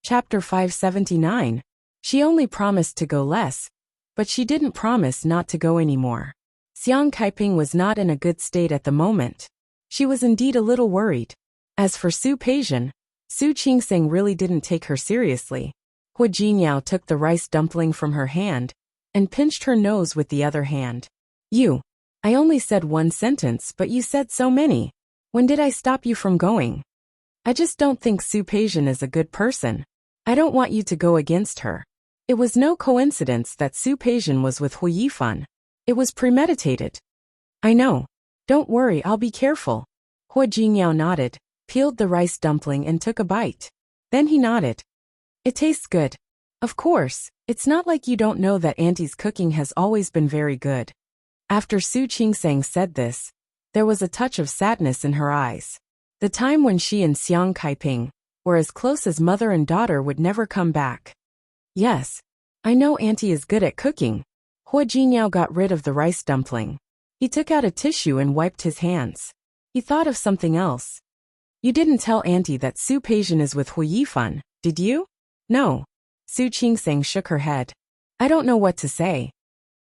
Chapter 579. She only promised to go less, but she didn't promise not to go anymore. Xiang Kaiping was not in a good state at the moment. She was indeed a little worried. As for Su Peijian, Su Qingseng really didn't take her seriously. Hua Jinyao took the rice dumpling from her hand and pinched her nose with the other hand. I only said one sentence, but you said so many. When did I stop you from going? I just don't think Su Peijian is a good person. I don't want you to go against her. It was no coincidence that Su Peijian was with Hu Yifan. It was premeditated. I know. Don't worry, I'll be careful. Hua Jinyao nodded, peeled the rice dumpling and took a bite. Then he nodded. It tastes good. Of course, it's not like you don't know that Auntie's cooking has always been very good. After Su Qingseng said this, there was a touch of sadness in her eyes. The time when she and Xiang Kaiping were as close as mother and daughter would never come back. Yes, I know Auntie is good at cooking. Hua Jinyao got rid of the rice dumpling. He took out a tissue and wiped his hands. He thought of something else. You didn't tell Auntie that Su Peijian is with Hu Yifan, did you? No. Su Qingseng shook her head. I don't know what to say.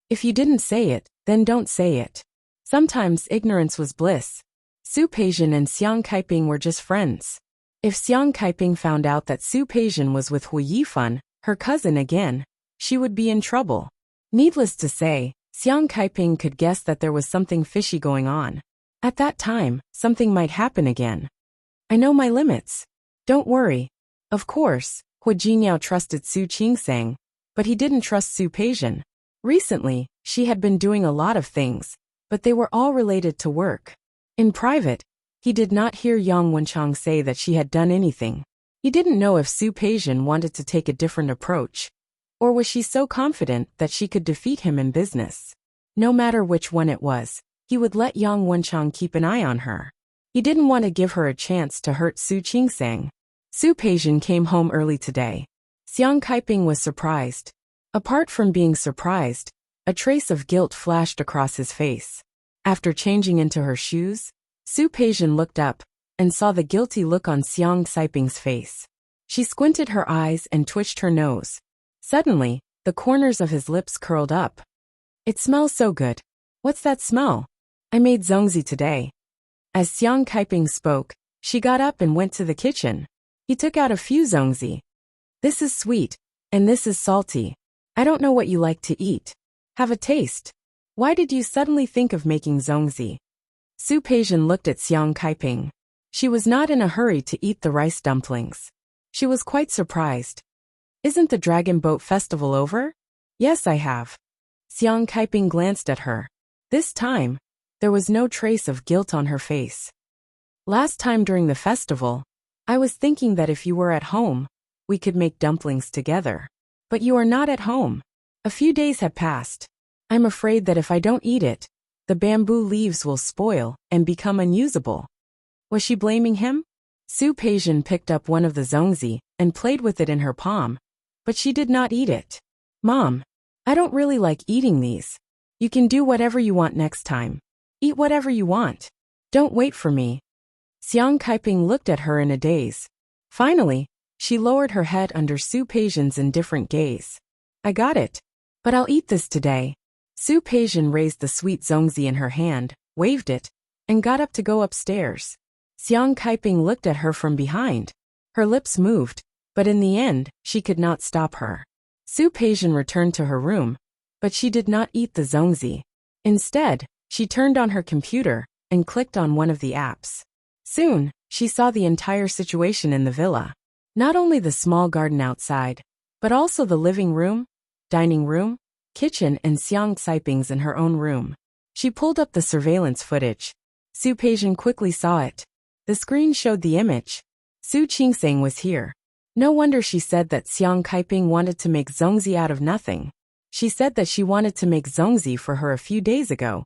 If you didn't say it, then don't say it. Sometimes ignorance was bliss. Su Peijian and Xiang Kaiping were just friends. If Xiang Kaiping found out that Su Peijian was with Hu Yifan, her cousin again, she would be in trouble. Needless to say, Xiang Kaiping could guess that there was something fishy going on. At that time, something might happen again. I know my limits. Don't worry. Of course, Hua Jinyao trusted Su Qingseng, but he didn't trust Su Peijian. Recently, she had been doing a lot of things, but they were all related to work. In private, he did not hear Yang Wenchang say that she had done anything. He didn't know if Su Peijian wanted to take a different approach, or was she so confident that she could defeat him in business. No matter which one it was, he would let Yang Wenchang keep an eye on her. He didn't want to give her a chance to hurt Su Qingseng. Su Peijian came home early today. Xiang Kaiping was surprised. Apart from being surprised, a trace of guilt flashed across his face. After changing into her shoes, Su Peijian looked up and saw the guilty look on Xiang Kaiping's face. She squinted her eyes and twitched her nose. Suddenly, the corners of his lips curled up. It smells so good. What's that smell? I made zongzi today. As Xiang Kaiping spoke, she got up and went to the kitchen. He took out a few zongzi. This is sweet, and this is salty. I don't know what you like to eat. Have a taste. Why did you suddenly think of making zongzi? Su Peijian looked at Xiang Kaiping. She was not in a hurry to eat the rice dumplings. She was quite surprised. Isn't the Dragon Boat Festival over? Yes, I have. Xiang Kaiping glanced at her. This time, there was no trace of guilt on her face. Last time during the festival, I was thinking that if you were at home, we could make dumplings together. But you are not at home. A few days have passed. I'm afraid that if I don't eat it, the bamboo leaves will spoil and become unusable. Was she blaming him? Su Peijian picked up one of the zongzi and played with it in her palm, but she did not eat it. Mom, I don't really like eating these. You can do whatever you want next time. Eat whatever you want. Don't wait for me. Xiang Kaiping looked at her in a daze. Finally, she lowered her head under Su Peijian's indifferent gaze. I got it. But I'll eat this today. Su Peijian raised the sweet zongzi in her hand, waved it, and got up to go upstairs. Xiang Kaiping looked at her from behind. Her lips moved, but in the end, she could not stop her. Su Peijian returned to her room, but she did not eat the zongzi. Instead, she turned on her computer and clicked on one of the apps. Soon, she saw the entire situation in the villa. Not only the small garden outside, but also the living room, dining room, kitchen and Xiang Kaiping's in her own room. She pulled up the surveillance footage. Su Peijian quickly saw it. The screen showed the image. Su Qingseng was here. No wonder she said that Xiang Kaiping wanted to make zongzi out of nothing. She said that she wanted to make zongzi for her a few days ago.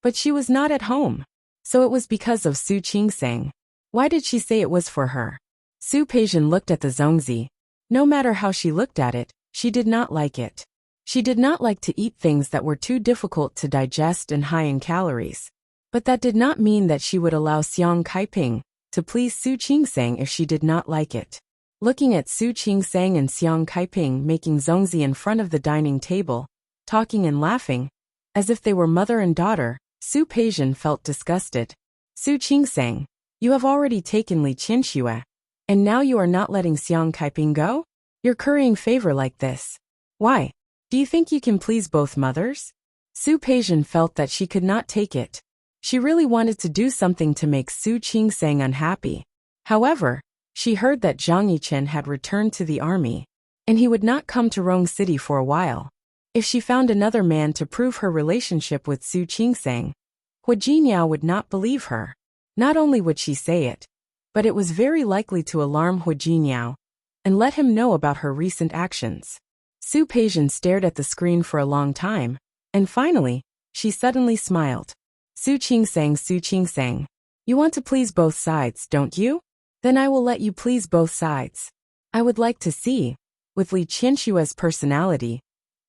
But she was not at home. So it was because of Su Qingseng. Why did she say it was for her? Su Peijian looked at the zongzi. No matter how she looked at it, she did not like it. She did not like to eat things that were too difficult to digest and high in calories. But that did not mean that she would allow Xiang Kaiping to please Su Qingseng if she did not like it. looking at Su Qingsang and Xiang Kaiping making zongzi in front of the dining table, talking and laughing, as if they were mother and daughter. Su Peijian felt disgusted. Su Qingsang, you have already taken Li Qianxue, and now you are not letting Xiang Kaiping go? You're currying favor like this. Why? Do you think you can please both mothers? Su Peijian felt that she could not take it. She really wanted to do something to make Su Qingsang unhappy. However, she heard that Zhang Yichen had returned to the army, and he would not come to Rong City for a while. If she found another man to prove her relationship with Su Qingsang, Hu Jinyao would not believe her. Not only would she say it, but it was very likely to alarm Hu Jinyao and let him know about her recent actions. Su Peijian stared at the screen for a long time, and finally, she suddenly smiled. Su Qingsang, you want to please both sides, don't you? Then I will let you please both sides. I would like to see, with Li Qianxue's personality,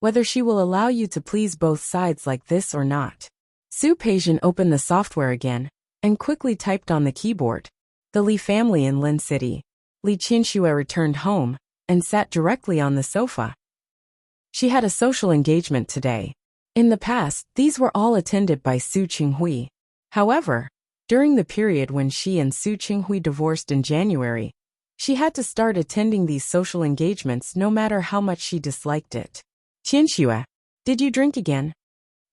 whether she will allow you to please both sides like this or not. Su Peijian opened the software again and quickly typed on the keyboard. The Li family in Lin City. Li Qianxue returned home and sat directly on the sofa. She had a social engagement today. In the past, these were all attended by Su Qinghui. However, during the period when she and Su Qinghui divorced in January, she had to start attending these social engagements no matter how much she disliked it. Qianxue, did you drink again?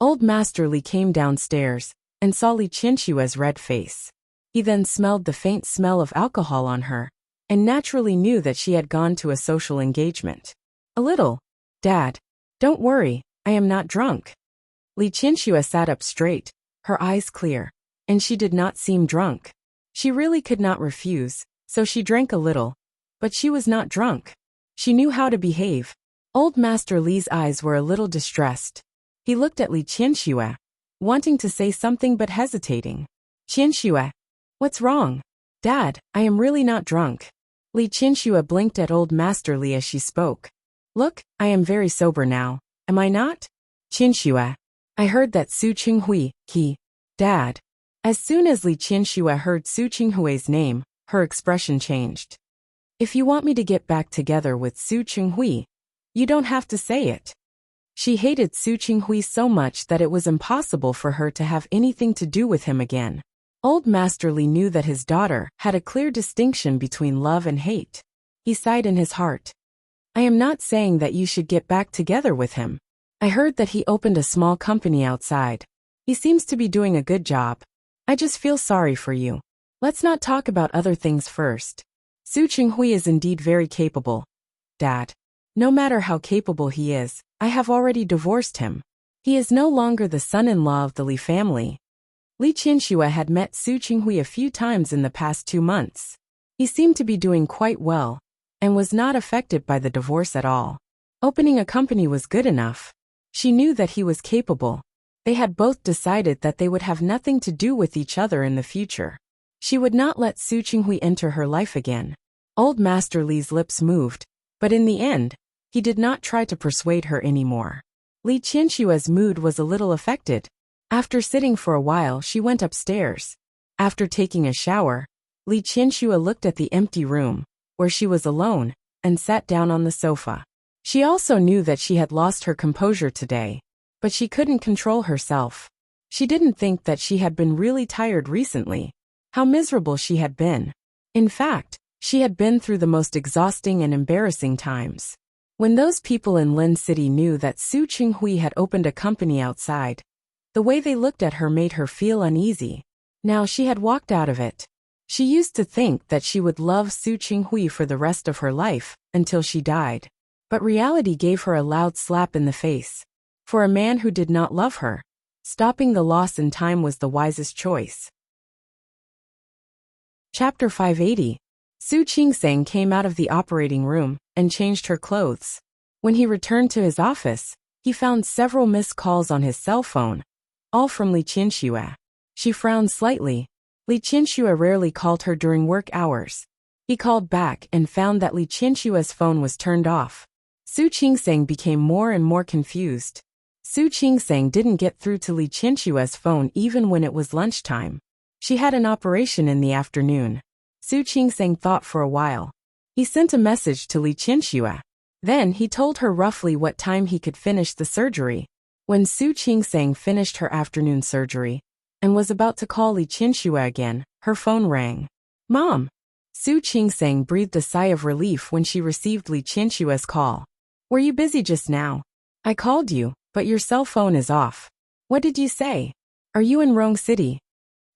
Old Master Li came downstairs and saw Li Qianxue's red face. He then smelled the faint smell of alcohol on her and naturally knew that she had gone to a social engagement. A little. Dad. Don't worry, I am not drunk. Li Qianxue sat up straight, her eyes clear, and she did not seem drunk. She really could not refuse, so she drank a little, but she was not drunk. She knew how to behave. Old Master Li's eyes were a little distressed. He looked at Li Qianxue, wanting to say something but hesitating. Qianxue, what's wrong? Dad, I am really not drunk. Li Qianxue blinked at Old Master Li as she spoke. Look, I am very sober now, am I not? Qianxue, I heard that Su Qinghui, Dad. As soon as Li Qianxue heard Su Qinghui's name, her expression changed. If you want me to get back together with Su Qinghui, you don't have to say it. She hated Su Qinghui so much that it was impossible for her to have anything to do with him again. Old Master Li knew that his daughter had a clear distinction between love and hate. He sighed in his heart. I am not saying that you should get back together with him. I heard that he opened a small company outside. He seems to be doing a good job. I just feel sorry for you. Let's not talk about other things first. Su Qinghui is indeed very capable. Dad. No matter how capable he is, I have already divorced him. He is no longer the son-in-law of the Li family. Li Qianxue had met Su Qinghui a few times in the past 2 months. He seemed to be doing quite well, and was not affected by the divorce at all. Opening a company was good enough. She knew that he was capable. They had both decided that they would have nothing to do with each other in the future. She would not let Su Qinghui enter her life again. Old Master Li's lips moved, but in the end, he did not try to persuade her anymore. Li Qianxue's mood was a little affected. After sitting for a while, she went upstairs. After taking a shower, Li Qianxue looked at the empty room, where she was alone, and sat down on the sofa. She also knew that she had lost her composure today, but she couldn't control herself. She didn't think that she had been really tired recently. How miserable she had been. In fact, she had been through the most exhausting and embarrassing times. When those people in Lin City knew that Su Qinghui had opened a company outside, the way they looked at her made her feel uneasy. Now she had walked out of it. She used to think that she would love Su Qinghui for the rest of her life, until she died. But reality gave her a loud slap in the face. For a man who did not love her, stopping the loss in time was the wisest choice. Chapter 580. Su Qingsang came out of the operating room and changed her clothes. When he returned to his office, he found several missed calls on his cell phone, all from Li Qianxue. She frowned slightly. Li Qianxue rarely called her during work hours. He called back and found that Li Qianxue's phone was turned off. Su Qingsang became more and more confused. Su Qingsang didn't get through to Li Qianxue's phone even when it was lunchtime. She had an operation in the afternoon. Su Qingsang thought for a while. He sent a message to Li Qianxue. Then he told her roughly what time he could finish the surgery. When Su Qingsang finished her afternoon surgery and was about to call Li Qianxue again, her phone rang. Mom! Su Qingsang breathed a sigh of relief when she received Li Qianxue's call. Were you busy just now? I called you, but your cell phone is off. What did you say? Are you in wrong city?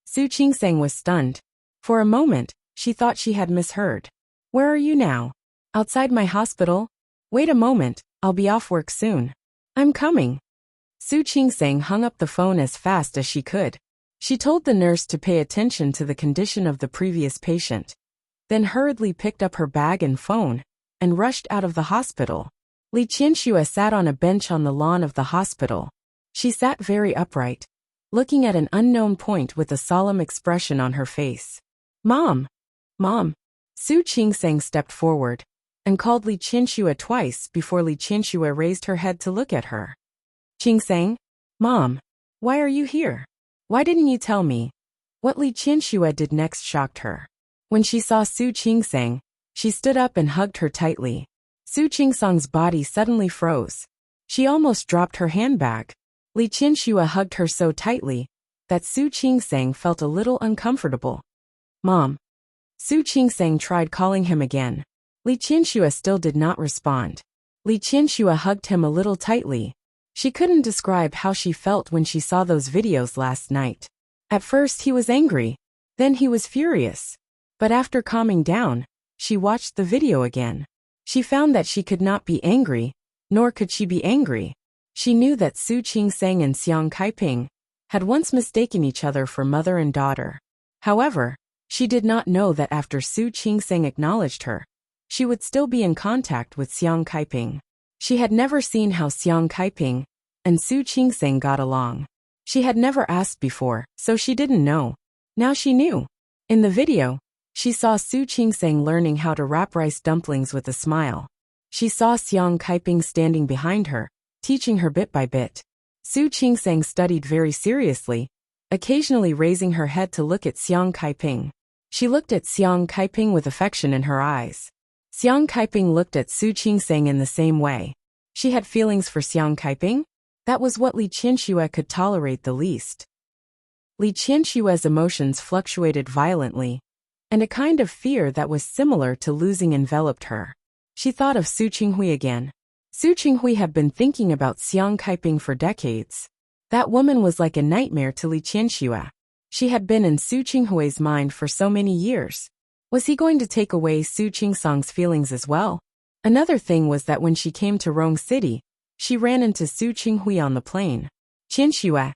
Su Qingsang was stunned. For a moment, she thought she had misheard. Where are you now? Outside my hospital? Wait a moment, I'll be off work soon. I'm coming. Su Qingsang hung up the phone as fast as she could. She told the nurse to pay attention to the condition of the previous patient, then hurriedly picked up her bag and phone and rushed out of the hospital. Li Qianxue sat on a bench on the lawn of the hospital. She sat very upright, looking at an unknown point with a solemn expression on her face. Mom! Mom! Su Qingsang stepped forward and called Li Qianxue twice before Li Qianxue raised her head to look at her. Qingsang? Mom! Why are you here? Why didn't you tell me? What Li Qianxue did next shocked her. When she saw Su Qingsang, she stood up and hugged her tightly. Su Qingsang's body suddenly froze. She almost dropped her handbag. Li Qianxue hugged her so tightly that Su Qingsang felt a little uncomfortable. Mom! Su Qingsang tried calling him again. Li Qianxue still did not respond. Li Qianxue hugged him a little tightly. She couldn't describe how she felt when she saw those videos last night. At first he was angry, then he was furious. But after calming down, she watched the video again. She found that she could not be angry, nor could she be angry. She knew that Su Qingsang and Xiang Kaiping had once mistaken each other for mother and daughter. However, she did not know that after Su Qingsang acknowledged her, she would still be in contact with Xiang Kaiping. She had never seen how Xiang Kaiping and Su Qingsang got along. She had never asked before, so she didn't know. Now she knew. In the video, she saw Su Qingsang learning how to wrap rice dumplings with a smile. She saw Xiang Kaiping standing behind her, teaching her bit by bit. Su Qingsang studied very seriously, occasionally raising her head to look at Xiang Kaiping. She looked at Xiang Kaiping with affection in her eyes. Xiang Kaiping looked at Su Qingsang in the same way. She had feelings for Xiang Kaiping? That was what Li Qianxue could tolerate the least. Li Qianxue's emotions fluctuated violently, and a kind of fear that was similar to losing enveloped her. She thought of Su Qinghui again. Su Qinghui had been thinking about Xiang Kaiping for decades. That woman was like a nightmare to Li Qianxue. She had been in Su Qinghui's mind for so many years. Was he going to take away Su Qingsang's feelings as well? Another thing was that when she came to Rong City, she ran into Su Qinghui on the plane. Qianxue.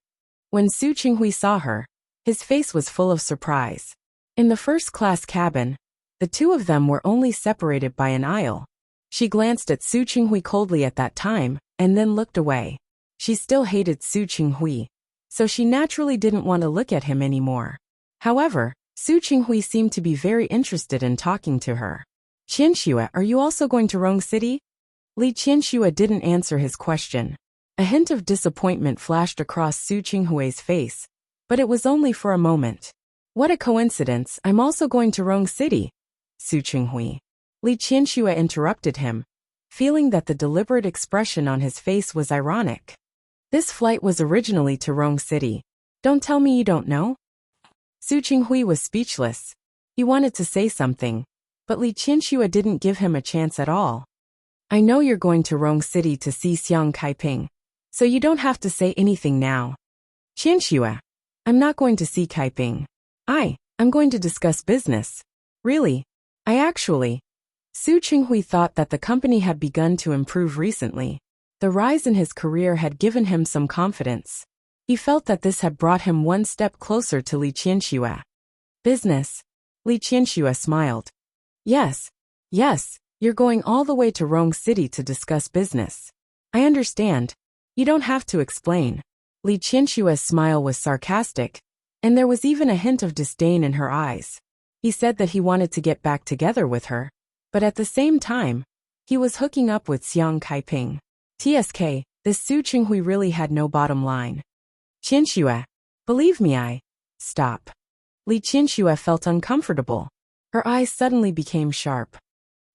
When Su Qinghui saw her, his face was full of surprise. In the first-class cabin, the two of them were only separated by an aisle. She glanced at Su Qinghui coldly at that time, and then looked away. She still hated Su Qinghui, so she naturally didn't want to look at him anymore. However, Su Qinghui seemed to be very interested in talking to her. Qianxue, are you also going to Rong City? Li Qianxue didn't answer his question. A hint of disappointment flashed across Su Qinghui's face, but it was only for a moment. What a coincidence, I'm also going to Rong City. Su Qinghui. Li Qianxue interrupted him, feeling that the deliberate expression on his face was ironic. This flight was originally to Rong City. Don't tell me you don't know? Su Qinghui was speechless. He wanted to say something, but Li Qianxue didn't give him a chance at all. I know you're going to Rong City to see Xiang Kaiping, so you don't have to say anything now. Qianxue. I'm not going to see Kaiping. I'm going to discuss business. Really? Su Qinghui thought that the company had begun to improve recently. The rise in his career had given him some confidence. He felt that this had brought him one step closer to Li Qianxue. Business? Li Qianxue smiled. Yes, you're going all the way to Rong City to discuss business. I understand. You don't have to explain. Li Qianxue's smile was sarcastic, and there was even a hint of disdain in her eyes. He said that he wanted to get back together with her, but at the same time, he was hooking up with Xiang Kaiping. TSK, this Su Qinghui really had no bottom line. Qianxue, believe me, Stop. Li Qianxue felt uncomfortable. Her eyes suddenly became sharp.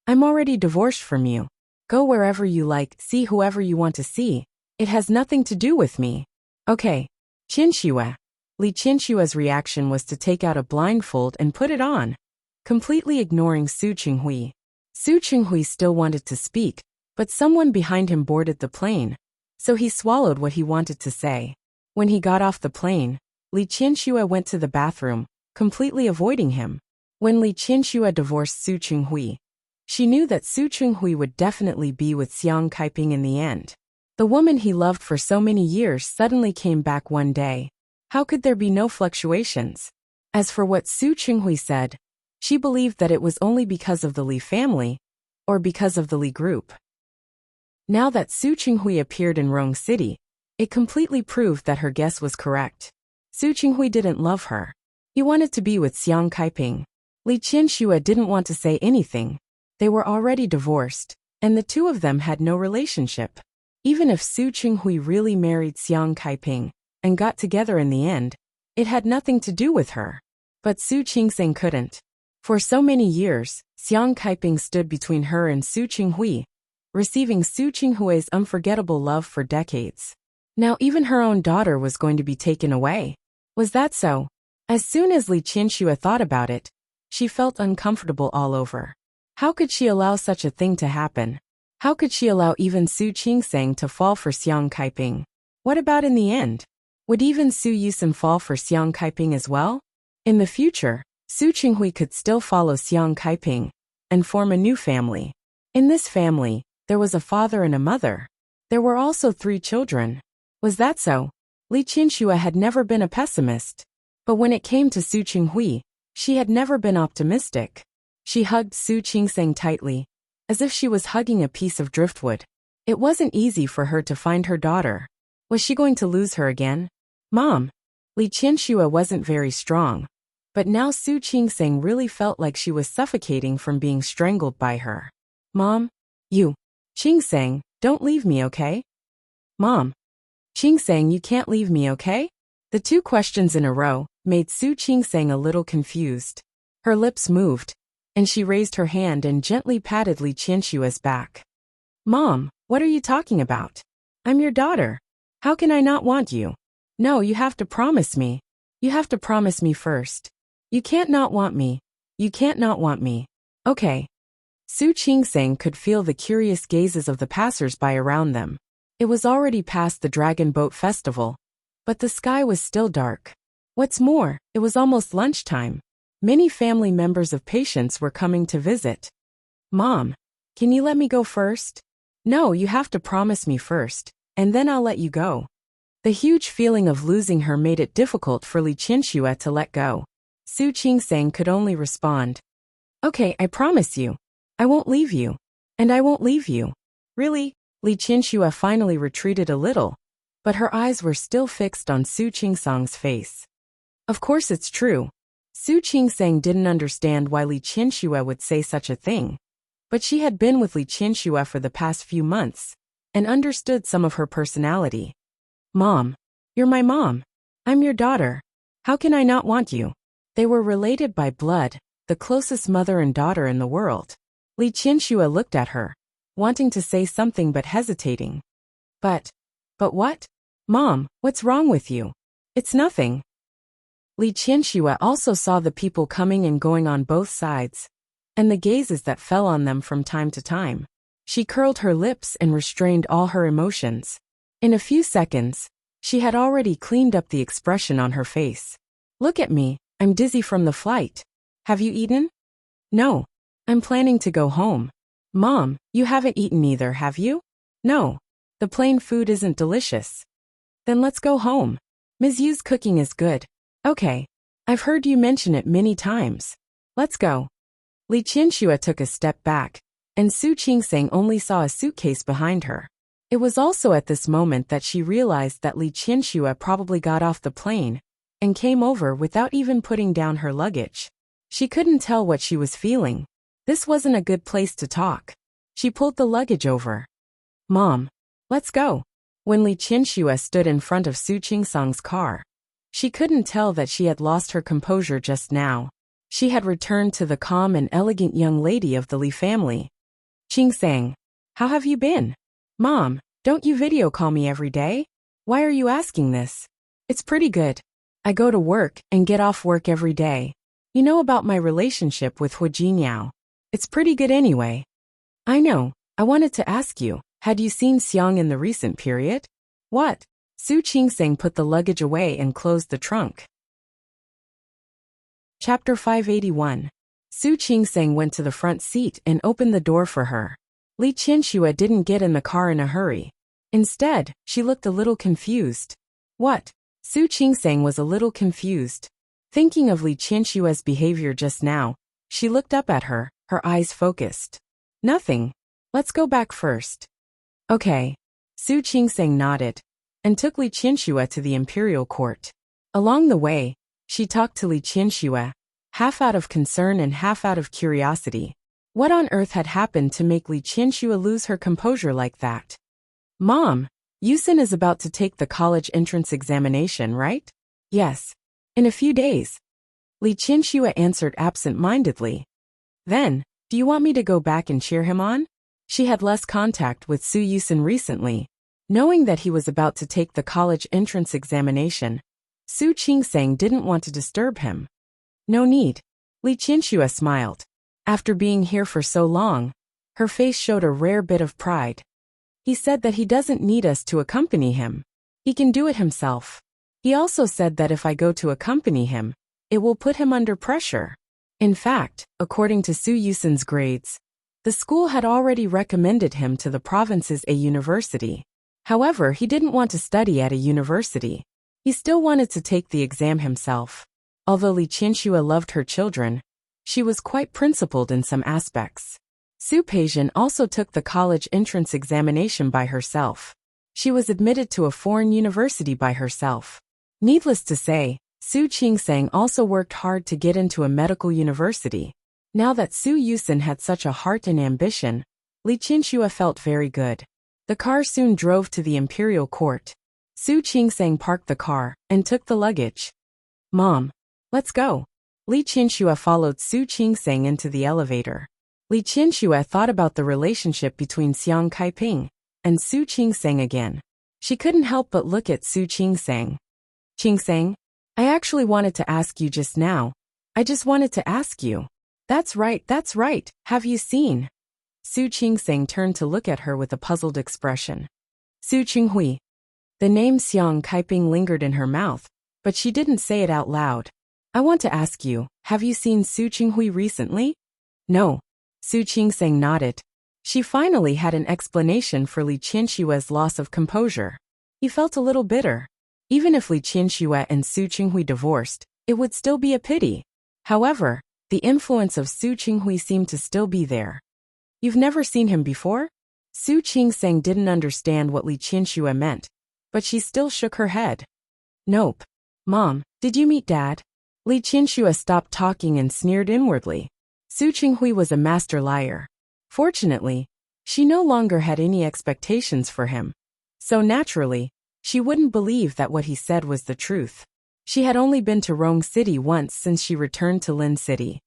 I'm already divorced from you. Go wherever you like, see whoever you want to see. It has nothing to do with me. Okay. Qinxue. Li Qinshue's reaction was to take out a blindfold and put it on, completely ignoring Su Qinghui. Su Qinghui still wanted to speak, but someone behind him boarded the plane, so he swallowed what he wanted to say. When he got off the plane, Li Qinshu went to the bathroom, completely avoiding him. When Li Qinshu divorced Su Qinghui, she knew that Su Qinghui would definitely be with Xiang Kaiping in the end. The woman he loved for so many years suddenly came back one day. How could there be no fluctuations? As for what Su Qinghui said, she believed that it was only because of the Li family, or because of the Li group. Now that Su Qinghui appeared in Rong City, it completely proved that her guess was correct. Su Qinghui didn't love her. He wanted to be with Xiang Kaiping. Li Qinshu didn't want to say anything. They were already divorced, and the two of them had no relationship. Even if Su Qinghui really married Xiang Kaiping and got together in the end, it had nothing to do with her. But Su Qingseng couldn't. For so many years, Xiang Kaiping stood between her and Su Qinghui, receiving Su Qinghui's unforgettable love for decades. Now even her own daughter was going to be taken away. Was that so? As soon as Li Qinshu thought about it, she felt uncomfortable all over. How could she allow such a thing to happen? How could she allow even Su Qingseng to fall for Xiang Kaiping? What about in the end? Would even Su Yusen fall for Xiang Kaiping as well? In the future, Su Qinghui could still follow Xiang Kaiping and form a new family. In this family, there was a father and a mother. There were also 3 children. Was that so? Li Qinshu had never been a pessimist. But when it came to Su Qinghui, she had never been optimistic. She hugged Su Qingseng tightly, as if she was hugging a piece of driftwood. It wasn't easy for her to find her daughter. Was she going to lose her again? Mom. Li Qinshu wasn't very strong, but now Su Qingseng really felt like she was suffocating from being strangled by her. Mom? You. Qingseng, don't leave me, okay? Mom. Qingseng, you can't leave me, okay? The 2 questions in a row made Su Qingseng a little confused. Her lips moved, and she raised her hand and gently patted Li Qinshu's back. Mom, what are you talking about? I'm your daughter. How can I not want you? No, you have to promise me. You have to promise me first. You can't not want me. You can't not want me. Okay. Su Qingseng could feel the curious gazes of the passers-by around them. It was already past the Dragon Boat Festival, but the sky was still dark. What's more, it was almost lunchtime. Many family members of patients were coming to visit. Mom, can you let me go first? No, you have to promise me first, and then I'll let you go. The huge feeling of losing her made it difficult for Li Qinshu to let go. Su Qingseng could only respond. Okay, I promise you. I won't leave you. And I won't leave you. Really? Li Qinshu finally retreated a little, but her eyes were still fixed on Su Qingseng's face. Of course it's true. Su Qingseng didn't understand why Li Qinshu would say such a thing, but she had been with Li Qinshu for the past few months, and understood some of her personality. Mom, you're my mom. I'm your daughter. How can I not want you? They were related by blood, the closest mother and daughter in the world. Li Qinshu looked at her, wanting to say something but hesitating. But what? Mom, what's wrong with you? It's nothing. Li Qinshu also saw the people coming and going on both sides, and the gazes that fell on them from time to time. She curled her lips and restrained all her emotions. In a few seconds, she had already cleaned up the expression on her face. Look at me, I'm dizzy from the flight. Have you eaten? No. I'm planning to go home. Mom, you haven't eaten either, have you? No. The plain food isn't delicious. Then let's go home. Ms. Yu's cooking is good. Okay. I've heard you mention it many times. Let's go. Li Qinshu took a step back, and Su Qingseng only saw a suitcase behind her. It was also at this moment that she realized that Li Qinshu probably got off the plane and came over without even putting down her luggage. She couldn't tell what she was feeling. This wasn't a good place to talk. She pulled the luggage over. Mom, let's go. When Li Qinshu stood in front of Su Qingseng's car, she couldn't tell that she had lost her composure just now. She had returned to the calm and elegant young lady of the Li family. Ching sang. How have you been? Mom, don't you video call me every day? Why are you asking this? It's pretty good. I go to work and get off work every day. You know about my relationship with Hu Jinyao. It's pretty good anyway. I know. I wanted to ask you, had you seen Xiang in the recent period? What? Su Qingseng put the luggage away and closed the trunk. Chapter 581. Su Qingseng went to the front seat and opened the door for her. Li Qianxue didn't get in the car in a hurry. Instead, she looked a little confused. What? Su Qingseng was a little confused. Thinking of Li Qianxue's behavior just now, she looked up at her, her eyes focused. Nothing. Let's go back first. Okay. Su Qingseng nodded and took Li Qianxue to the imperial court. Along the way, she talked to Li Qianxue, half out of concern and half out of curiosity. What on earth had happened to make Li Qianxue lose her composure like that? Mom, Yusin is about to take the college entrance examination, right? Yes. In a few days. Li Qianxue answered absent-mindedly. Then, do you want me to go back and cheer him on? She had less contact with Su Yusin recently. Knowing that he was about to take the college entrance examination, Su Qingseng didn't want to disturb him. No need. Li Qianxue smiled. After being here for so long, her face showed a rare bit of pride. He said that he doesn't need us to accompany him. He can do it himself. He also said that if I go to accompany him, it will put him under pressure. In fact, according to Su Yusin's grades, the school had already recommended him to the province's A university. However, he didn't want to study at a university. He still wanted to take the exam himself. Although Li Qianxue loved her children, she was quite principled in some aspects. Su Peijian also took the college entrance examination by herself. She was admitted to a foreign university by herself. Needless to say, Su Qingseng also worked hard to get into a medical university. Now that Su Yusin had such a heart and ambition, Li Qianxue felt very good. The car soon drove to the imperial court. Su Qingseng parked the car and took the luggage. Mom, let's go. Li Qianxue followed Su Qingseng into the elevator. Li Qianxue thought about the relationship between Xiang Kaiping and Su Qingseng again. She couldn't help but look at Su Qingseng. Qingseng, I actually wanted to ask you just now. I just wanted to ask you. That's right. Have you seen? Su Qingseng turned to look at her with a puzzled expression. Su Qinghui. The name Xiang Kaiping lingered in her mouth, but she didn't say it out loud. I want to ask you, have you seen Su Qinghui recently? No. Su Qingseng nodded. She finally had an explanation for Li Qianxue's loss of composure. He felt a little bitter. Even if Li Qianxue and Su Qinghui divorced, it would still be a pity. However, the influence of Su Qinghui seemed to still be there. You've never seen him before? Su Qingseng didn't understand what Li Qianxue meant, but she still shook her head. Nope. Mom, did you meet Dad? Li Qianxue stopped talking and sneered inwardly. Su Qinghui was a master liar. Fortunately, she no longer had any expectations for him. So naturally, she wouldn't believe that what he said was the truth. She had only been to Rong City once since she returned to Lin City.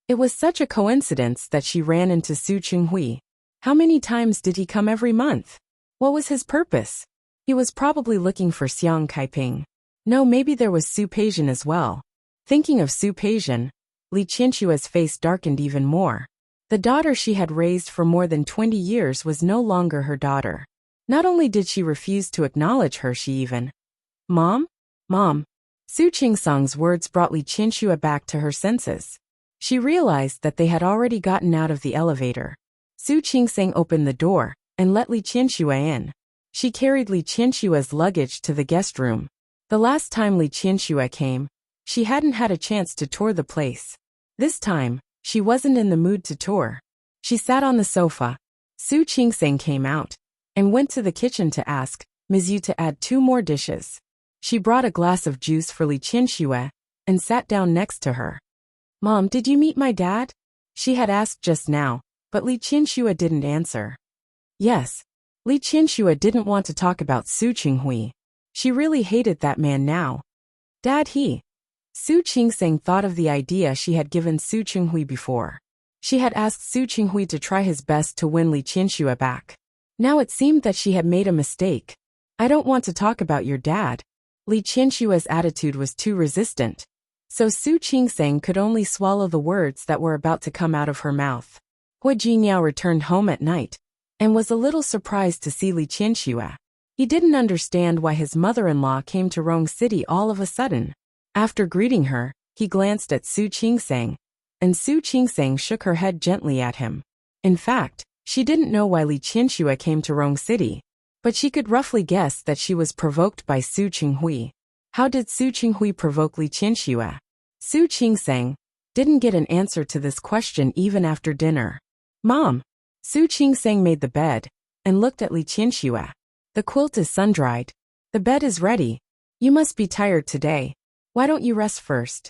It was such a coincidence that she ran into Su Qinghui. How many times did he come every month? What was his purpose? He was probably looking for Xiang Kaiping. No, maybe there was Su Peijian as well. Thinking of Su Peijian, Li Qianxue's face darkened even more. The daughter she had raised for more than 20 years was no longer her daughter. Not only did she refuse to acknowledge her, she even... Mom? Su Qingsang's words brought Li Qianxue back to her senses. She realized that they had already gotten out of the elevator. Su Qingseng opened the door and let Li Qianxue in. She carried Li Qianxue's luggage to the guest room. The last time Li Qianxue came, she hadn't had a chance to tour the place. This time, she wasn't in the mood to tour. She sat on the sofa. Su Qingseng came out and went to the kitchen to ask Ms. Yu to add 2 more dishes. She brought a glass of juice for Li Qianxue and sat down next to her. Mom, did you meet my dad? She had asked just now, but Li Qianxue didn't answer. Yes. Li Qianxue didn't want to talk about Su Qinghui. She really hated that man now. Dad, he. Su Qingseng thought of the idea she had given Su Qinghui before. She had asked Su Qinghui to try his best to win Li Qianxue back. Now it seemed that she had made a mistake. I don't want to talk about your dad. Li Qianxue's attitude was too resistant, so Su Qingsang could only swallow the words that were about to come out of her mouth. Hua Jinyao returned home at night and was a little surprised to see Li Qianxue. He didn't understand why his mother-in-law came to Rong City all of a sudden. After greeting her, he glanced at Su Qingsang, and Su Qingsang shook her head gently at him. In fact, she didn't know why Li Qianxue came to Rong City, but she could roughly guess that she was provoked by Su Qinghui. How did Su Qinghui provoke Li Qianxue? Su Qingsang didn't get an answer to this question even after dinner. Mom! Su Qingsang made the bed and looked at Li Qianxue. The quilt is sun-dried. The bed is ready. You must be tired today. Why don't you rest first?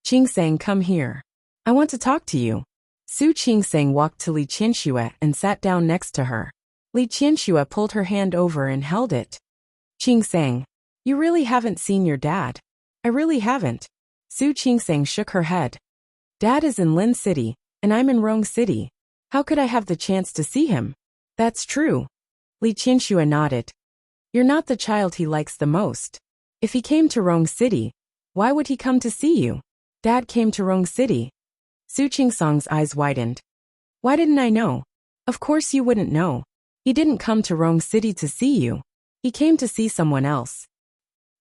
Qingsang, come here. I want to talk to you. Su Qingsang walked to Li Qianxue and sat down next to her. Li Qianxue pulled her hand over and held it. Qingsang, you really haven't seen your dad. I really haven't. Su Qingsang shook her head. Dad is in Lin City, and I'm in Rong City. How could I have the chance to see him? That's true. Li Qianxue nodded. You're not the child he likes the most. If he came to Rong City, why would he come to see you? Dad came to Rong City. Su Qingsang's eyes widened. Why didn't I know? Of course you wouldn't know. He didn't come to Rong City to see you. He came to see someone else.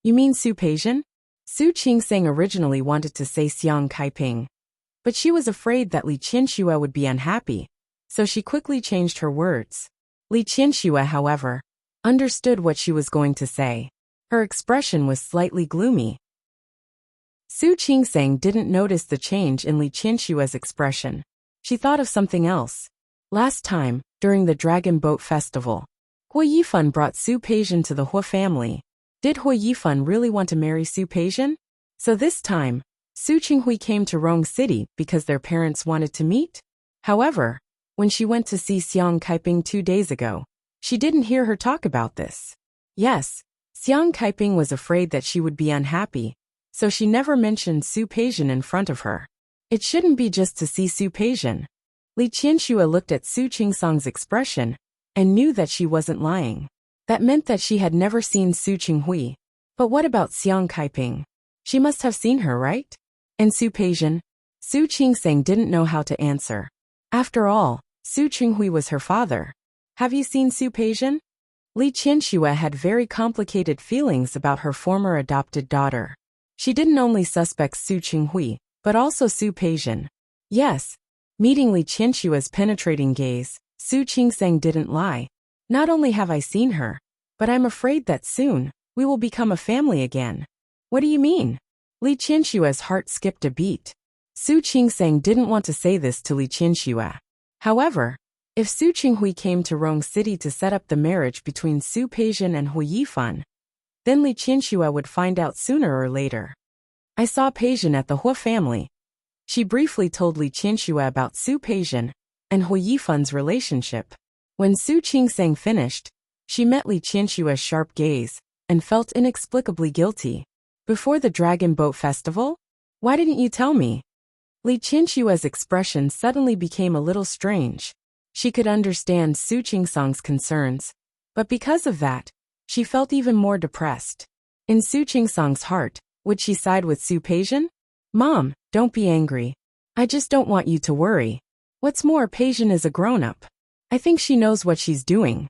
You mean Su Peijian? Su Qingsang originally wanted to say Xiang Kaiping, but she was afraid that Li Qianxue would be unhappy, so she quickly changed her words. Li Qianxue, however, understood what she was going to say. Her expression was slightly gloomy. Su Qingsang didn't notice the change in Li Qianxue's expression. She thought of something else. Last time, during the Dragon Boat Festival, Hua Yifan brought Su Peijian to the Hua family. Did Hua Yifan really want to marry Su Peijian? So this time, Su Qinghui came to Rong City because their parents wanted to meet? However, when she went to see Xiang Kaiping 2 days ago, she didn't hear her talk about this. Yes, Xiang Kaiping was afraid that she would be unhappy, so she never mentioned Su Peijian in front of her. It shouldn't be just to see Su Peijian. Li Qianxue looked at Su Qingsang's expression and knew that she wasn't lying. That meant that she had never seen Su Qinghui. But what about Xiang Kaiping? She must have seen her, right? And Su Peijian? Su Qingsang didn't know how to answer. After all, Su Qinghui was her father. Have you seen Su Peijian? Li Qianxue had very complicated feelings about her former adopted daughter. She didn't only suspect Su Qinghui, but also Su Peijian. Yes. Meeting Li Qianxue's penetrating gaze, Su Qingsang didn't lie. Not only have I seen her, but I'm afraid that soon, we will become a family again. What do you mean? Li Qianxue's heart skipped a beat. Su Qingsang didn't want to say this to Li Qianxue. However, if Su Qinghui came to Rong City to set up the marriage between Su Peijian and Hua Yifan, then Li Qianxue would find out sooner or later. I saw Peijian at the Hua family. She briefly told Li Qianxue about Su Peijian and Hua Yifan's relationship. When Su Qingsang finished, she met Li Qianxue's sharp gaze and felt inexplicably guilty. Before the Dragon Boat Festival? Why didn't you tell me? Li Qianxue's expression suddenly became a little strange. She could understand Su Qingsang's concerns, but because of that, she felt even more depressed. In Su Qingsang's heart, would she side with Su Peijian? Mom, don't be angry. I just don't want you to worry. What's more, Peijian is a grown-up. I think she knows what she's doing.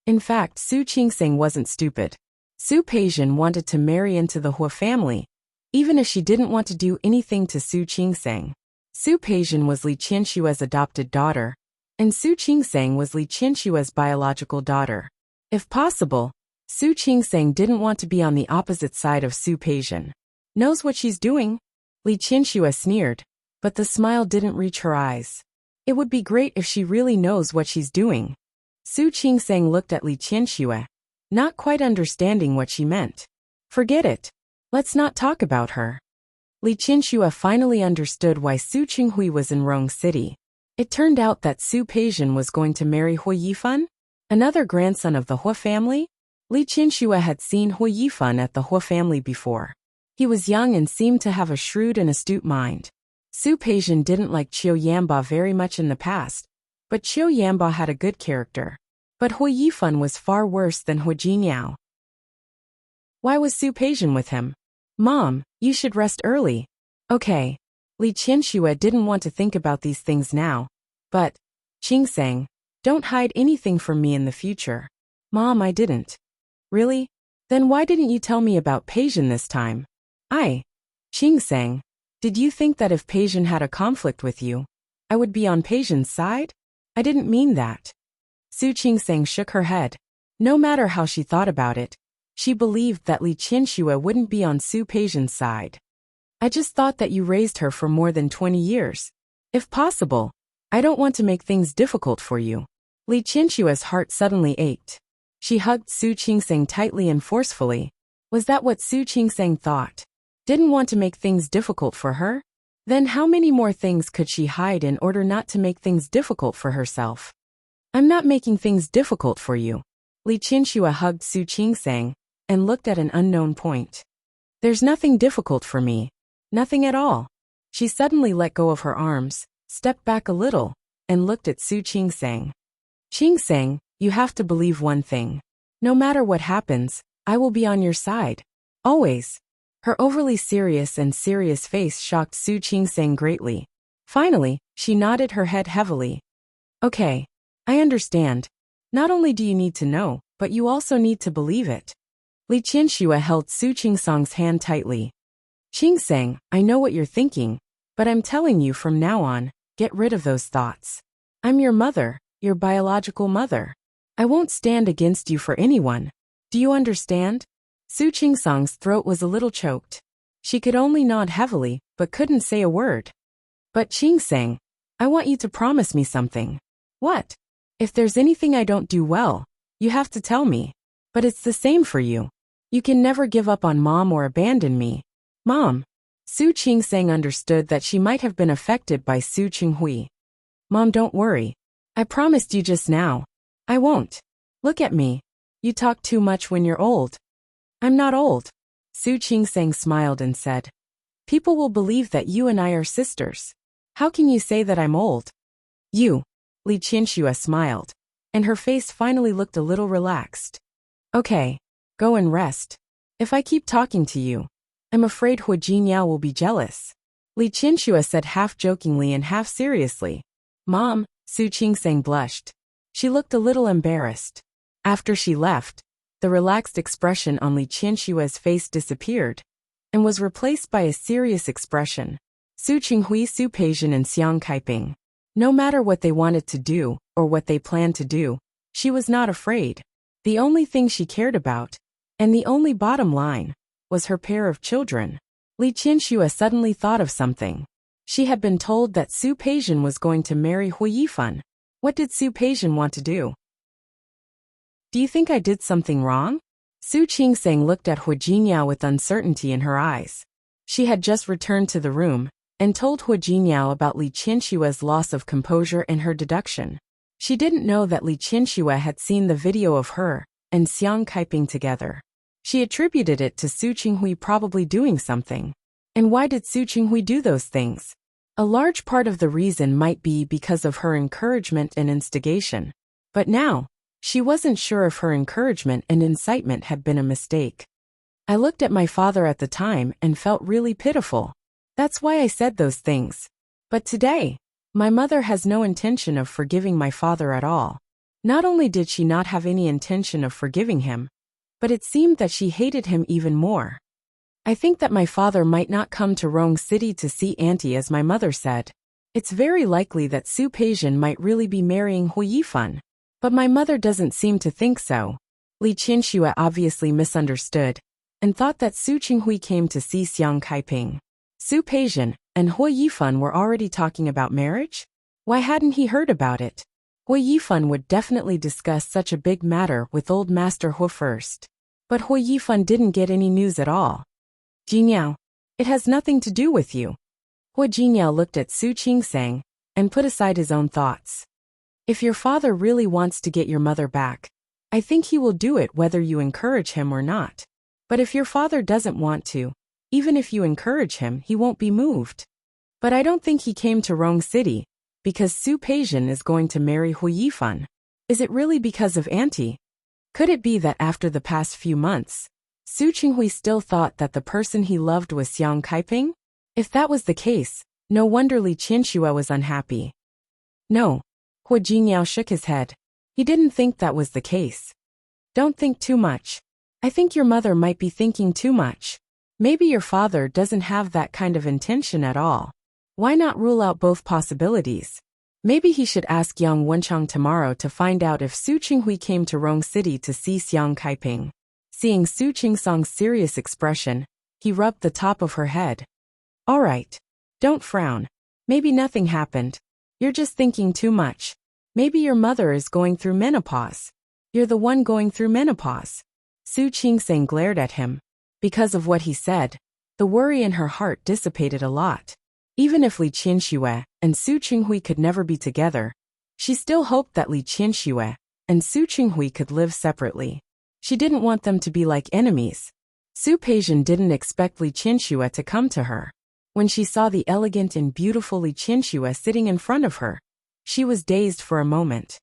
In fact, Su Qingsang wasn't stupid. Su Peijian wanted to marry into the Hua family, even if she didn't want to do anything to Su Qingsang. Su Peijian was Li Qianxue's adopted daughter, and Su Qingsang was Li Qianxue's biological daughter. If possible, Su Qingsang didn't want to be on the opposite side of Su Peijian. Knows what she's doing? Li Qianxue sneered, but the smile didn't reach her eyes. It would be great if she really knows what she's doing. Su Qingsang looked at Li Qianxue, not quite understanding what she meant. Forget it. Let's not talk about her. Li Qianxue finally understood why Su Qinghui was in Rong City. It turned out that Su Peijian was going to marry Hua Yifan, another grandson of the Hua family. Li Qianxue had seen Hua Yifan at the Hua family before. He was young and seemed to have a shrewd and astute mind. Su Peijian didn't like Qiu Yamba very much in the past, but Qiu Yamba had a good character. But Hui Yifan was far worse than Hu Jinniao. Why was Su Peijian with him? Mom, you should rest early. Okay. Li Qianxue didn't want to think about these things now. But, Qingsang, don't hide anything from me in the future. Mom, I didn't. Really? Then why didn't you tell me about Peijian this time? Qingsang, did you think that if Peijian had a conflict with you, I would be on Peijian's side? I didn't mean that. Su Qingsang shook her head. No matter how she thought about it, she believed that Li Qianxue wouldn't be on Su Peijian's side. I just thought that you raised her for more than 20 years. If possible, I don't want to make things difficult for you. Li Qianxue's heart suddenly ached. She hugged Su Qingsang tightly and forcefully. Was that what Su Qingsang thought? Didn't want to make things difficult for her? Then how many more things could she hide in order not to make things difficult for herself? I'm not making things difficult for you. Li Qianxue hugged Su Qingsang and looked at an unknown point. There's nothing difficult for me. Nothing at all. She suddenly let go of her arms, stepped back a little, and looked at Su Qingsang. Qingsang, you have to believe one thing. No matter what happens, I will be on your side. Always. Her overly serious face shocked Su Qingsang greatly. Finally, she nodded her head heavily. Okay. I understand. Not only do you need to know, but you also need to believe it. Li Qianxue held Su Qingsang's hand tightly. Qingsang, I know what you're thinking, but I'm telling you from now on, get rid of those thoughts. I'm your mother, your biological mother. I won't stand against you for anyone. Do you understand? Su Qingsang's throat was a little choked. She could only nod heavily, but couldn't say a word. But Qingsang, I want you to promise me something. What? If there's anything I don't do well, you have to tell me. But it's the same for you. You can never give up on Mom or abandon me. Mom. Su Qingsang understood that she might have been affected by Su Qinghui. Mom, don't worry. I promised you just now. I won't. Look at me. You talk too much when you're old. I'm not old. Su Qingsang smiled and said. People will believe that you and I are sisters. How can you say that I'm old? You. Li Qianxue smiled, and her face finally looked a little relaxed. Okay. Go and rest. If I keep talking to you, I'm afraid Hu Jinniao will be jealous. Li Qianxue said half jokingly and half seriously. Mom, Su Qingsang blushed. She looked a little embarrassed. After she left, the relaxed expression on Li Qianxue's face disappeared and was replaced by a serious expression. Su Qinghui, Su Peijian, and Xiang Kaiping. No matter what they wanted to do or what they planned to do, she was not afraid. The only thing she cared about, and the only bottom line, was her pair of children. Li Qianxue suddenly thought of something. She had been told that Su Peijian was going to marry Hui Yifan. What did Su Peijian want to do? Do you think I did something wrong? Su Qingsang looked at Hu Jinniao with uncertainty in her eyes. She had just returned to the room and told Hu Jinniao about Li Qianxue's loss of composure and her deduction. She didn't know that Li Qianxue had seen the video of her and Xiang Kaiping together. She attributed it to Su Qinghui probably doing something. And why did Su Qinghui do those things? A large part of the reason might be because of her encouragement and instigation. But now, she wasn't sure if her encouragement and incitement had been a mistake. I looked at my father at the time and felt really pitiful. That's why I said those things. But today, my mother has no intention of forgiving my father at all. Not only did she not have any intention of forgiving him, but it seemed that she hated him even more. I think that my father might not come to Rong City to see Auntie as my mother said. It's very likely that Su Peijian might really be marrying Hu Yifan. But my mother doesn't seem to think so. Li Qianxue obviously misunderstood and thought that Su Qinghui came to see Xiang Kaiping. Su Peijian and Hu Yifan were already talking about marriage? Why hadn't he heard about it? Hu Yifan would definitely discuss such a big matter with old Master Hu first. But Hu Yifan didn't get any news at all. Jinniao, it has nothing to do with you. Hu Jinniao looked at Su Qingsang and put aside his own thoughts. If your father really wants to get your mother back, I think he will do it whether you encourage him or not. But if your father doesn't want to, even if you encourage him, he won't be moved. But I don't think he came to Rong City, because Su Peijian is going to marry Hu Yifan. Is it really because of Auntie? Could it be that after the past few months, Su Qinghui still thought that the person he loved was Xiang Kaiping? If that was the case, no wonder Li Qianxue was unhappy. No. Hua Jingyao shook his head. He didn't think that was the case. Don't think too much. I think your mother might be thinking too much. Maybe your father doesn't have that kind of intention at all. Why not rule out both possibilities? Maybe he should ask Yang Wenchang tomorrow to find out if Su Qinghui came to Rong City to see Xiang Kaiping. Seeing Su Qingsang's serious expression, he rubbed the top of her head. All right. Don't frown. Maybe nothing happened. You're just thinking too much. Maybe your mother is going through menopause. You're the one going through menopause. Su Qingsang glared at him. Because of what he said, the worry in her heart dissipated a lot. Even if Li Qianxue and Su Qinghui could never be together, she still hoped that Li Qianxue and Su Qinghui could live separately. She didn't want them to be like enemies. Su Peijian didn't expect Li Qianxue to come to her. When she saw the elegant and beautiful Li Qianxue sitting in front of her, she was dazed for a moment.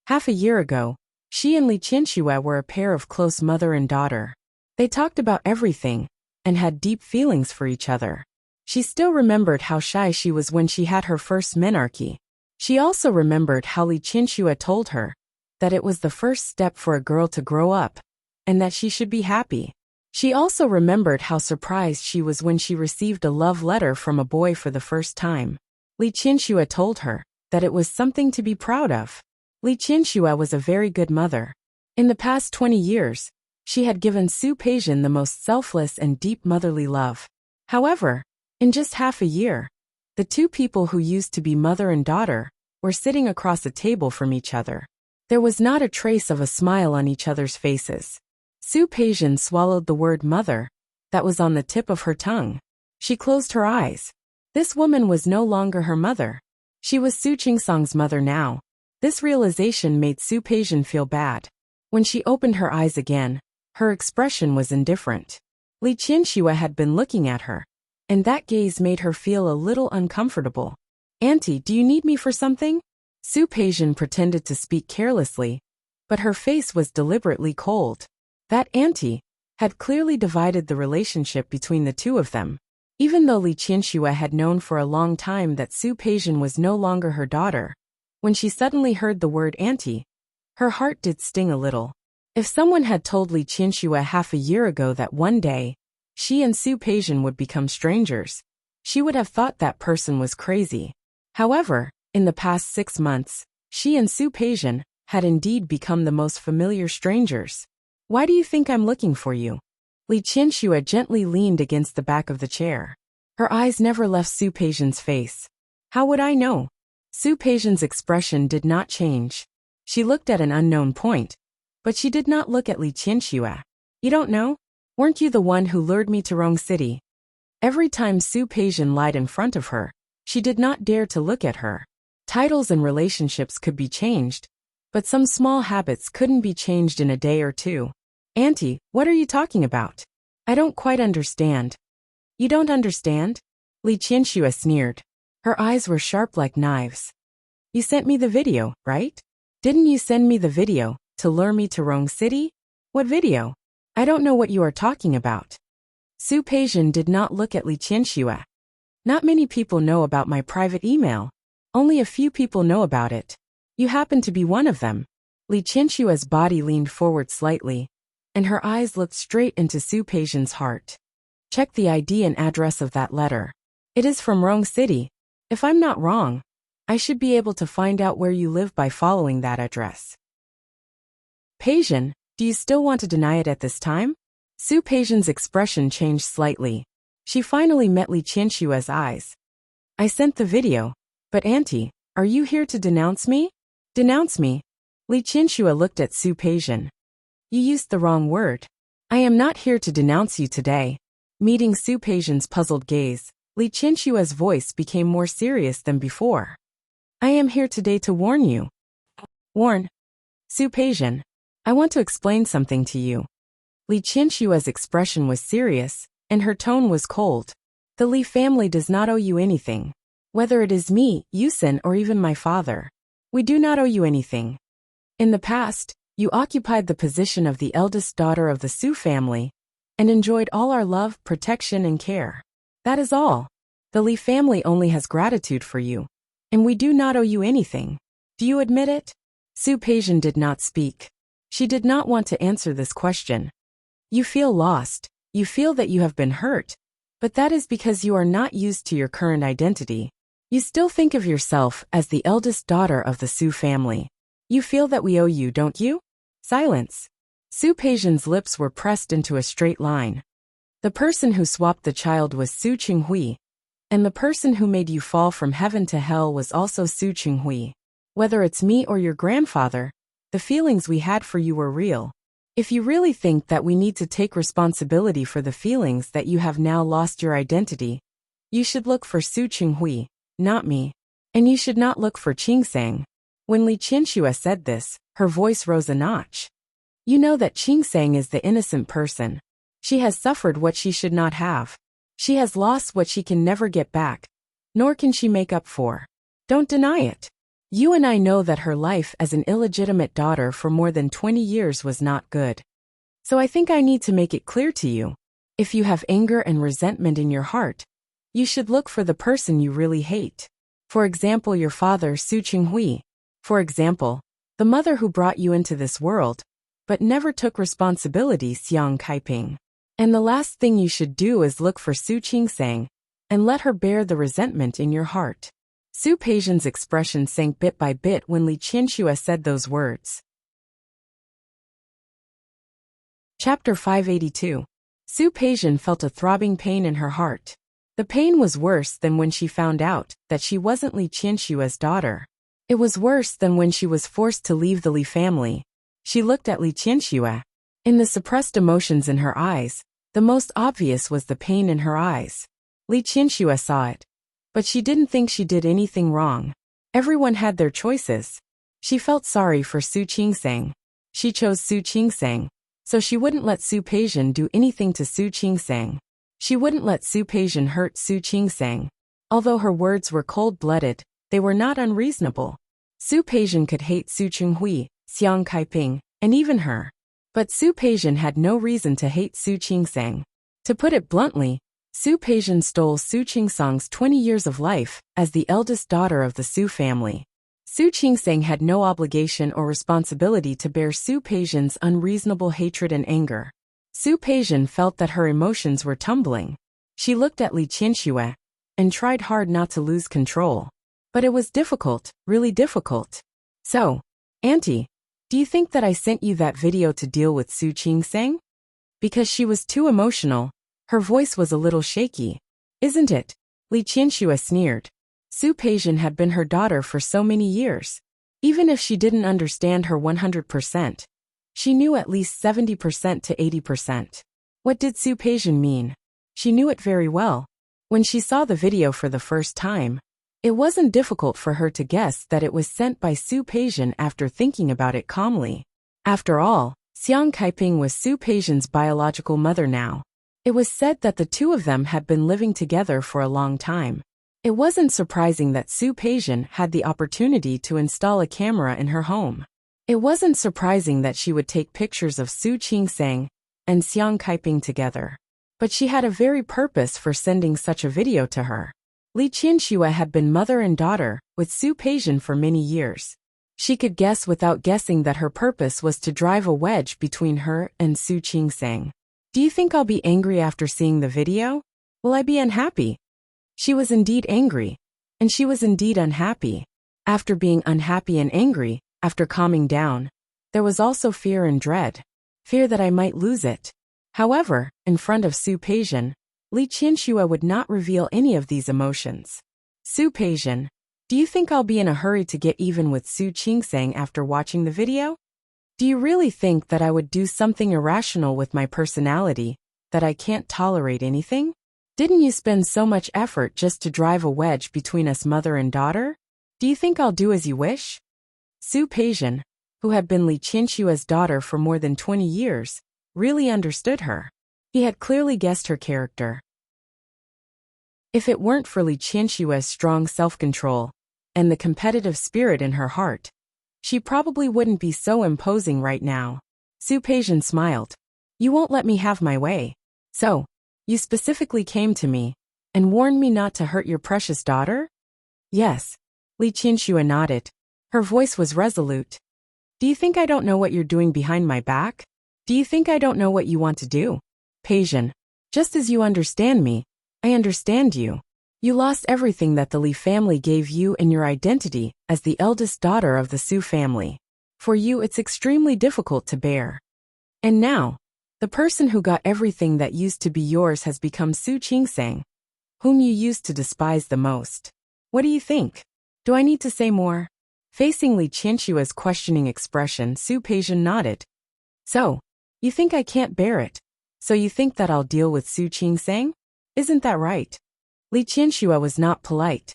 Half a year ago, she and Li Qianxue were a pair of close mother and daughter. They talked about everything and had deep feelings for each other. She still remembered how shy she was when she had her first menarche. She also remembered how Li Qianxue told her that it was the first step for a girl to grow up, and that she should be happy. She also remembered how surprised she was when she received a love letter from a boy for the first time. Li Qianxue told her that it was something to be proud of. Li Qianxue was a very good mother. In the past 20 years, she had given Su Peijian the most selfless and deep motherly love. However, in just half a year, the two people who used to be mother and daughter were sitting across a table from each other. There was not a trace of a smile on each other's faces. Su Peijian swallowed the word mother that was on the tip of her tongue. She closed her eyes. This woman was no longer her mother. She was Su Qingsang's mother now. This realization made Su Peijian feel bad. When she opened her eyes again, her expression was indifferent. Li Qianxue had been looking at her, and that gaze made her feel a little uncomfortable. Auntie, do you need me for something? Su Peijian pretended to speak carelessly, but her face was deliberately cold. That auntie had clearly divided the relationship between the two of them. Even though Li Qianxue had known for a long time that Su Peijian was no longer her daughter, when she suddenly heard the word auntie, her heart did sting a little. If someone had told Li Qianxue half a year ago that one day, she and Su Peijian would become strangers, she would have thought that person was crazy. However, in the past 6 months, she and Su Peijian had indeed become the most familiar strangers. Why do you think I'm looking for you? Li Qianxue gently leaned against the back of the chair. Her eyes never left Su Peijian's face. How would I know? Su Peijian's expression did not change. She looked at an unknown point, but she did not look at Li Qianxue. You don't know? Weren't you the one who lured me to Rong City? Every time Su Peijian lied in front of her, she did not dare to look at her. Titles and relationships could be changed, but some small habits couldn't be changed in a day or two. Auntie, what are you talking about? I don't quite understand. You don't understand? Li Qianxue sneered. Her eyes were sharp like knives. You sent me the video, right? Didn't you send me the video to lure me to Rong City? What video? I don't know what you are talking about. Su Peijian did not look at Li Qianxue. Not many people know about my private email. Only a few people know about it. You happen to be one of them. Li Qianxue's body leaned forward slightly, and her eyes looked straight into Su Peijian's heart. Check the ID and address of that letter. It is from Rong City. If I'm not wrong, I should be able to find out where you live by following that address. Peijian, do you still want to deny it at this time? Su Peijian's expression changed slightly. She finally met Li Qianxue's eyes. I sent the video, but auntie, are you here to denounce me? Denounce me? Li Qianxue looked at Su Peijian. You used the wrong word. I am not here to denounce you today. Meeting Su Peijian's puzzled gaze, Li Qianxue's voice became more serious than before. I am here today to warn you. Warn? Su Peijian, I want to explain something to you. Li Qianxue's expression was serious, and her tone was cold. The Li family does not owe you anything. Whether it is me, Yusin, or even my father. We do not owe you anything. In the past, you occupied the position of the eldest daughter of the Su family, and enjoyed all our love, protection, and care. That is all. The Li family only has gratitude for you, and we do not owe you anything. Do you admit it? Su Peijian did not speak. She did not want to answer this question. You feel lost, you feel that you have been hurt, but that is because you are not used to your current identity. You still think of yourself as the eldest daughter of the Su family. You feel that we owe you, don't you? Silence. Su Peijian's lips were pressed into a straight line. The person who swapped the child was Su Qinghui, and the person who made you fall from heaven to hell was also Su Qinghui. Whether it's me or your grandfather, the feelings we had for you were real. If you really think that we need to take responsibility for the feelings that you have now lost your identity, you should look for Su Qinghui, not me. And you should not look for Qingsang. When Li Qianxue said this, her voice rose a notch. You know that Qingsang is the innocent person. She has suffered what she should not have. She has lost what she can never get back, nor can she make up for. Don't deny it. You and I know that her life as an illegitimate daughter for more than 20 years was not good. So I think I need to make it clear to you. If you have anger and resentment in your heart, you should look for the person you really hate. For example, your father, Su Qinghui. For example, the mother who brought you into this world, but never took responsibility, Xiang Kaiping. And the last thing you should do is look for Su Qingsang, and let her bear the resentment in your heart. Su Peijian's expression sank bit by bit when Li Qianxue said those words. Chapter 582. Su Peijian felt a throbbing pain in her heart. The pain was worse than when she found out that she wasn't Li Qianxue's daughter. It was worse than when she was forced to leave the Li family. She looked at Li Qianxue. In the suppressed emotions in her eyes, the most obvious was the pain in her eyes. Li Qianxue saw it. But she didn't think she did anything wrong. Everyone had their choices. She felt sorry for Su Qingsang. She chose Su Qingsang, so she wouldn't let Su Peijian do anything to Su Qingsang. She wouldn't let Su Peijian hurt Su Qingsang. Although her words were cold-blooded, they were not unreasonable. Su Peijian could hate Su Qinghui, Xiang Kaiping, and even her. But Su Peijian had no reason to hate Su Qingsang. To put it bluntly, Su Peijian stole Su Qingsang's 20 years of life as the eldest daughter of the Su family. Su Qingsang had no obligation or responsibility to bear Su Peijian's unreasonable hatred and anger. Su Peijian felt that her emotions were tumbling. She looked at Li Qianxue and tried hard not to lose control. But it was difficult, really difficult. So, Auntie, do you think that I sent you that video to deal with Su Qingsang? Because she was too emotional. Her voice was a little shaky. Isn't it? Li Qianxue sneered. Su Peijian had been her daughter for so many years. Even if she didn't understand her 100%, she knew at least 70% to 80%. What did Su Peijian mean? She knew it very well. When she saw the video for the first time, it wasn't difficult for her to guess that it was sent by Su Peijian after thinking about it calmly. After all, Xiang Kaiping was Su Peijian's biological mother now. It was said that the two of them had been living together for a long time. It wasn't surprising that Su Peijian had the opportunity to install a camera in her home. It wasn't surprising that she would take pictures of Su Qingsang and Xiang Kaiping together. But she had a very purpose for sending such a video to her. Li Qianxue had been mother and daughter with Su Peijian for many years. She could guess without guessing that her purpose was to drive a wedge between her and Su Qingsang. Do you think I'll be angry after seeing the video? Will I be unhappy? She was indeed angry. And she was indeed unhappy. After being unhappy and angry, after calming down, there was also fear and dread. Fear that I might lose it. However, in front of Su Peijian, Li Qianxue would not reveal any of these emotions. Su Peijian, do you think I'll be in a hurry to get even with Su Qingsang after watching the video? Do you really think that I would do something irrational with my personality, that I can't tolerate anything? Didn't you spend so much effort just to drive a wedge between us mother and daughter? Do you think I'll do as you wish? Su Peijian, who had been Li Qianxue's daughter for more than 20 years, really understood her. He had clearly guessed her character. If it weren't for Li Qianshua's strong self-control and the competitive spirit in her heart, she probably wouldn't be so imposing right now. Su Peijian smiled. You won't let me have my way. So, you specifically came to me and warned me not to hurt your precious daughter? Yes. Li Qianxue nodded. Her voice was resolute. Do you think I don't know what you're doing behind my back? Do you think I don't know what you want to do? Peijian, just as you understand me, I understand you. You lost everything that the Li family gave you and your identity as the eldest daughter of the Su family. For you, it's extremely difficult to bear. And now, the person who got everything that used to be yours has become Su Qingsang, whom you used to despise the most. What do you think? Do I need to say more? Facing Li Qianshua's questioning expression, Su Peijian nodded. So, you think I can't bear it? So you think that I'll deal with Su Qingsang? Isn't that right? Li Qianxue was not polite.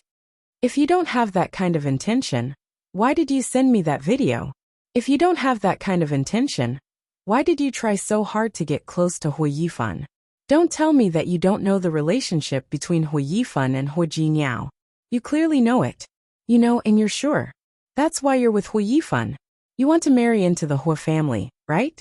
If you don't have that kind of intention, why did you send me that video? If you don't have that kind of intention, why did you try so hard to get close to Hu Yifan? Don't tell me that you don't know the relationship between Hu Yifan and Hu Jiniao. You clearly know it. You know and you're sure. That's why you're with Hu Yifan. You want to marry into the Hu family, right?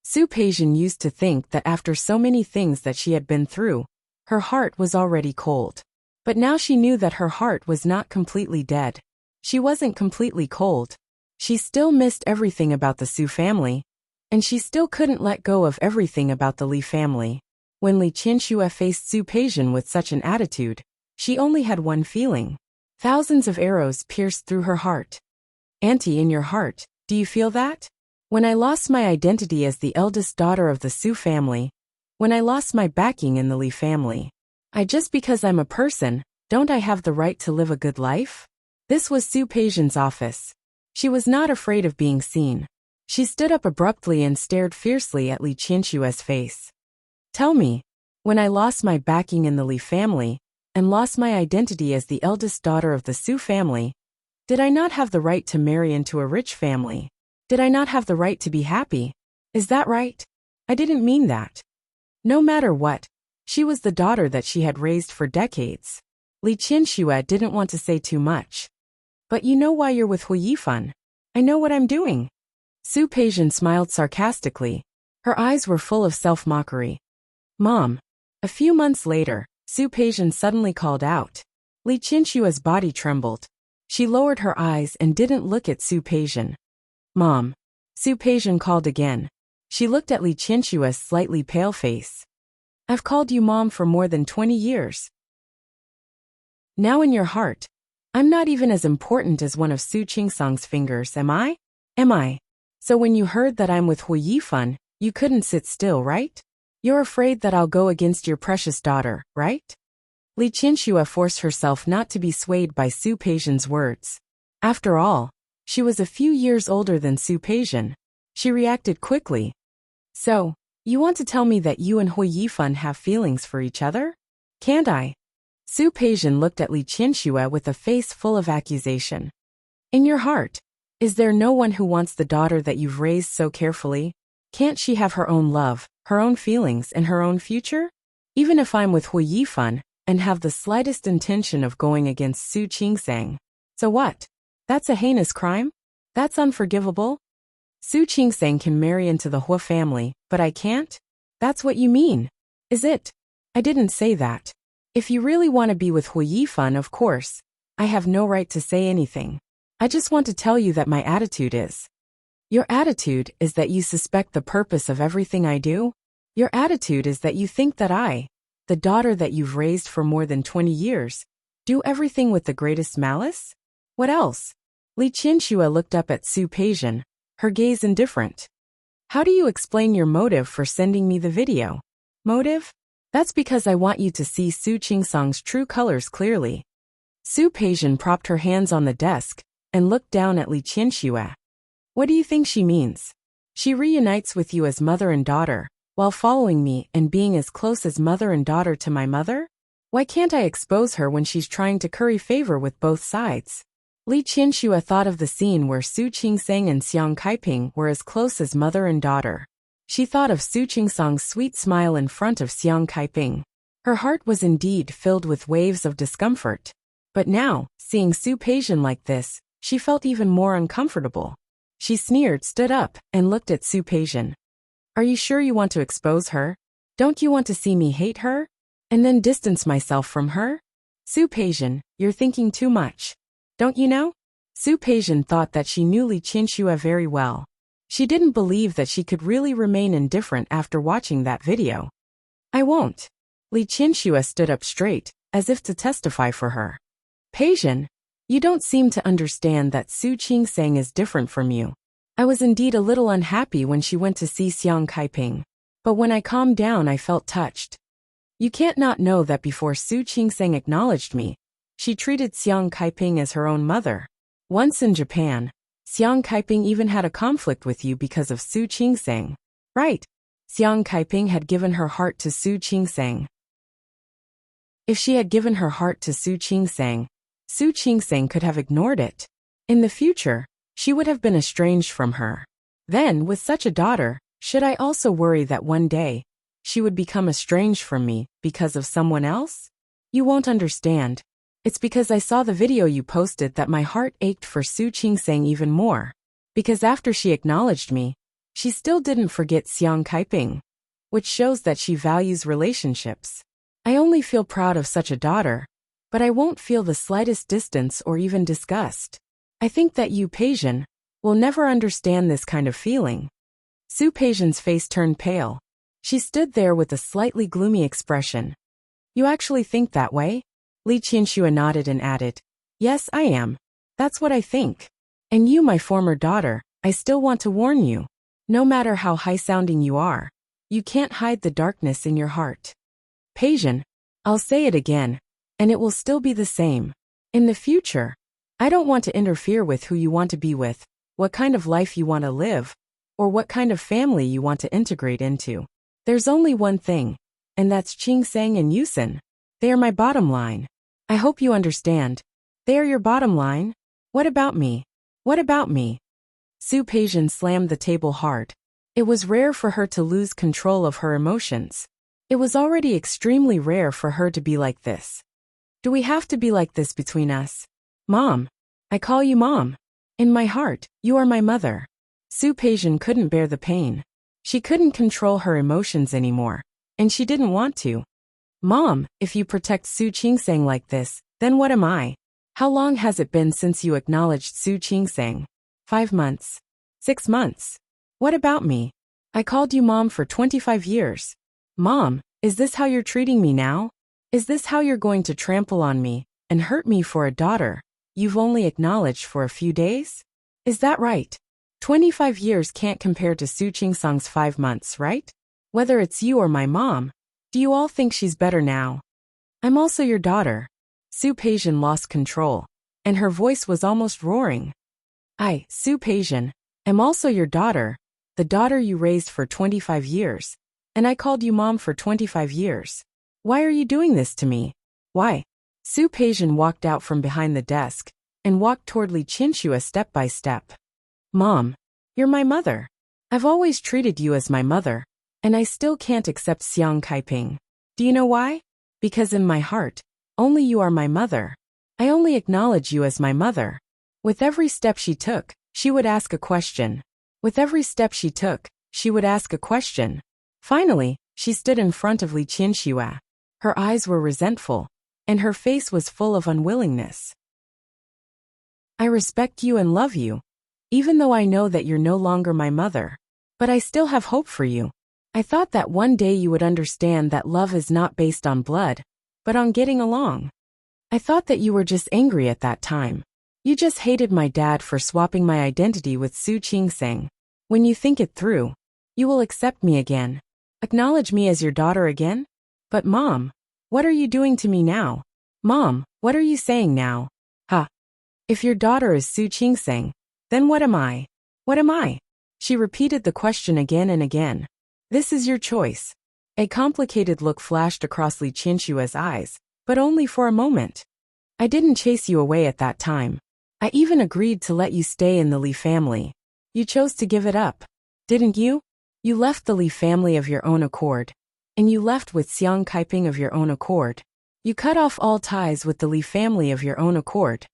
Su Peijian used to think that after so many things that she had been through, her heart was already cold. But now she knew that her heart was not completely dead. She wasn't completely cold. She still missed everything about the Su family, and she still couldn't let go of everything about the Li family. When Li Qianxue faced Su Peijian with such an attitude, she only had one feeling. Thousands of arrows pierced through her heart. Auntie, in your heart, do you feel that? When I lost my identity as the eldest daughter of the Su family, when I lost my backing in the Li family, just because I'm a person, don't I have the right to live a good life? This was Su Peijian's office. She was not afraid of being seen. She stood up abruptly and stared fiercely at Li Qianshue's face. Tell me, when I lost my backing in the Li family, and lost my identity as the eldest daughter of the Su family, did I not have the right to marry into a rich family? Did I not have the right to be happy? Is that right? I didn't mean that. No matter what, she was the daughter that she had raised for decades. Li Qianxue didn't want to say too much. But you know why you're with Hu Yifan. I know what I'm doing. Su Peijian smiled sarcastically. Her eyes were full of self-mockery. Mom. A few months later, Su Peijian suddenly called out. Li Qianshue's body trembled. She lowered her eyes and didn't look at Su Peijian. Mom. Su Peijian called again. She looked at Li Qianshue's slightly pale face. I've called you Mom for more than 20 years. Now in your heart, I'm not even as important as one of Su Qingsang's fingers, am I? Am I? So when you heard that I'm with Hu Yifan, you couldn't sit still, right? You're afraid that I'll go against your precious daughter, right? Li Qianxue forced herself not to be swayed by Su Peijian's words. After all, she was a few years older than Su Peijian. She reacted quickly. So, you want to tell me that you and Hu Yifan have feelings for each other? Can't I? Su Peijian looked at Li Qianxue with a face full of accusation. In your heart, is there no one who wants the daughter that you've raised so carefully? Can't she have her own love, her own feelings, and her own future? Even if I'm with Hu Yifan and have the slightest intention of going against Su Qingsang, so what? That's a heinous crime? That's unforgivable? Su Qingsang can marry into the Hu family, but I can't? That's what you mean, is it? I didn't say that. If you really want to be with Hu Yifan, of course, I have no right to say anything. I just want to tell you that my attitude is. Your attitude is that you suspect the purpose of everything I do? Your attitude is that you think that I, the daughter that you've raised for more than 20 years, do everything with the greatest malice? What else? Li Qianxue looked up at Su Peijian, her gaze indifferent. How do you explain your motive for sending me the video? Motive? That's because I want you to see Su Qingsang's true colors clearly. Su Peijian propped her hands on the desk and looked down at Li Qianxue. What do you think she means? She reunites with you as mother and daughter, while following me and being as close as mother and daughter to my mother? Why can't I expose her when she's trying to curry favor with both sides? Li Qianxue thought of the scene where Su Qingsang and Xiang Kaiping were as close as mother and daughter. She thought of Su Qingsang's sweet smile in front of Xiang Kaiping. Her heart was indeed filled with waves of discomfort. But now, seeing Su Peijian like this, she felt even more uncomfortable. She sneered, stood up, and looked at Su Peijian. Are you sure you want to expose her? Don't you want to see me hate her? And then distance myself from her? Su Peijian, you're thinking too much. Don't you know? Su Peijian thought that she knew Li Qianxue very well. She didn't believe that she could really remain indifferent after watching that video. I won't. Li Qianxue stood up straight, as if to testify for her. Peijian, you don't seem to understand that Su Qingsang is different from you. I was indeed a little unhappy when she went to see Xiang Kaiping, but when I calmed down I felt touched. You can't not know that before Su Qingsang acknowledged me, she treated Xiang Kaiping as her own mother. Once in Japan, Xiang Kaiping even had a conflict with you because of Su Qingsang. Right. Xiang Kaiping had given her heart to Su Qingsang. If she had given her heart to Su Qingsang could have ignored it. In the future, she would have been estranged from her. Then, with such a daughter, should I also worry that one day, she would become estranged from me because of someone else? You won't understand. It's because I saw the video you posted that my heart ached for Su Qingsang even more. Because after she acknowledged me, she still didn't forget Xiang Kaiping, which shows that she values relationships. I only feel proud of such a daughter, but I won't feel the slightest distance or even disgust. I think that you, Peijian, will never understand this kind of feeling. Su Peijian's face turned pale. She stood there with a slightly gloomy expression. You actually think that way? Li Qianxue nodded and added, yes, I am. That's what I think. And you, my former daughter, I still want to warn you. No matter how high-sounding you are, you can't hide the darkness in your heart. Peijian, I'll say it again, and it will still be the same. In the future, I don't want to interfere with who you want to be with, what kind of life you want to live, or what kind of family you want to integrate into. There's only one thing, and that's Qingsang and Yusen. They are my bottom line. I hope you understand. They are your bottom line? What about me? What about me? Su Peijian slammed the table hard. It was rare for her to lose control of her emotions. It was already extremely rare for her to be like this. Do we have to be like this between us? Mom. I call you Mom. In my heart, you are my mother. Su Peijian couldn't bear the pain. She couldn't control her emotions anymore, and she didn't want to. Mom, if you protect Su Qingsang like this, then what am I? How long has it been since you acknowledged Su Qingsang? 5 months. 6 months. What about me? I called you Mom for 25 years. Mom, is this how you're treating me now? Is this how you're going to trample on me and hurt me for a daughter you've only acknowledged for a few days? Is that right? 25 years can't compare to Su Qingsang's 5 months, right? Whether it's you or my mom, do you all think she's better now? I'm also your daughter. Su Peijian lost control, and her voice was almost roaring. I, Su Peijian, am also your daughter, the daughter you raised for 25 years, and I called you Mom for 25 years. Why are you doing this to me? Why? Su Peijian walked out from behind the desk and walked toward Li Qianxue step by step. Mom, you're my mother. I've always treated you as my mother, and I still can't accept Xiang Kaiping. Do you know why? Because in my heart, only you are my mother. I only acknowledge you as my mother. With every step she took, she would ask a question. With every step she took, she would ask a question. Finally, she stood in front of Li Qianxue. Her eyes were resentful, and her face was full of unwillingness. I respect you and love you, even though I know that you're no longer my mother. But I still have hope for you. I thought that one day you would understand that love is not based on blood, but on getting along. I thought that you were just angry at that time. You just hated my dad for swapping my identity with Su Qingsang. When you think it through, you will accept me again. Acknowledge me as your daughter again? But Mom, what are you doing to me now? Mom, what are you saying now? Ha! If your daughter is Su Qingsang, then what am I? What am I? She repeated the question again and again. This is your choice. A complicated look flashed across Li Qianxue's eyes, but only for a moment. I didn't chase you away at that time. I even agreed to let you stay in the Li family. You chose to give it up, didn't you? You left the Li family of your own accord. and you left with Xiang Kaiping of your own accord. You cut off all ties with the Li family of your own accord.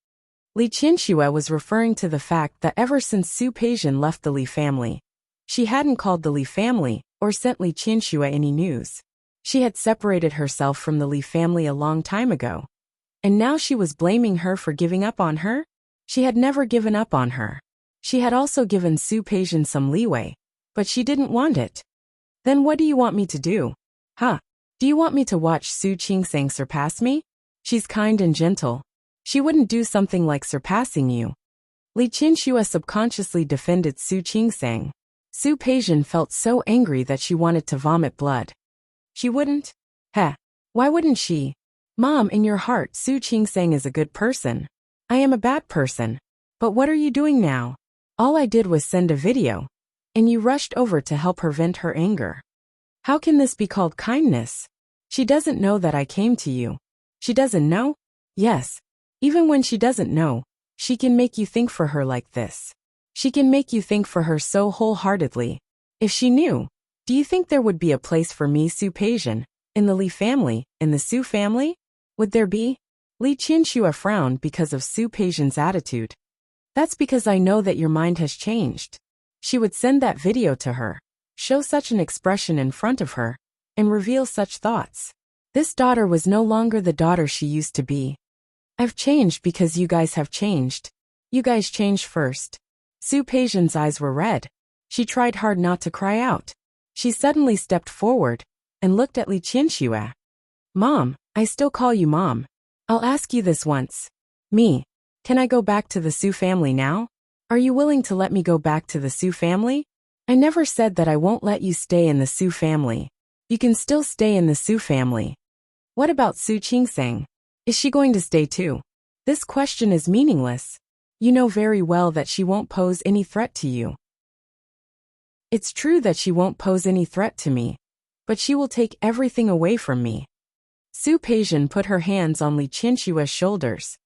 Li Qianxue was referring to the fact that ever since Su Peijian left the Li family, she hadn't called the Li family or sent Li Qianxue any news. She had separated herself from the Li family a long time ago. And now she was blaming her for giving up on her? She had never given up on her. She had also given Su Peijian some leeway, but she didn't want it. Then what do you want me to do? Huh? Do you want me to watch Su Qingsang surpass me? She's kind and gentle. She wouldn't do something like surpassing you. Li Qianxue subconsciously defended Su Qingsang. Su Peijian felt so angry that she wanted to vomit blood. She wouldn't? Heh. Why wouldn't she? Mom, in your heart, Su Qingsang is a good person. I am a bad person. But what are you doing now? All I did was send a video. And you rushed over to help her vent her anger. How can this be called kindness? She doesn't know that I came to you. She doesn't know? Yes. Even when she doesn't know, she can make you think for her like this. She can make you think for her so wholeheartedly. If she knew, do you think there would be a place for me, Su Peijian, in the Li family, in the Su family? Would there be? Li Qianxue frowned because of Su Peijian's attitude. That's because I know that your mind has changed. She would send that video to her, show such an expression in front of her, and reveal such thoughts. This daughter was no longer the daughter she used to be. I've changed because you guys have changed. You guys changed first. Su Peijian's eyes were red. She tried hard not to cry out. She suddenly stepped forward and looked at Li Qianxue. Mom, I still call you Mom. I'll ask you this once. Me. Can I go back to the Su family now? Are you willing to let me go back to the Su family? I never said that I won't let you stay in the Su family. You can still stay in the Su family. What about Su Qingsang? Is she going to stay too? This question is meaningless. You know very well that she won't pose any threat to you. It's true that she won't pose any threat to me, but she will take everything away from me. Su Peijian put her hands on Li Qianxue's shoulders.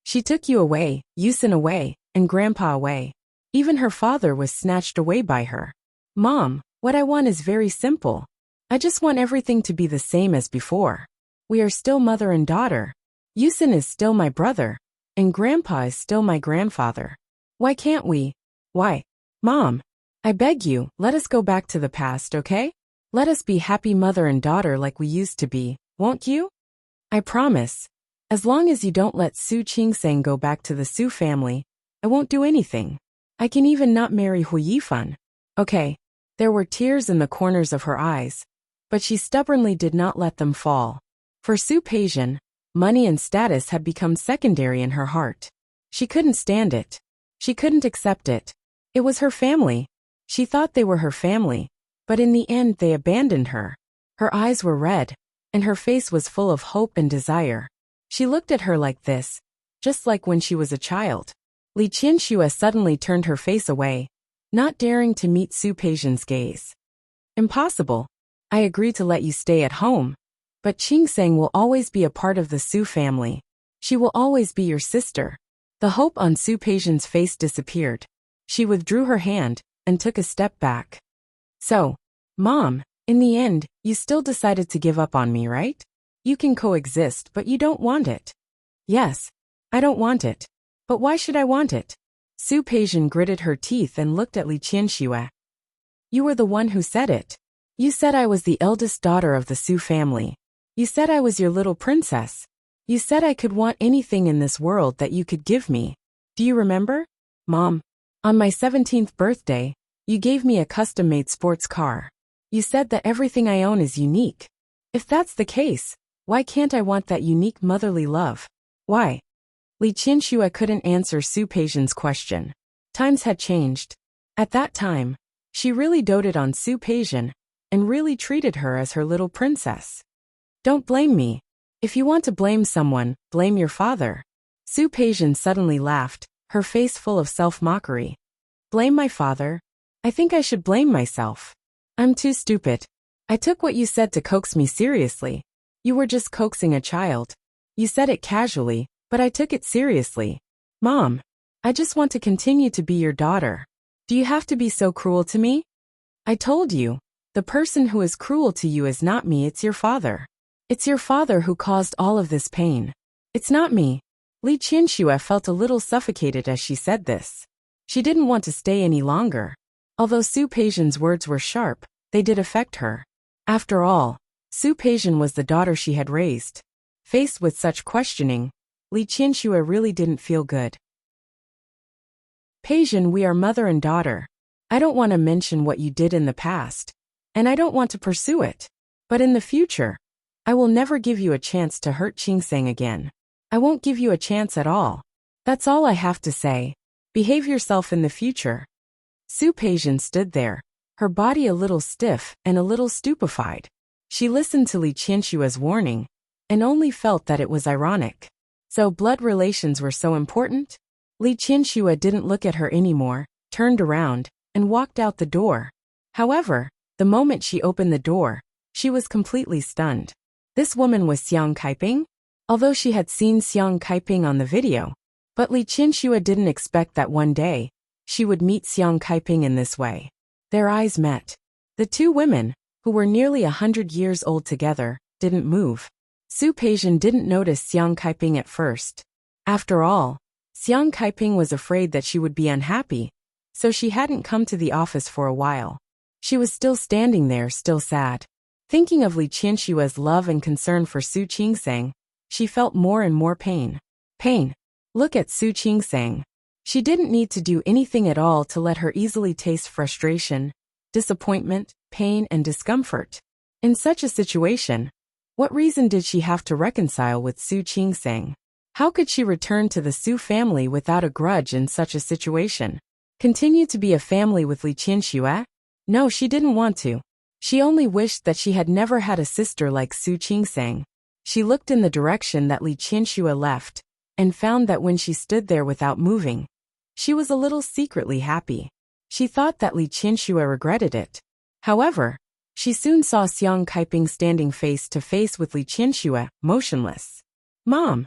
She took you away, Yusin away, and Grandpa away. Even her father was snatched away by her. Mom, what I want is very simple. I just want everything to be the same as before. We are still mother and daughter. Yusin is still my brother, and Grandpa is still my grandfather. Why can't we? Why? Mom, I beg you, let us go back to the past, okay? Let us be happy mother and daughter like we used to be, won't you? I promise. As long as you don't let Su Qingsang go back to the Su family, I won't do anything. I can even not marry Hu Yifan. Okay. There were tears in the corners of her eyes, but she stubbornly did not let them fall. For Su Peijian, money and status had become secondary in her heart. She couldn't stand it. She couldn't accept it. It was her family. She thought they were her family, but in the end they abandoned her. Her eyes were red, and her face was full of hope and desire. She looked at her like this, just like when she was a child. Li Qianxue suddenly turned her face away, not daring to meet Su Peijian's gaze. Impossible. I agree to let you stay at home, but Qingsang will always be a part of the Su family. She will always be your sister. The hope on Su Peijian's face disappeared. She withdrew her hand and took a step back. So, Mom, in the end, you still decided to give up on me, right? You can coexist, but you don't want it. Yes, I don't want it. But why should I want it? Su Peijian gritted her teeth and looked at Li Qianxue. You were the one who said it. You said I was the eldest daughter of the Su family. You said I was your little princess. You said I could want anything in this world that you could give me. Do you remember? Mom, on my 17th birthday, you gave me a custom-made sports car. You said that everything I own is unique. If that's the case, why can't I want that unique motherly love? Why? Li Qianxue couldn't answer Su Peijian's question. Times had changed. At that time, she really doted on Su Peijian and really treated her as her little princess. Don't blame me. If you want to blame someone, blame your father. Su Peijian suddenly laughed, her face full of self-mockery. Blame my father? I think I should blame myself. I'm too stupid. I took what you said to coax me seriously. You were just coaxing a child. You said it casually, but I took it seriously. Mom, I just want to continue to be your daughter. Do you have to be so cruel to me? I told you. The person who is cruel to you is not me, it's your father. It's your father who caused all of this pain. It's not me. Li Qianxue felt a little suffocated as she said this. She didn't want to stay any longer. Although Su Peijian's words were sharp, they did affect her. After all, Su Peijian was the daughter she had raised. Faced with such questioning, Li Qianxue really didn't feel good. Peijian, we are mother and daughter. I don't want to mention what you did in the past, and I don't want to pursue it. But in the future, I will never give you a chance to hurt Qingsang again. I won't give you a chance at all. That's all I have to say. Behave yourself in the future. Su Peijian stood there, her body a little stiff and a little stupefied. She listened to Li Qianxue's warning, and only felt that it was ironic. So blood relations were so important? Li Qianxue didn't look at her anymore, turned around, and walked out the door. However, the moment she opened the door, she was completely stunned. This woman was Xiang Kaiping? Although she had seen Xiang Kaiping on the video, but Li Qianxue didn't expect that one day, she would meet Xiang Kaiping in this way. Their eyes met. The two women, who were nearly 100 years old together, didn't move. Su Peijian didn't notice Xiang Kaiping at first. After all, Xiang Kaiping was afraid that she would be unhappy, so she hadn't come to the office for a while. She was still standing there, still sad. Thinking of Li Qianxue's love and concern for Su Qingsang, she felt more and more pain. Pain. Look at Su Qingsang. She didn't need to do anything at all to let her easily taste frustration, disappointment, pain, and discomfort. In such a situation, what reason did she have to reconcile with Su Qingsang? How could she return to the Su family without a grudge in such a situation? Continue to be a family with Li Qianxue? No, she didn't want to. She only wished that she had never had a sister like Su Qingsang. She looked in the direction that Li Qianxue left, and found that when she stood there without moving, she was a little secretly happy. She thought that Li Qianxue regretted it. However, she soon saw Xiang Kaiping standing face to face with Li Qianxue, motionless. Mom!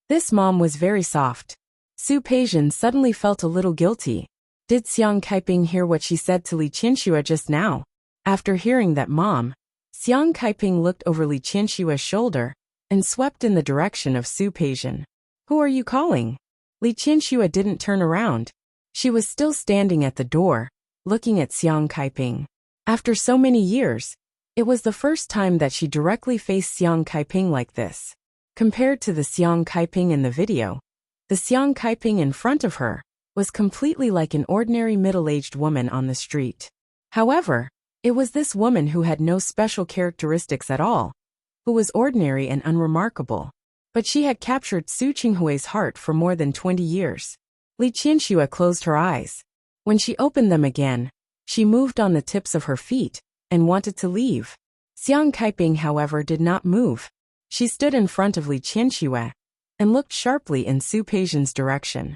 This mom was very soft. Su Peijian suddenly felt a little guilty. Did Xiang Kaiping hear what she said to Li Qianxue just now? After hearing that mom, Xiang Kaiping looked over Li Qianxue's shoulder and swept in the direction of Su Peijian. Who are you calling? Li Qianxue didn't turn around. She was still standing at the door, looking at Xiang Kaiping. After so many years, it was the first time that she directly faced Xiang Kaiping like this. Compared to the Xiang Kaiping in the video, the Xiang Kaiping in front of her was completely like an ordinary middle-aged woman on the street. However, it was this woman who had no special characteristics at all, who was ordinary and unremarkable. But she had captured Su Qinghui's heart for more than 20 years. Li Qianxue closed her eyes. When she opened them again, she moved on the tips of her feet and wanted to leave. Xiang Kaiping, however, did not move. She stood in front of Li Qianxue and looked sharply in Su Peijian's direction.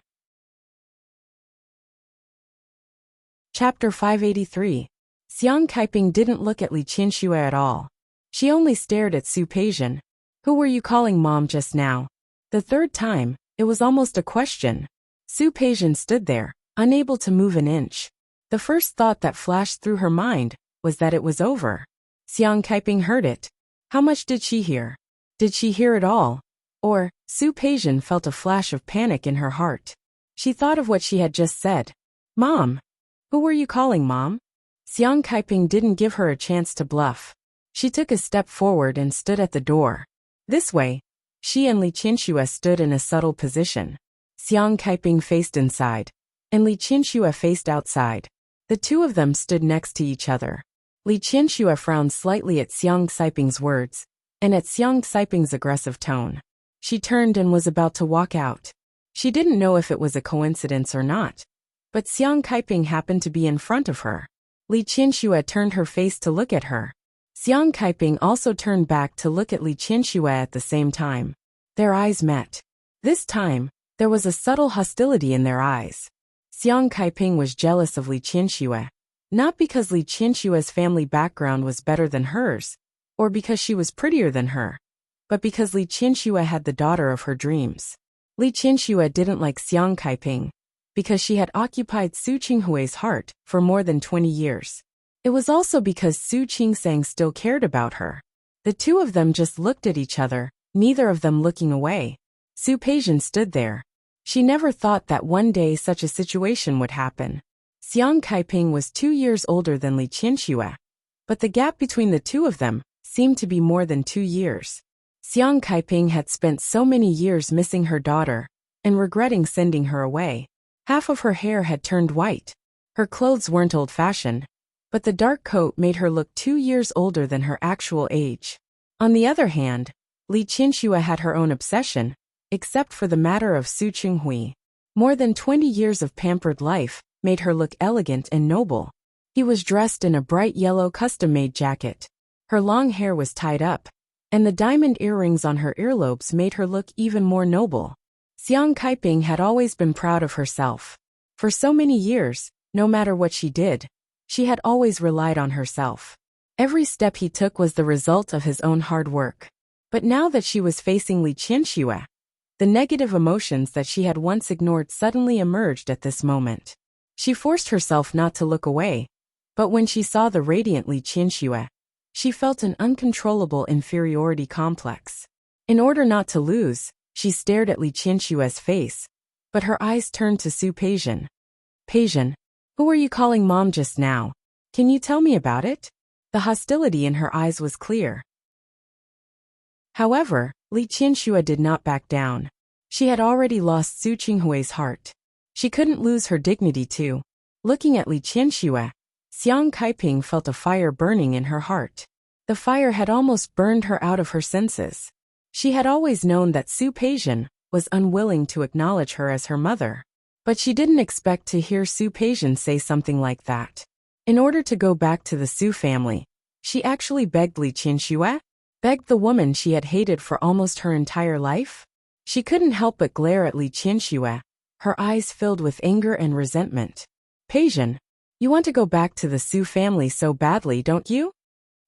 Chapter 583. Xiang Kaiping didn't look at Li Qianxue at all. She only stared at Su Peijian. Who were you calling mom just now? The third time, it was almost a question. Su Peijian stood there, unable to move an inch. The first thought that flashed through her mind was that it was over. Xiang Kaiping heard it. How much did she hear? Did she hear it all? Or, Su Peijian felt a flash of panic in her heart. She thought of what she had just said. Mom! Who were you calling mom? Xiang Kaiping didn't give her a chance to bluff. She took a step forward and stood at the door. This way, she and Li Qianxue stood in a subtle position. Xiang Kaiping faced inside, and Li Qianxue faced outside. The two of them stood next to each other. Li Qianxue frowned slightly at Xiang Kaiping's words, and at Xiang Kaiping's aggressive tone. She turned and was about to walk out. She didn't know if it was a coincidence or not, but Xiang Kaiping happened to be in front of her. Li Qianxue turned her face to look at her. Xiang Kaiping also turned back to look at Li Qianxue at the same time. Their eyes met. This time, there was a subtle hostility in their eyes. Xiang Kaiping was jealous of Li Qianxue, not because Li Qianxue's family background was better than hers, or because she was prettier than her, but because Li Qianxue had the daughter of her dreams. Li Qianxue didn't like Xiang Kaiping, because she had occupied Su Qinghui's heart for more than 20 years. It was also because Su Qingsang still cared about her. The two of them just looked at each other, neither of them looking away. Su Peijian stood there. She never thought that one day such a situation would happen. Xiang Kaiping was 2 years older than Li Qianxue, but the gap between the two of them seemed to be more than 2 years. Xiang Kaiping had spent so many years missing her daughter and regretting sending her away. Half of her hair had turned white. Her clothes weren't old-fashioned, but the dark coat made her look 2 years older than her actual age. On the other hand, Li Qianxue had her own obsession, except for the matter of Su Qinghui. More than 20 years of pampered life made her look elegant and noble. He was dressed in a bright yellow custom-made jacket. Her long hair was tied up, and the diamond earrings on her earlobes made her look even more noble. Xiang Kaiping had always been proud of herself. For so many years, no matter what she did, she had always relied on herself. Every step he took was the result of his own hard work. But now that she was facing Li Qianxue, the negative emotions that she had once ignored suddenly emerged at this moment. She forced herself not to look away, but when she saw the radiant Li Qianxue, she felt an uncontrollable inferiority complex. In order not to lose, she stared at Li Qianxue's face, but her eyes turned to Su Peijian. Peijian, who were you calling mom just now? Can you tell me about it? The hostility in her eyes was clear. However, Li Qianxue did not back down. She had already lost Su Qinghui's heart. She couldn't lose her dignity too. Looking at Li Qianxue, Xiang Kaiping felt a fire burning in her heart. The fire had almost burned her out of her senses. She had always known that Su Peijian was unwilling to acknowledge her as her mother. But she didn't expect to hear Su Peijian say something like that. In order to go back to the Su family, she actually begged Li Qianxue? Begged the woman she had hated for almost her entire life? She couldn't help but glare at Li Qianxue, her eyes filled with anger and resentment. Peijian, you want to go back to the Su family so badly, don't you?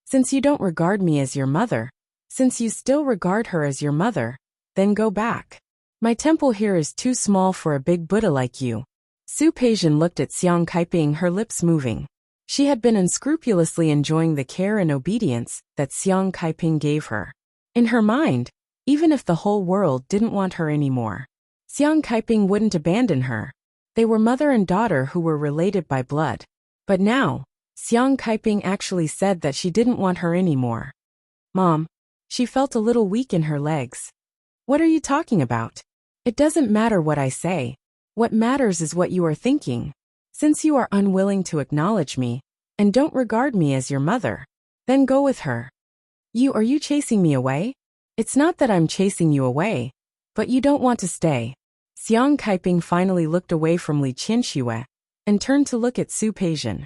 Since you don't regard me as your mother, since you still regard her as your mother, then go back. My temple here is too small for a big Buddha like you. Su Peijian looked at Xiang Kaiping, her lips moving. She had been unscrupulously enjoying the care and obedience that Xiang Kaiping gave her. In her mind, even if the whole world didn't want her anymore, Xiang Kaiping wouldn't abandon her. They were mother and daughter who were related by blood. But now, Xiang Kaiping actually said that she didn't want her anymore. Mom. She felt a little weak in her legs. What are you talking about? It doesn't matter what I say. What matters is what you are thinking. Since you are unwilling to acknowledge me, and don't regard me as your mother, then go with her. Are you chasing me away? It's not that I'm chasing you away, but you don't want to stay. Xiang Kaiping finally looked away from Li Qianxue and turned to look at Su Peijian.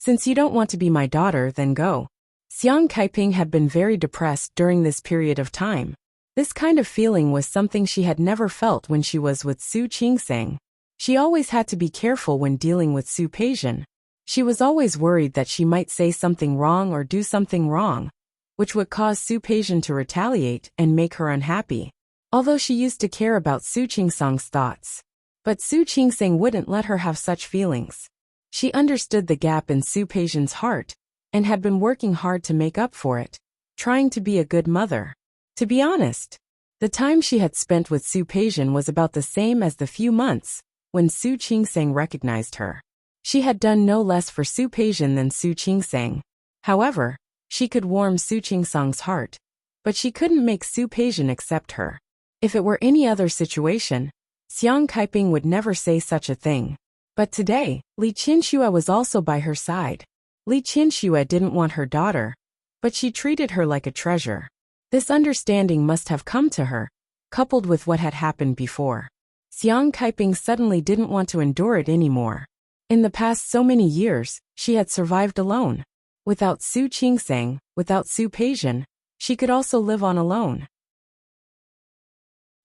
Since you don't want to be my daughter, then go. Xiang Kaiping had been very depressed during this period of time. This kind of feeling was something she had never felt when she was with Su Qingsang. She always had to be careful when dealing with Su Peijian. She was always worried that she might say something wrong or do something wrong, which would cause Su Peijian to retaliate and make her unhappy. Although she used to care about Su Qingsang's thoughts. But Su Qingsang wouldn't let her have such feelings. She understood the gap in Su Peijian's heart, and had been working hard to make up for it, trying to be a good mother. To be honest, the time she had spent with Su Peijian was about the same as the few months when Su Qingsang recognized her. She had done no less for Su Peijian than Su Qingsang. However, she could warm Su Qingsang's heart, but she couldn't make Su Peijian accept her. If it were any other situation, Xiang Kaiping would never say such a thing. But today, Li Qianxue was also by her side. Li Qianxue didn't want her daughter, but she treated her like a treasure. This understanding must have come to her, coupled with what had happened before. Xiang Kaiping suddenly didn't want to endure it anymore. In the past so many years, she had survived alone. Without Su Qingsang, without Su Peijian, she could also live on alone.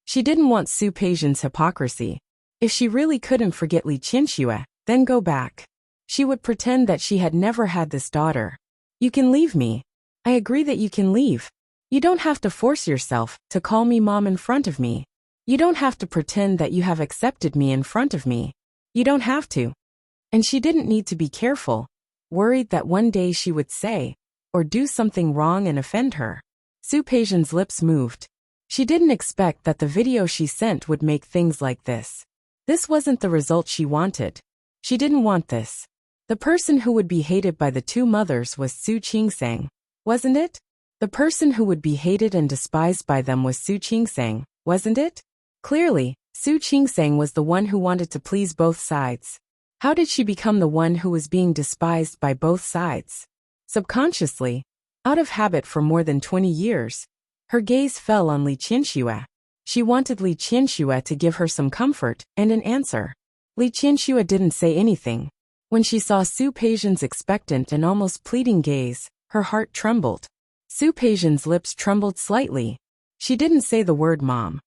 She didn't want Su Peijian's hypocrisy. If she really couldn't forget Li Qianxue, then go back. She would pretend that she had never had this daughter. You can leave me. I agree that you can leave. You don't have to force yourself to call me mom in front of me. You don't have to pretend that you have accepted me in front of me. You don't have to. And she didn't need to be careful, worried that one day she would say or do something wrong and offend her. Su Peijian's lips moved. She didn't expect that the video she sent would make things like this. This wasn't the result she wanted. She didn't want this. The person who would be hated by the two mothers was Su Qingsang, wasn't it? The person who would be hated and despised by them was Su Qingsang, wasn't it? Clearly, Su Qingsang was the one who wanted to please both sides. How did she become the one who was being despised by both sides? Subconsciously, out of habit for more than 20 years, her gaze fell on Li Qianxue. She wanted Li Qianxue to give her some comfort and an answer. Li Qianxue didn't say anything. When she saw Su Peijian's expectant and almost pleading gaze, her heart trembled. Su Peijian's lips trembled slightly. She didn't say the word mom,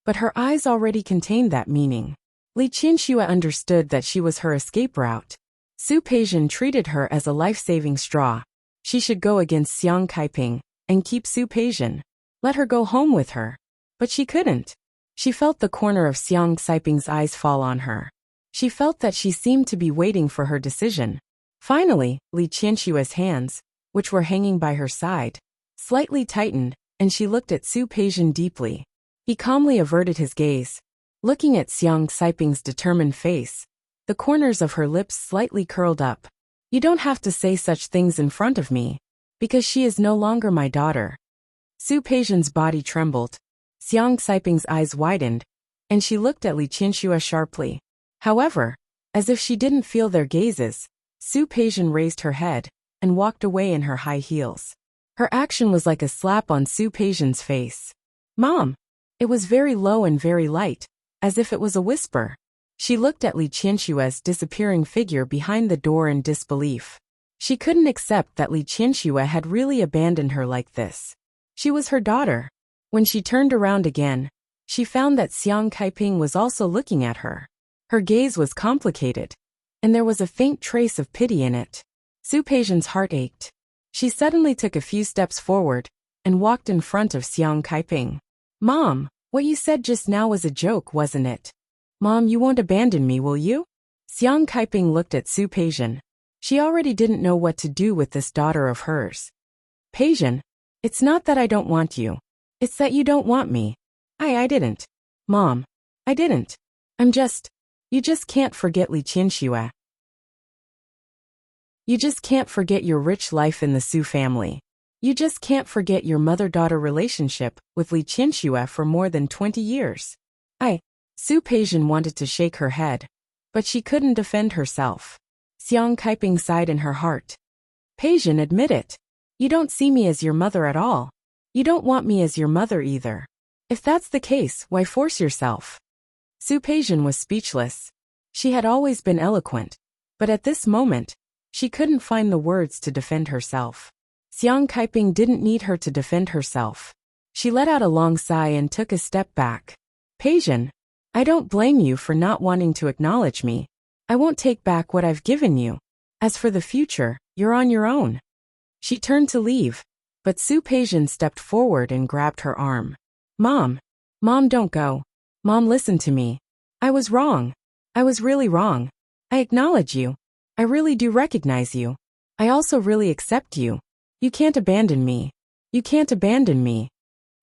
but her eyes already contained that meaning. Li Qianxue understood that she was her escape route. Su Peijian treated her as a life-saving straw. She should go against Xiang Kaiping and keep Su Peijian. Let her go home with her. But she couldn't. She felt the corner of Xiang Kaiping's eyes fall on her. She felt that she seemed to be waiting for her decision. Finally, Li Qianxue's hands, which were hanging by her side, slightly tightened, and she looked at Su Peijian deeply. He calmly averted his gaze. Looking at Xiang Kaiping's determined face, the corners of her lips slightly curled up. You don't have to say such things in front of me, because she is no longer my daughter. Su Peijian's body trembled. Xiang Kaiping's eyes widened, and she looked at Li Qianxue sharply. However, as if she didn't feel their gazes, Su Peijian raised her head and walked away in her high heels. Her action was like a slap on Su Peijian's face. Mom! It was very low and very light, as if it was a whisper. She looked at Li Qianxue's disappearing figure behind the door in disbelief. She couldn't accept that Li Qianxue had really abandoned her like this. She was her daughter. When she turned around again, she found that Xiang Kaiping was also looking at her. Her gaze was complicated, and there was a faint trace of pity in it. Su Peijian's heart ached. She suddenly took a few steps forward and walked in front of Xiang Kaiping. Mom, what you said just now was a joke, wasn't it? Mom, you won't abandon me, will you? Xiang Kaiping looked at Su Peijian. She already didn't know what to do with this daughter of hers. Peijian, it's not that I don't want you. It's that you don't want me. I didn't. Mom, I didn't. You just can't forget Li Qianxue. You just can't forget your rich life in the Su family. You just can't forget your mother-daughter relationship with Li Qianxue for more than 20 years. Su Peijian wanted to shake her head, but she couldn't defend herself. Xiang Kaiping sighed in her heart. Peijian, admit it. You don't see me as your mother at all. You don't want me as your mother either. If that's the case, why force yourself? Su Peijian was speechless. She had always been eloquent, but at this moment, she couldn't find the words to defend herself. Xiang Kaiping didn't need her to defend herself. She let out a long sigh and took a step back. Peijian, I don't blame you for not wanting to acknowledge me. I won't take back what I've given you. As for the future, you're on your own. She turned to leave, but Su Peijian stepped forward and grabbed her arm. Mom, don't go. Mom, listen to me. I was wrong. I was really wrong. I acknowledge you. I really do recognize you. I also really accept you. You can't abandon me. You can't abandon me.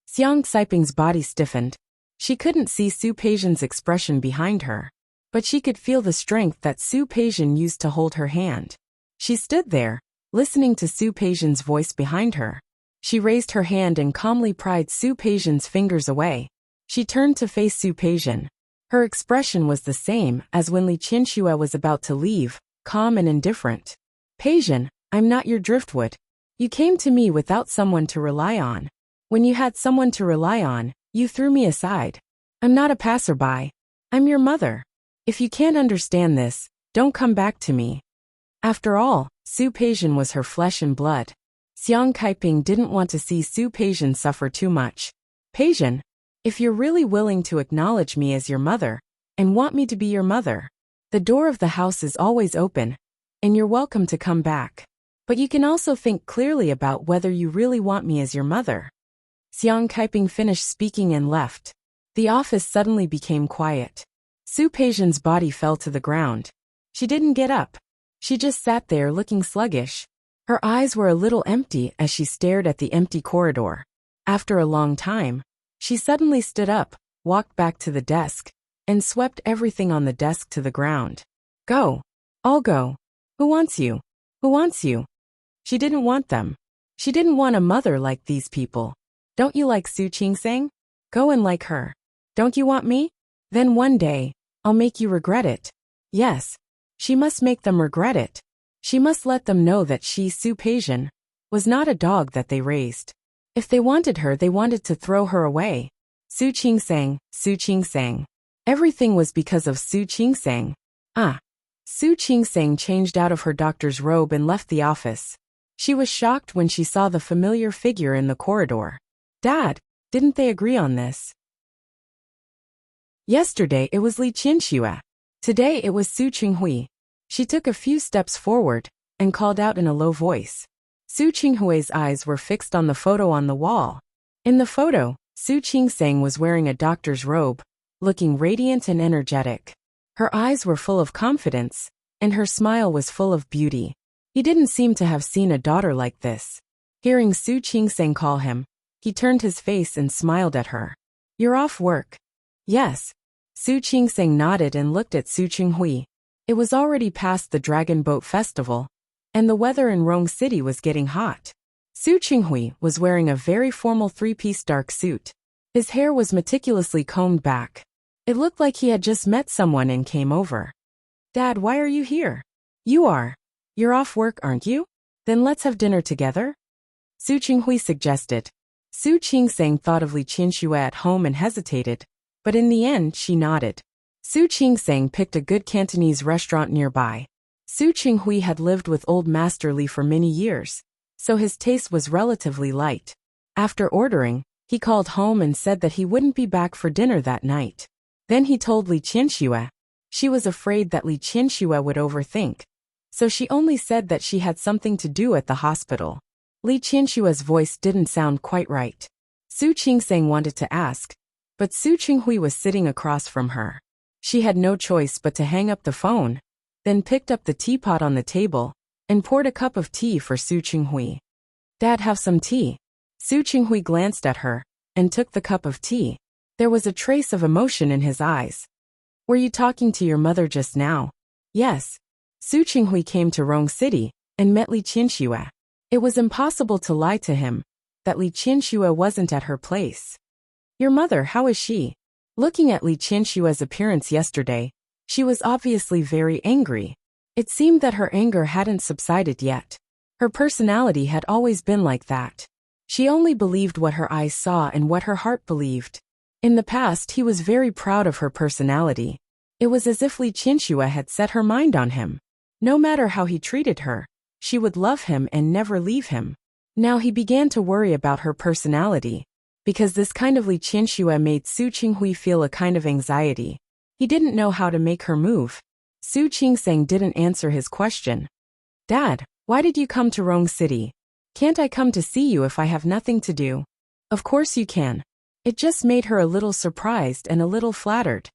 Xiang Kaiping's body stiffened. She couldn't see Su Peijian's expression behind her, but she could feel the strength that Su Peijian used to hold her hand. She stood there, listening to Su Peijian's voice behind her. She raised her hand and calmly pried Su Peijian's fingers away. She turned to face Su Peijian. Her expression was the same as when Li Qianxue was about to leave, calm and indifferent. Peijian, I'm not your driftwood. You came to me without someone to rely on. When you had someone to rely on, you threw me aside. I'm not a passerby. I'm your mother. If you can't understand this, don't come back to me. After all, Su Peijian was her flesh and blood. Xiang Kaiping didn't want to see Su Peijian suffer too much. Peijian, if you're really willing to acknowledge me as your mother, and want me to be your mother, the door of the house is always open, and you're welcome to come back. But you can also think clearly about whether you really want me as your mother. Xiang Kaiping finished speaking and left. The office suddenly became quiet. Su Peijian's body fell to the ground. She didn't get up. She just sat there looking sluggish. Her eyes were a little empty as she stared at the empty corridor. After a long time, she suddenly stood up, walked back to the desk, and swept everything on the desk to the ground. Go. All go. Who wants you? Who wants you? She didn't want them. She didn't want a mother like these people. Don't you like Su Qingsang? Go and like her. Don't you want me? Then one day, I'll make you regret it. Yes. She must make them regret it. She must let them know that she, Su Peijian, was not a dog that they raised. If they wanted her, they wanted to throw her away. Su Qingsang, Su Qingsang. Everything was because of Su Qingsang. Su Qingsang changed out of her doctor's robe and left the office. She was shocked when she saw the familiar figure in the corridor. Dad, didn't they agree on this? Yesterday it was Li Qianxue. Today it was Su Qinghui. She took a few steps forward and called out in a low voice. Su Qinghui's eyes were fixed on the photo on the wall. In the photo, Su Qingsang was wearing a doctor's robe, looking radiant and energetic. Her eyes were full of confidence, and her smile was full of beauty. He didn't seem to have seen a daughter like this. Hearing Su Qingsang call him, he turned his face and smiled at her. You're off work. Yes. Su Qingsang nodded and looked at Su Qinghui. It was already past the Dragon Boat Festival, and the weather in Rong City was getting hot. Su Qinghui was wearing a very formal three-piece dark suit. His hair was meticulously combed back. It looked like he had just met someone and came over. Dad, why are you here? You are. You're off work, aren't you? Then let's have dinner together? Su Qinghui suggested. Su Qingsang thought of Li Qianxue at home and hesitated, but in the end she nodded. Su Qingsang picked a good Cantonese restaurant nearby. Su Qinghui had lived with old Master Li for many years, so his taste was relatively light. After ordering, he called home and said that he wouldn't be back for dinner that night. Then he told Li Qianxue. She was afraid that Li Qianxue would overthink, so she only said that she had something to do at the hospital. Li Qianxue's voice didn't sound quite right. Su Qingsang wanted to ask, but Su Qinghui was sitting across from her. She had no choice but to hang up the phone, then picked up the teapot on the table and poured a cup of tea for Su Qinghui. Dad, have some tea. Su Qinghui glanced at her and took the cup of tea. There was a trace of emotion in his eyes. Were you talking to your mother just now? Yes. Su Qinghui came to Rong City and met Li Qianxue. It was impossible to lie to him that Li Qianxue wasn't at her place. Your mother, how is she? Looking at Li Qianxue's appearance yesterday, she was obviously very angry. It seemed that her anger hadn't subsided yet. Her personality had always been like that. She only believed what her eyes saw and what her heart believed. In the past, he was very proud of her personality. It was as if Li Qianxue had set her mind on him. No matter how he treated her, she would love him and never leave him. Now he began to worry about her personality, because this kind of Li Qianxue made Su Qinghui feel a kind of anxiety. He didn't know how to make her move. Su Qingsang didn't answer his question. Dad, why did you come to Rong City? Can't I come to see you if I have nothing to do? Of course you can. It just made her a little surprised and a little flattered.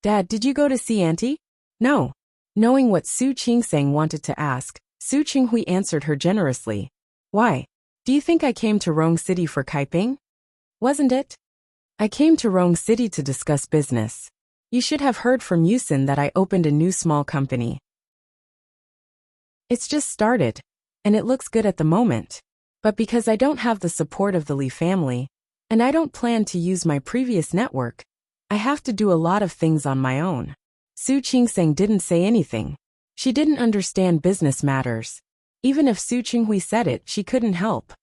Dad, did you go to see Auntie? No. Knowing what Su Qingsang wanted to ask, Su Qinghui answered her generously. Why? Do you think I came to Rong City for Kaiping? Wasn't it? I came to Rong City to discuss business. You should have heard from Yusin that I opened a new small company. It's just started, and it looks good at the moment. But because I don't have the support of the Li family, and I don't plan to use my previous network, I have to do a lot of things on my own. Su Qingsang didn't say anything. She didn't understand business matters. Even if Su Qinghui said it, she couldn't help.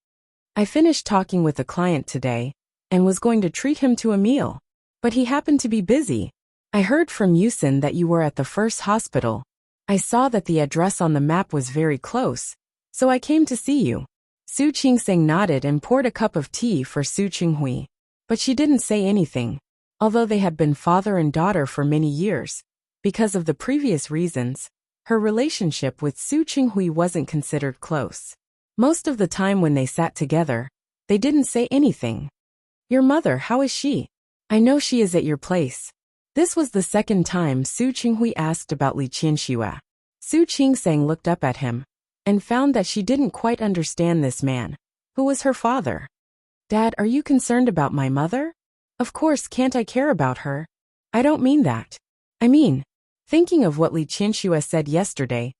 I finished talking with a client today, and was going to treat him to a meal. But he happened to be busy. I heard from Yusin that you were at the first hospital. I saw that the address on the map was very close, so I came to see you. Su Qingsang nodded and poured a cup of tea for Su Qinghui. But she didn't say anything, although they had been father and daughter for many years. Because of the previous reasons, her relationship with Su Qinghui wasn't considered close. Most of the time when they sat together, they didn't say anything. Your mother, how is she? I know she is at your place. This was the second time Su Qinghui asked about Li Qianxue. Su Qingsang looked up at him and found that she didn't quite understand this man, who was her father. Dad, are you concerned about my mother? Of course, can't I care about her? I don't mean that. I mean, thinking of what Li Qianxue said yesterday,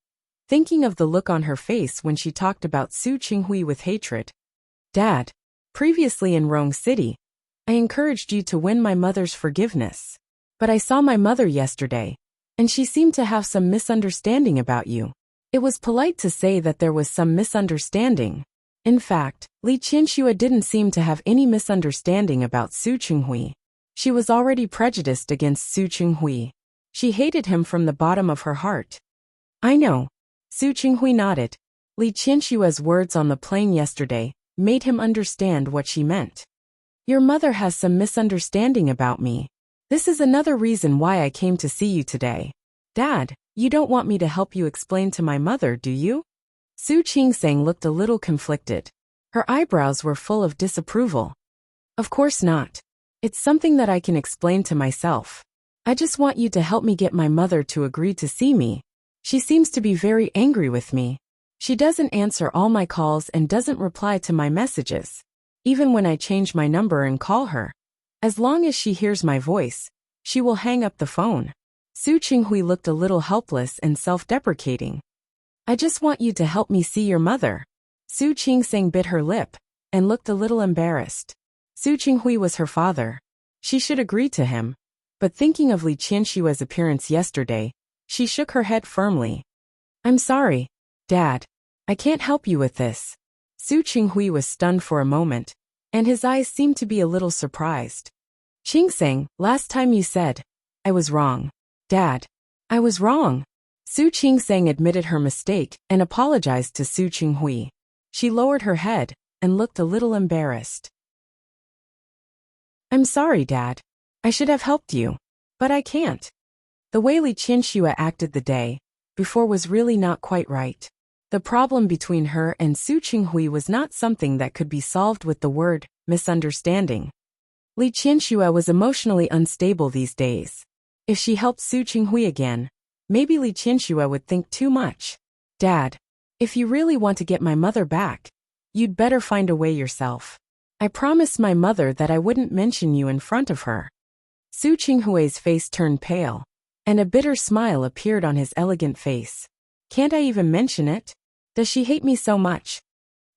thinking of the look on her face when she talked about Su Qinghui with hatred. Dad, previously in Rong City, I encouraged you to win my mother's forgiveness. But I saw my mother yesterday, and she seemed to have some misunderstanding about you. It was polite to say that there was some misunderstanding. In fact, Li Qianxue didn't seem to have any misunderstanding about Su Qinghui. She was already prejudiced against Su Qinghui. She hated him from the bottom of her heart. I know. Su Qinghui nodded. Li Qianxue's words on the plane yesterday made him understand what she meant. Your mother has some misunderstanding about me. This is another reason why I came to see you today. Dad, you don't want me to help you explain to my mother, do you? Su Qingsang looked a little conflicted. Her eyebrows were full of disapproval. Of course not. It's something that I can explain to myself. I just want you to help me get my mother to agree to see me. She seems to be very angry with me. She doesn't answer all my calls and doesn't reply to my messages, even when I change my number and call her. As long as she hears my voice, she will hang up the phone. Su Qinghui looked a little helpless and self-deprecating. I just want you to help me see your mother. Su Qingsang bit her lip and looked a little embarrassed. Su Qinghui was her father. She should agree to him. But thinking of Li Qianxue's appearance yesterday, she shook her head firmly. I'm sorry, Dad. I can't help you with this. Su Qinghui was stunned for a moment, and his eyes seemed to be a little surprised. Qingsang, last time you said, I was wrong. Dad, I was wrong. Su Qingsang admitted her mistake and apologized to Su Qinghui. She lowered her head and looked a little embarrassed. I'm sorry, Dad. I should have helped you. But I can't. The way Li Qianxue acted the day before was really not quite right. The problem between her and Su Qinghui was not something that could be solved with the word misunderstanding. Li Qianxue was emotionally unstable these days. If she helped Su Qinghui again, maybe Li Qianxue would think too much. Dad, if you really want to get my mother back, you'd better find a way yourself. I promised my mother that I wouldn't mention you in front of her. Su Qinghui's face turned pale, and a bitter smile appeared on his elegant face. Can't I even mention it? Does she hate me so much?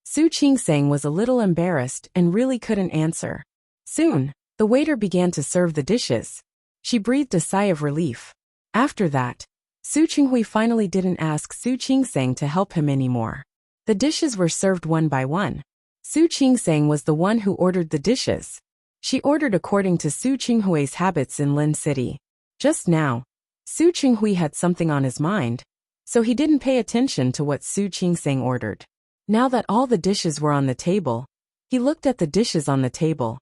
Su Qingsang was a little embarrassed and really couldn't answer. Soon, the waiter began to serve the dishes. She breathed a sigh of relief. After that, Su Qinghui finally didn't ask Su Qingsang to help him anymore. The dishes were served one by one. Su Qingsang was the one who ordered the dishes. She ordered according to Su Qinghui's habits in Lin City. Just now, Su Qinghui had something on his mind, so he didn't pay attention to what Su Qingsang ordered. Now that all the dishes were on the table, he looked at the dishes on the table,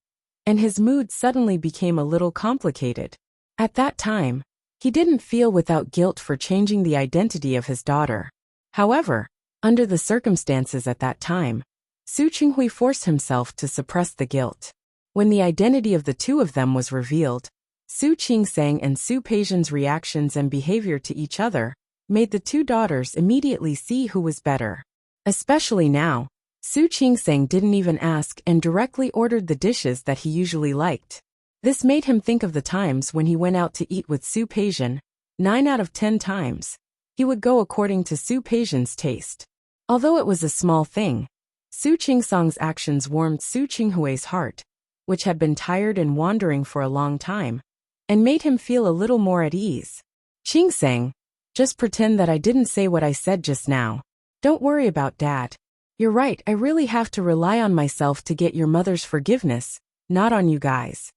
and his mood suddenly became a little complicated. At that time, he didn't feel without guilt for changing the identity of his daughter. However, under the circumstances at that time, Su Qinghui forced himself to suppress the guilt. When the identity of the two of them was revealed, Su Qingsang and Su Peijian's reactions and behavior to each other made the two daughters immediately see who was better. Especially now, Su Qingsang didn't even ask and directly ordered the dishes that he usually liked. This made him think of the times when he went out to eat with Su Peijian. 9 out of 10 times, he would go according to Su Peijian's taste. Although it was a small thing, Su Qingsang's actions warmed Su Qinghui's heart, which had been tired and wandering for a long time, and made him feel a little more at ease. Qingsang, just pretend that I didn't say what I said just now. Don't worry about Dad. You're right, I really have to rely on myself to get your mother's forgiveness, not on you guys.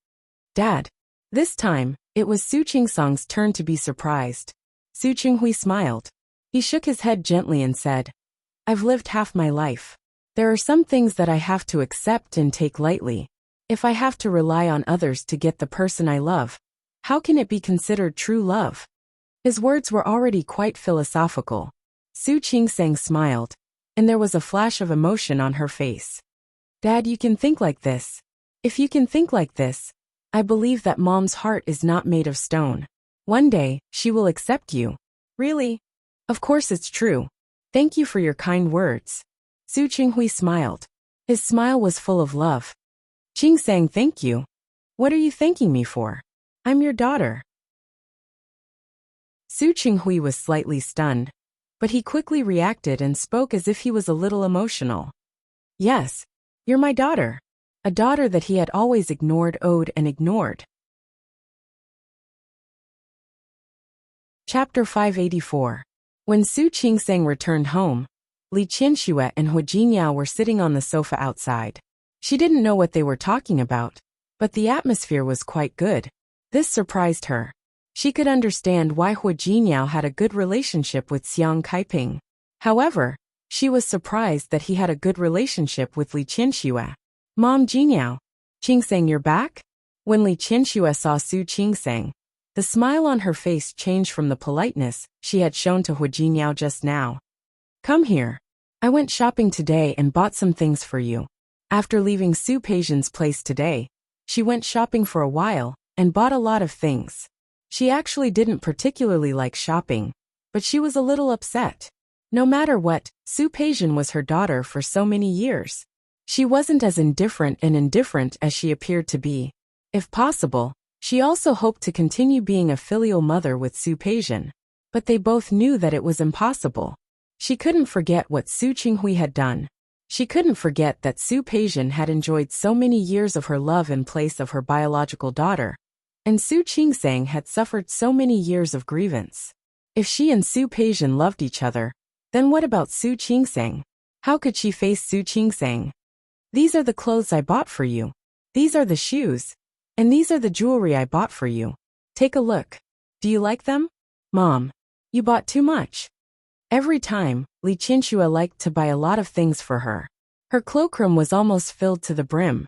Dad. This time, it was Su Qingsang's turn to be surprised. Su Qinghui smiled. He shook his head gently and said, I've lived half my life. There are some things that I have to accept and take lightly. If I have to rely on others to get the person I love, how can it be considered true love? His words were already quite philosophical. Su Qingsang smiled, and there was a flash of emotion on her face. Dad, you can think like this. If you can think like this, I believe that Mom's heart is not made of stone. One day, she will accept you. Really? Of course it's true. Thank you for your kind words. Su Qinghui smiled. His smile was full of love. Qing sang, thank you. What are you thanking me for? I'm your daughter. Su Qinghui was slightly stunned, but he quickly reacted and spoke as if he was a little emotional. Yes, you're my daughter. A daughter that he had always ignored, owed, and ignored. Chapter 584. When Su Qingsang returned home, Li Qianxue and Hu Jingyao were sitting on the sofa outside. She didn't know what they were talking about, but the atmosphere was quite good. This surprised her. She could understand why Hu Jingyao had a good relationship with Xiang Kaiping. However, she was surprised that he had a good relationship with Li Qianxue. Mom Jingyao. Qingsang, you're back? When Li Qianxue saw Su Qingsang, the smile on her face changed from the politeness she had shown to Hu Jingyao just now. Come here. I went shopping today and bought some things for you. After leaving Su Peijian's place today, she went shopping for a while and bought a lot of things. She actually didn't particularly like shopping, but she was a little upset. No matter what, Su Peijian was her daughter for so many years. She wasn't as indifferent as she appeared to be. If possible, she also hoped to continue being a filial mother with Su Peijian. But they both knew that it was impossible. She couldn't forget what Su Qinghui had done. She couldn't forget that Su Peijian had enjoyed so many years of her love in place of her biological daughter, and Su Qingsang had suffered so many years of grievance. If she and Su Peijian loved each other, then what about Su Qingsang? How could she face Su Qingsang? These are the clothes I bought for you. These are the shoes. And these are the jewelry I bought for you. Take a look. Do you like them? Mom, you bought too much. Every time, Li Qianxue liked to buy a lot of things for her. Her cloakroom was almost filled to the brim.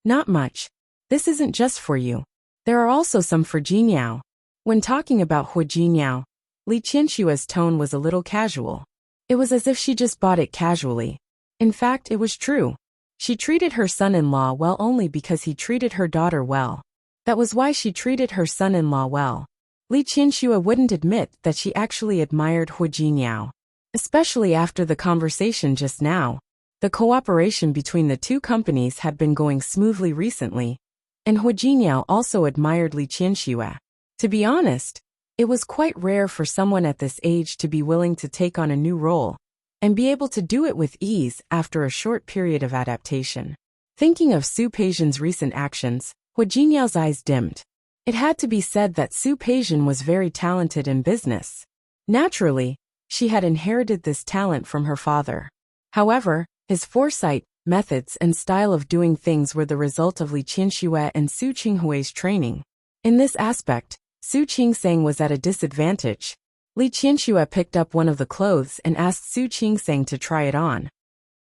Not much. This isn't just for you. There are also some for Jingyao. When talking about Hu Jingyao, Li Qianxue's tone was a little casual. It was as if she just bought it casually. In fact, it was true. She treated her son-in-law well only because he treated her daughter well. That was why she treated her son-in-law well. Li Qianxue wouldn't admit that she actually admired Hu Jingyao. Especially after the conversation just now. The cooperation between the two companies had been going smoothly recently, and Hu Jingyao also admired Li Qianxue. To be honest, it was quite rare for someone at this age to be willing to take on a new role, and be able to do it with ease after a short period of adaptation. Thinking of Su Peijian's recent actions, Hu Jingyao's eyes dimmed. It had to be said that Su Peijian was very talented in business. Naturally, she had inherited this talent from her father. However, his foresight, methods and style of doing things were the result of Li Qianxue and Su Qinghui's training. In this aspect, Su Qingsang was at a disadvantage. Li Qianxue picked up one of the clothes and asked Su Qingsang to try it on.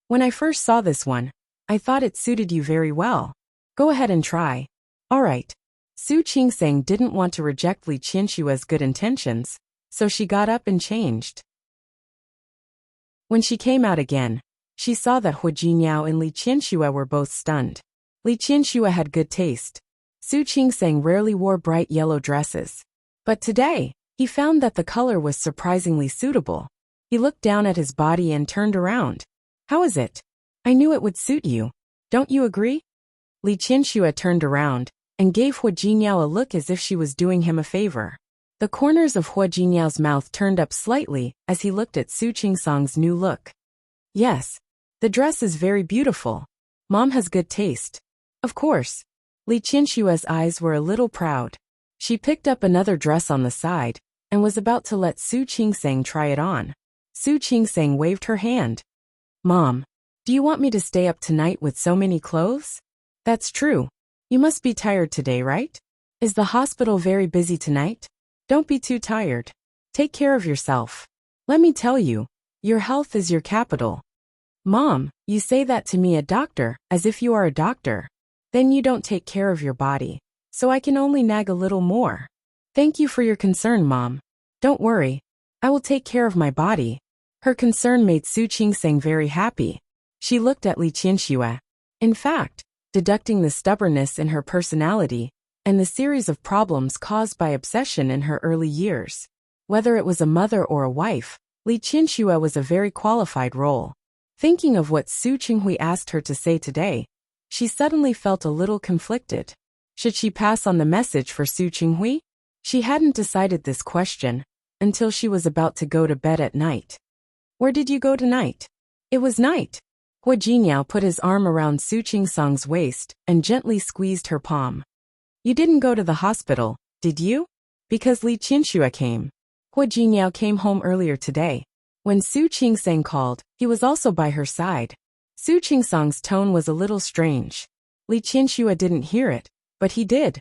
When I first saw this one, I thought it suited you very well. Go ahead and try. All right. Su Qingsang didn't want to reject Li Qianxue's good intentions, so she got up and changed. When she came out again, she saw that Hu Jingyao and Li Qianxue were both stunned. Li Qianxue had good taste. Su Qingsang rarely wore bright yellow dresses. But today, he found that the color was surprisingly suitable. He looked down at his body and turned around. How is it? I knew it would suit you. Don't you agree? Li Qianxue turned around and gave Hu Jingyao a look as if she was doing him a favor. The corners of Hu Jingyao's mouth turned up slightly as he looked at Su Qingsang's new look. Yes, the dress is very beautiful. Mom has good taste. Of course. Li Qianxue's eyes were a little proud. She picked up another dress on the side and was about to let Su Qingsang try it on. Su Qingsang waved her hand. Mom, do you want me to stay up tonight with so many clothes? That's true. You must be tired today, right? Is the hospital very busy tonight? Don't be too tired. Take care of yourself. Let me tell you, your health is your capital. Mom, you say that to me, a doctor, as if you are a doctor. Then you don't take care of your body, so I can only nag a little more. Thank you for your concern, Mom. Don't worry. I will take care of my body. Her concern made Su Qingsang very happy. She looked at Li Qianxue. In fact, deducting the stubbornness in her personality and the series of problems caused by obsession in her early years, whether it was a mother or a wife, Li Qinxue was a very qualified role. Thinking of what Su Qinghui asked her to say today, she suddenly felt a little conflicted. Should she pass on the message for Su Qinghui? She hadn't decided this question until she was about to go to bed at night. Where did you go tonight? It was night. Hua Jinyao put his arm around Su Qingsang's waist and gently squeezed her palm. You didn't go to the hospital, did you? Because Li Qinxue came. Hua Jinyao came home earlier today. When Su Qingsang called, he was also by her side. Su Qingsang's tone was a little strange. Li Qinxue didn't hear it, but he did.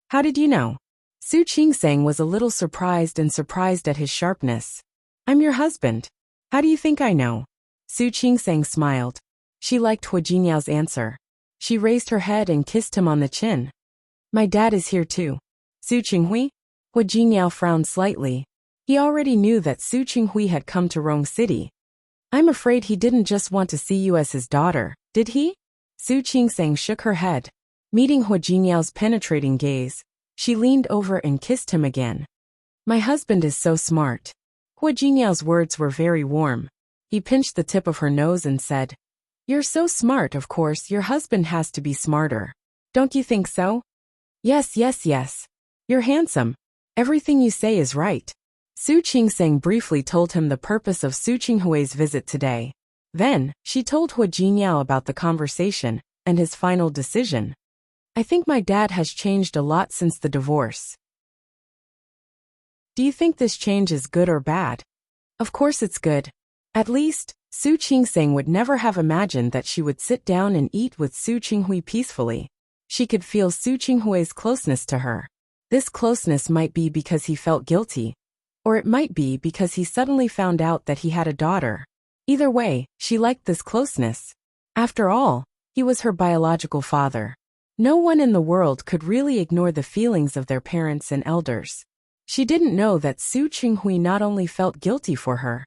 How did you know? Su Qingsang was a little surprised at his sharpness. I'm your husband. How do you think I know? Su Qingsang smiled. She liked Hua Jinyao's answer. She raised her head and kissed him on the chin. My dad is here too. Su Qinghui? Hua Jinyao frowned slightly. He already knew that Su Qinghui had come to Rong City. I'm afraid he didn't just want to see you as his daughter, did he? Su Qingsang shook her head. Meeting Hua Jinyao's penetrating gaze, she leaned over and kissed him again. My husband is so smart. Hua Jinyao's words were very warm. He pinched the tip of her nose and said, You're so smart, of course your husband has to be smarter. Don't you think so? Yes. You're handsome. Everything you say is right. Su Qingsang briefly told him the purpose of Su Qinghui's visit today. Then, she told Hua Jinyao about the conversation and his final decision. I think my dad has changed a lot since the divorce. Do you think this change is good or bad? Of course it's good. At least, Su Qingsang would never have imagined that she would sit down and eat with Su Qinghui peacefully. She could feel Su Qinghui's closeness to her. This closeness might be because he felt guilty, or it might be because he suddenly found out that he had a daughter. Either way, she liked this closeness. After all, he was her biological father. No one in the world could really ignore the feelings of their parents and elders. She didn't know that Su Qinghui not only felt guilty for her,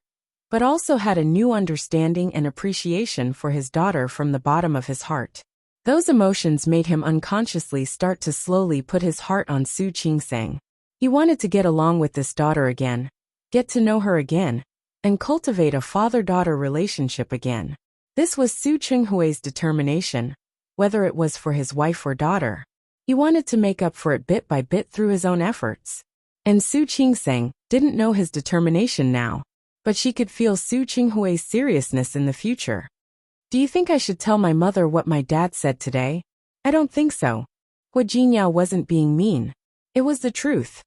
but also had a new understanding and appreciation for his daughter from the bottom of his heart. Those emotions made him unconsciously start to slowly put his heart on Su Qingsang. He wanted to get along with this daughter again, get to know her again, and cultivate a father-daughter relationship again. This was Su Qinghui's determination, whether it was for his wife or daughter. He wanted to make up for it bit by bit through his own efforts. And Su Qingsang didn't know his determination now, but she could feel Su Qinghui's seriousness in the future. Do you think I should tell my mother what my dad said today? I don't think so. Hua Jinyao wasn't being mean. It was the truth.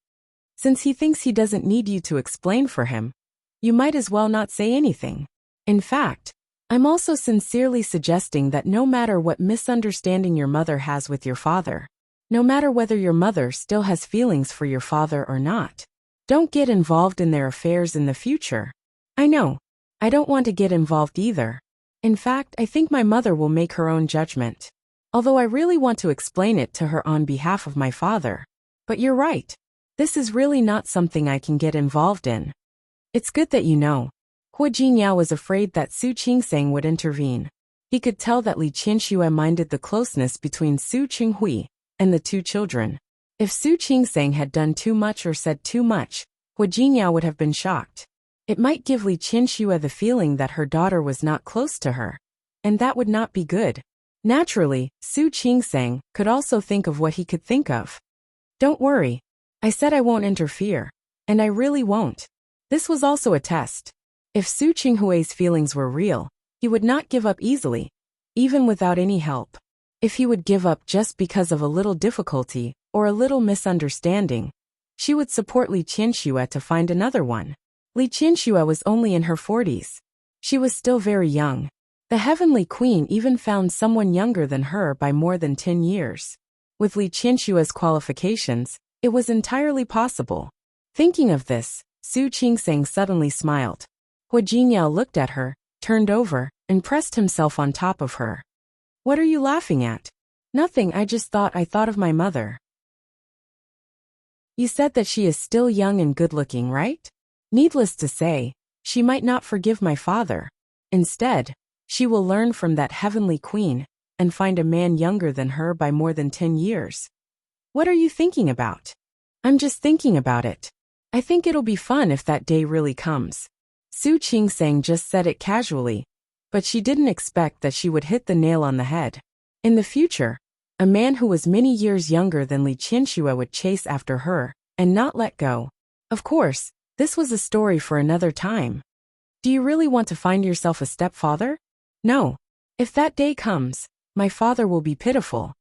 Since he thinks he doesn't need you to explain for him, you might as well not say anything. In fact, I'm also sincerely suggesting that no matter what misunderstanding your mother has with your father, no matter whether your mother still has feelings for your father or not, don't get involved in their affairs in the future. I know. I don't want to get involved either. In fact, I think my mother will make her own judgment. Although I really want to explain it to her on behalf of my father. But you're right. This is really not something I can get involved in. It's good that you know. Hua Jinyao was afraid that Su Qingsang would intervene. He could tell that Li Qinxue minded the closeness between Su Qinghui and the two children. If Su Qingsang had done too much or said too much, Hua Jinyao would have been shocked. It might give Li Qinxue the feeling that her daughter was not close to her, and that would not be good. Naturally, Su Qingsang could also think of what he could think of. Don't worry. I said I won't interfere, and I really won't. This was also a test. If Su Qinghui's feelings were real, he would not give up easily, even without any help. If he would give up just because of a little difficulty or a little misunderstanding, she would support Li Qinxue to find another one. Li Qinxue was only in her 40s. She was still very young. The Heavenly Queen even found someone younger than her by more than 10 years. With Li Qinxue's qualifications, it was entirely possible. Thinking of this, Su Qingsang suddenly smiled. Hua Jinyao looked at her, turned over, and pressed himself on top of her. What are you laughing at? Nothing, I thought of my mother. You said that she is still young and good-looking, right? Needless to say, she might not forgive my father. Instead, she will learn from that Heavenly Queen and find a man younger than her by more than 10 years. What are you thinking about? I'm just thinking about it. I think it'll be fun if that day really comes. Su Qingsang just said it casually, but she didn't expect that she would hit the nail on the head. In the future, a man who was many years younger than Li Qianxue would chase after her and not let go. Of course, this was a story for another time. Do you really want to find yourself a stepfather? No. If that day comes, my father will be pitiful.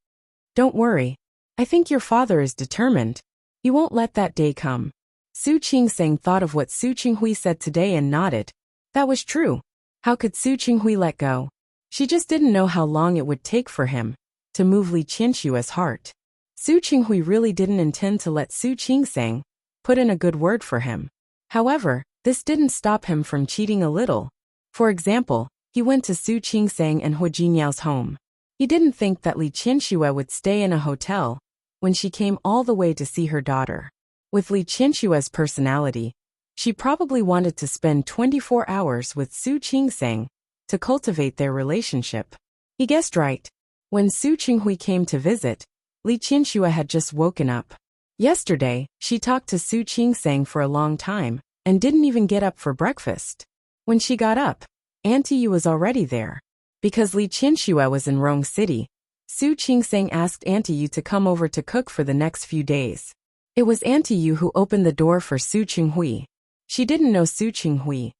Don't worry. I think your father is determined. He won't let that day come. Su Qingsang thought of what Su Qinghui said today and nodded. That was true. How could Su Qinghui let go? She just didn't know how long it would take for him to move Li Qianxue's heart. Su Qinghui really didn't intend to let Su Qingsang put in a good word for him. However, this didn't stop him from cheating a little. For example, he went to Su Qingsang and Hu Jinyao's home. He didn't think that Li Qianxue would stay in a hotel when she came all the way to see her daughter. With Li Qianxue's personality, she probably wanted to spend 24 hours with Su Qingsang to cultivate their relationship. He guessed right. When Su Qinghui came to visit, Li Qianxue had just woken up. Yesterday, she talked to Su Qingsang for a long time and didn't even get up for breakfast. When she got up, Auntie Yu was already there. Because Li Qianxue was in Rong City, Su Qingsang asked Auntie Yu to come over to cook for the next few days. It was Auntie Yu who opened the door for Su Qinghui. She didn't know Su Qinghui,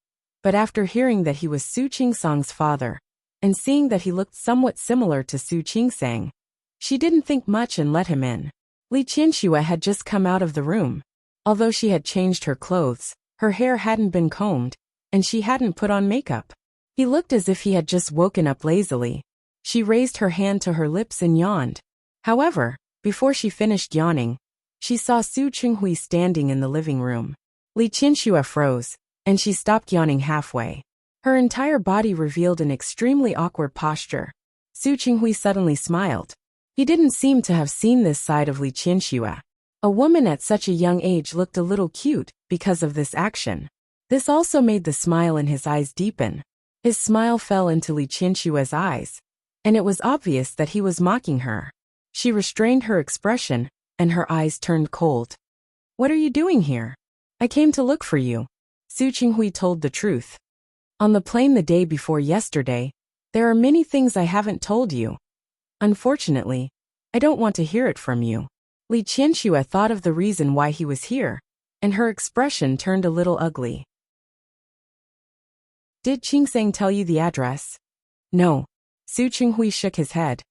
but after hearing that he was Su Qingsang's father, and seeing that he looked somewhat similar to Su Qingsang, she didn't think much and let him in. Li Qianxue had just come out of the room. Although she had changed her clothes, her hair hadn't been combed, and she hadn't put on makeup. He looked as if he had just woken up lazily. She raised her hand to her lips and yawned. However, before she finished yawning, she saw Su Qinghui standing in the living room. Li Qianxue froze, and she stopped yawning halfway. Her entire body revealed an extremely awkward posture. Su Qinghui suddenly smiled. He didn't seem to have seen this side of Li Qianxue. A woman at such a young age looked a little cute because of this action. This also made the smile in his eyes deepen. His smile fell into Li Qianxue's eyes, and it was obvious that he was mocking her. She restrained her expression, and her eyes turned cold. What are you doing here? I came to look for you. Su Qinghui told the truth. On the plane the day before yesterday, there are many things I haven't told you. Unfortunately, I don't want to hear it from you. Li Qianxue thought of the reason why he was here, and her expression turned a little ugly. Did Qingsang tell you the address? No. Su Qinghui shook his head.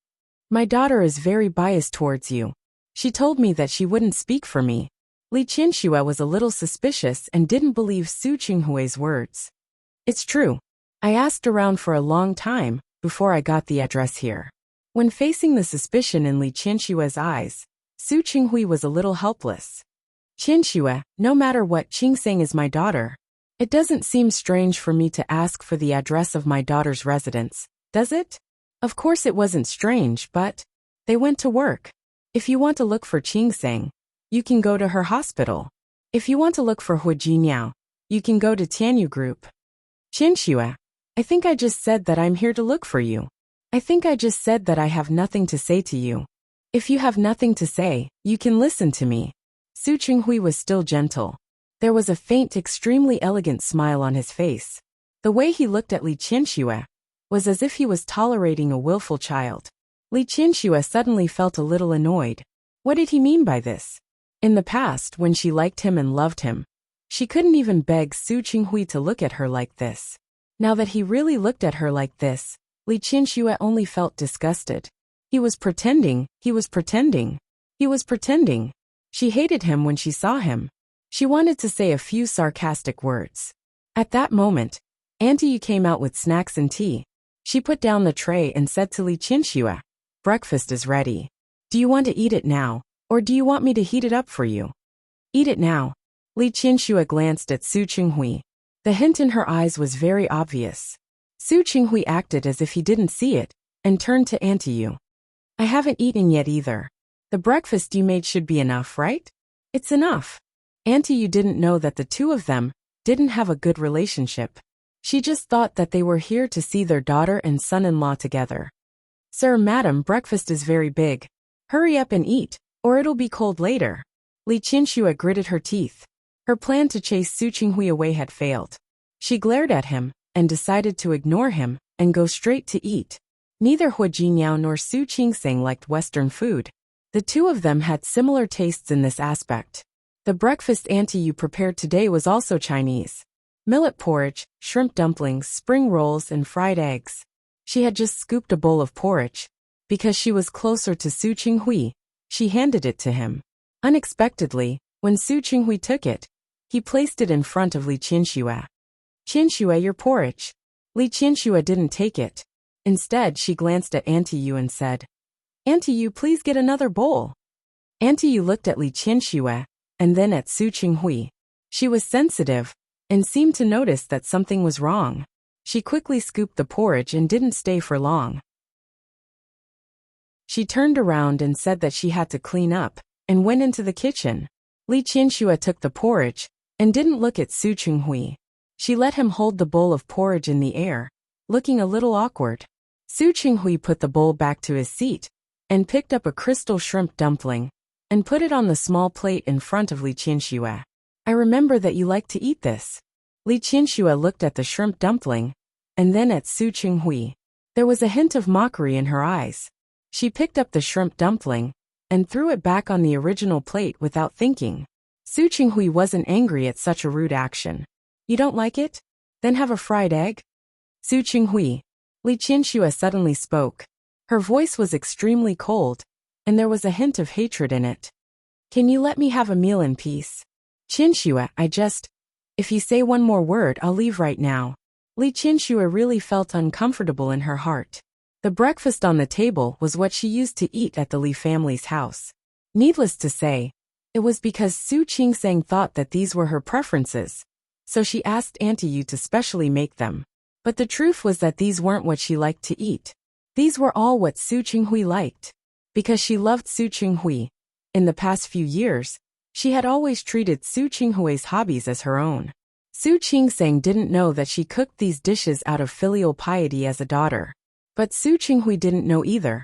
My daughter is very biased towards you. She told me that she wouldn't speak for me. Li Qianxue was a little suspicious and didn't believe Su Qinghui's words. It's true. I asked around for a long time before I got the address here. When facing the suspicion in Li Qianxue's eyes, Su Qinghui was a little helpless. Qianxue, no matter what, Qingsang is my daughter. It doesn't seem strange for me to ask for the address of my daughter's residence, does it? Of course it wasn't strange, but they went to work. If you want to look for Qingsang, you can go to her hospital. If you want to look for Hu Jinyao, you can go to Tianyu Group. Qianxue, I think I just said that I'm here to look for you. I think I just said that I have nothing to say to you. If you have nothing to say, you can listen to me. Su Qinghui was still gentle. There was a faint, extremely elegant smile on his face. The way he looked at Li Qianxue was as if he was tolerating a willful child. Li Qianxue suddenly felt a little annoyed. What did he mean by this? In the past, when she liked him and loved him, she couldn't even beg Su Qinghui to look at her like this. Now that he really looked at her like this, Li Qianxue only felt disgusted. He was pretending, he was pretending, he was pretending. She hated him when she saw him. She wanted to say a few sarcastic words. At that moment, Auntie Yu came out with snacks and tea. She put down the tray and said to Li Qianxue, breakfast is ready. Do you want to eat it now, or do you want me to heat it up for you? Eat it now. Li Qianxue glanced at Su Qinghui. The hint in her eyes was very obvious. Su Qinghui acted as if he didn't see it, and turned to Auntie Yu. I haven't eaten yet either. The breakfast you made should be enough, right? It's enough. Auntie Yu didn't know that the two of them didn't have a good relationship. She just thought that they were here to see their daughter and son-in-law together. Sir, madam, breakfast is very big. Hurry up and eat, or it'll be cold later. Li Qianxue gritted her teeth. Her plan to chase Su Qinghui away had failed. She glared at him and decided to ignore him and go straight to eat. Neither Hu Jiniao nor Su Qingseng liked Western food. The two of them had similar tastes in this aspect. The breakfast Auntie Yu prepared today was also Chinese. Millet porridge, shrimp dumplings, spring rolls, and fried eggs. She had just scooped a bowl of porridge. Because she was closer to Su Qinghui, she handed it to him. Unexpectedly, when Su Qinghui took it, he placed it in front of Li Qianxue. "Qianxue, your porridge." Li Qianxue didn't take it. Instead, she glanced at Auntie Yu and said, "Auntie Yu, please get another bowl." Auntie Yu looked at Li Qianxue and then at Su Qinghui. She was sensitive and seemed to notice that something was wrong. She quickly scooped the porridge and didn't stay for long. She turned around and said that she had to clean up and went into the kitchen. Li Qianxue took the porridge and didn't look at Su Qinghui. She let him hold the bowl of porridge in the air, looking a little awkward. Su Qinghui put the bowl back to his seat and picked up a crystal shrimp dumpling and put it on the small plate in front of Li Qianxue. "I remember that you like to eat this." Li Qianxue looked at the shrimp dumpling and then at Su Qinghui. There was a hint of mockery in her eyes. She picked up the shrimp dumpling and threw it back on the original plate without thinking. Su Qinghui wasn't angry at such a rude action. "You don't like it? Then have a fried egg?" "Su Qinghui." Li Qianxue suddenly spoke. Her voice was extremely cold, and there was a hint of hatred in it. "Can you let me have a meal in peace?" "Qianxue, if you say one more word, I'll leave right now." Li Qianxue really felt uncomfortable in her heart. The breakfast on the table was what she used to eat at the Li family's house. Needless to say, it was because Su Qingseng thought that these were her preferences, so she asked Auntie Yu to specially make them. But the truth was that these weren't what she liked to eat. These were all what Su Qinghui liked. Because she loved Su Qinghui, in the past few years, she had always treated Su Qinghui's hobbies as her own. Su Qingseng didn't know that she cooked these dishes out of filial piety as a daughter. But Su Qinghui didn't know either.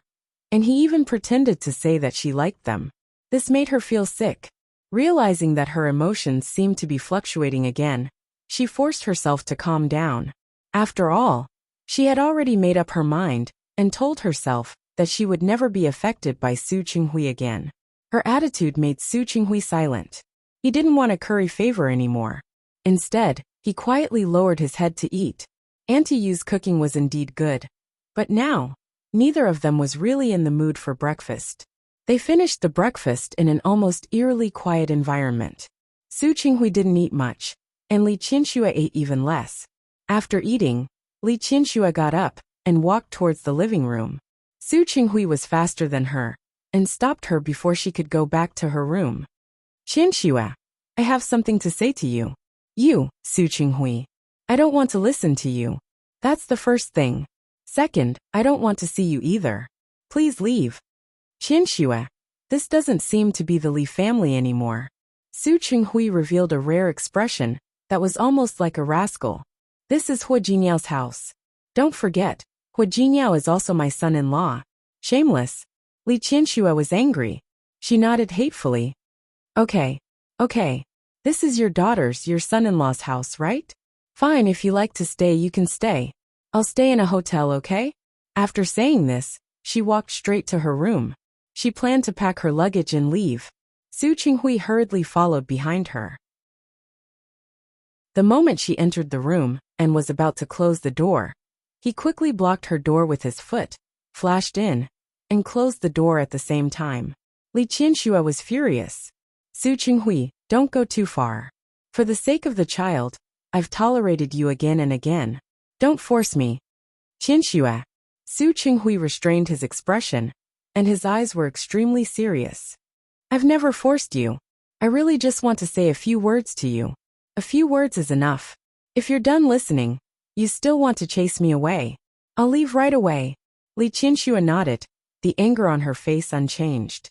And he even pretended to say that she liked them. This made her feel sick. Realizing that her emotions seemed to be fluctuating again, she forced herself to calm down. After all, she had already made up her mind and told herself that she would never be affected by Su Qinghui again. Her attitude made Su Qinghui silent. He didn't want to curry favor anymore. Instead, he quietly lowered his head to eat. Auntie Yu's cooking was indeed good. But now, neither of them was really in the mood for breakfast. They finished the breakfast in an almost eerily quiet environment. Su Qinghui didn't eat much, and Li Qianxue ate even less. After eating, Li Qianxue got up and walked towards the living room. Su Qinghui was faster than her and stopped her before she could go back to her room. "Qianxue, I have something to say to you." "You, Su Qinghui. I don't want to listen to you. That's the first thing. Second, I don't want to see you either. Please leave." "Qianxue, this doesn't seem to be the Li family anymore." Su Qinghui revealed a rare expression that was almost like a rascal. "This is Hu Jiniao's house. Don't forget, Hu Jiniao is also my son-in-law." "Shameless." Li Qianxue was angry. She nodded hatefully. Okay. This is your son-in-law's house, right? Fine, if you like to stay, you can stay. I'll stay in a hotel, okay?" After saying this, she walked straight to her room. She planned to pack her luggage and leave. Su Qinghui hurriedly followed behind her. The moment she entered the room and was about to close the door, he quickly blocked her door with his foot, flashed in, and closed the door at the same time. Li Qianxue was furious. "Su Qinghui, don't go too far. For the sake of the child, I've tolerated you again and again. Don't force me." "Qianxue." Su Qinghui restrained his expression, and his eyes were extremely serious. "I've never forced you. I really just want to say a few words to you. A few words is enough. If you're done listening, you still want to chase me away. I'll leave right away." Li Qianxue nodded, the anger on her face unchanged.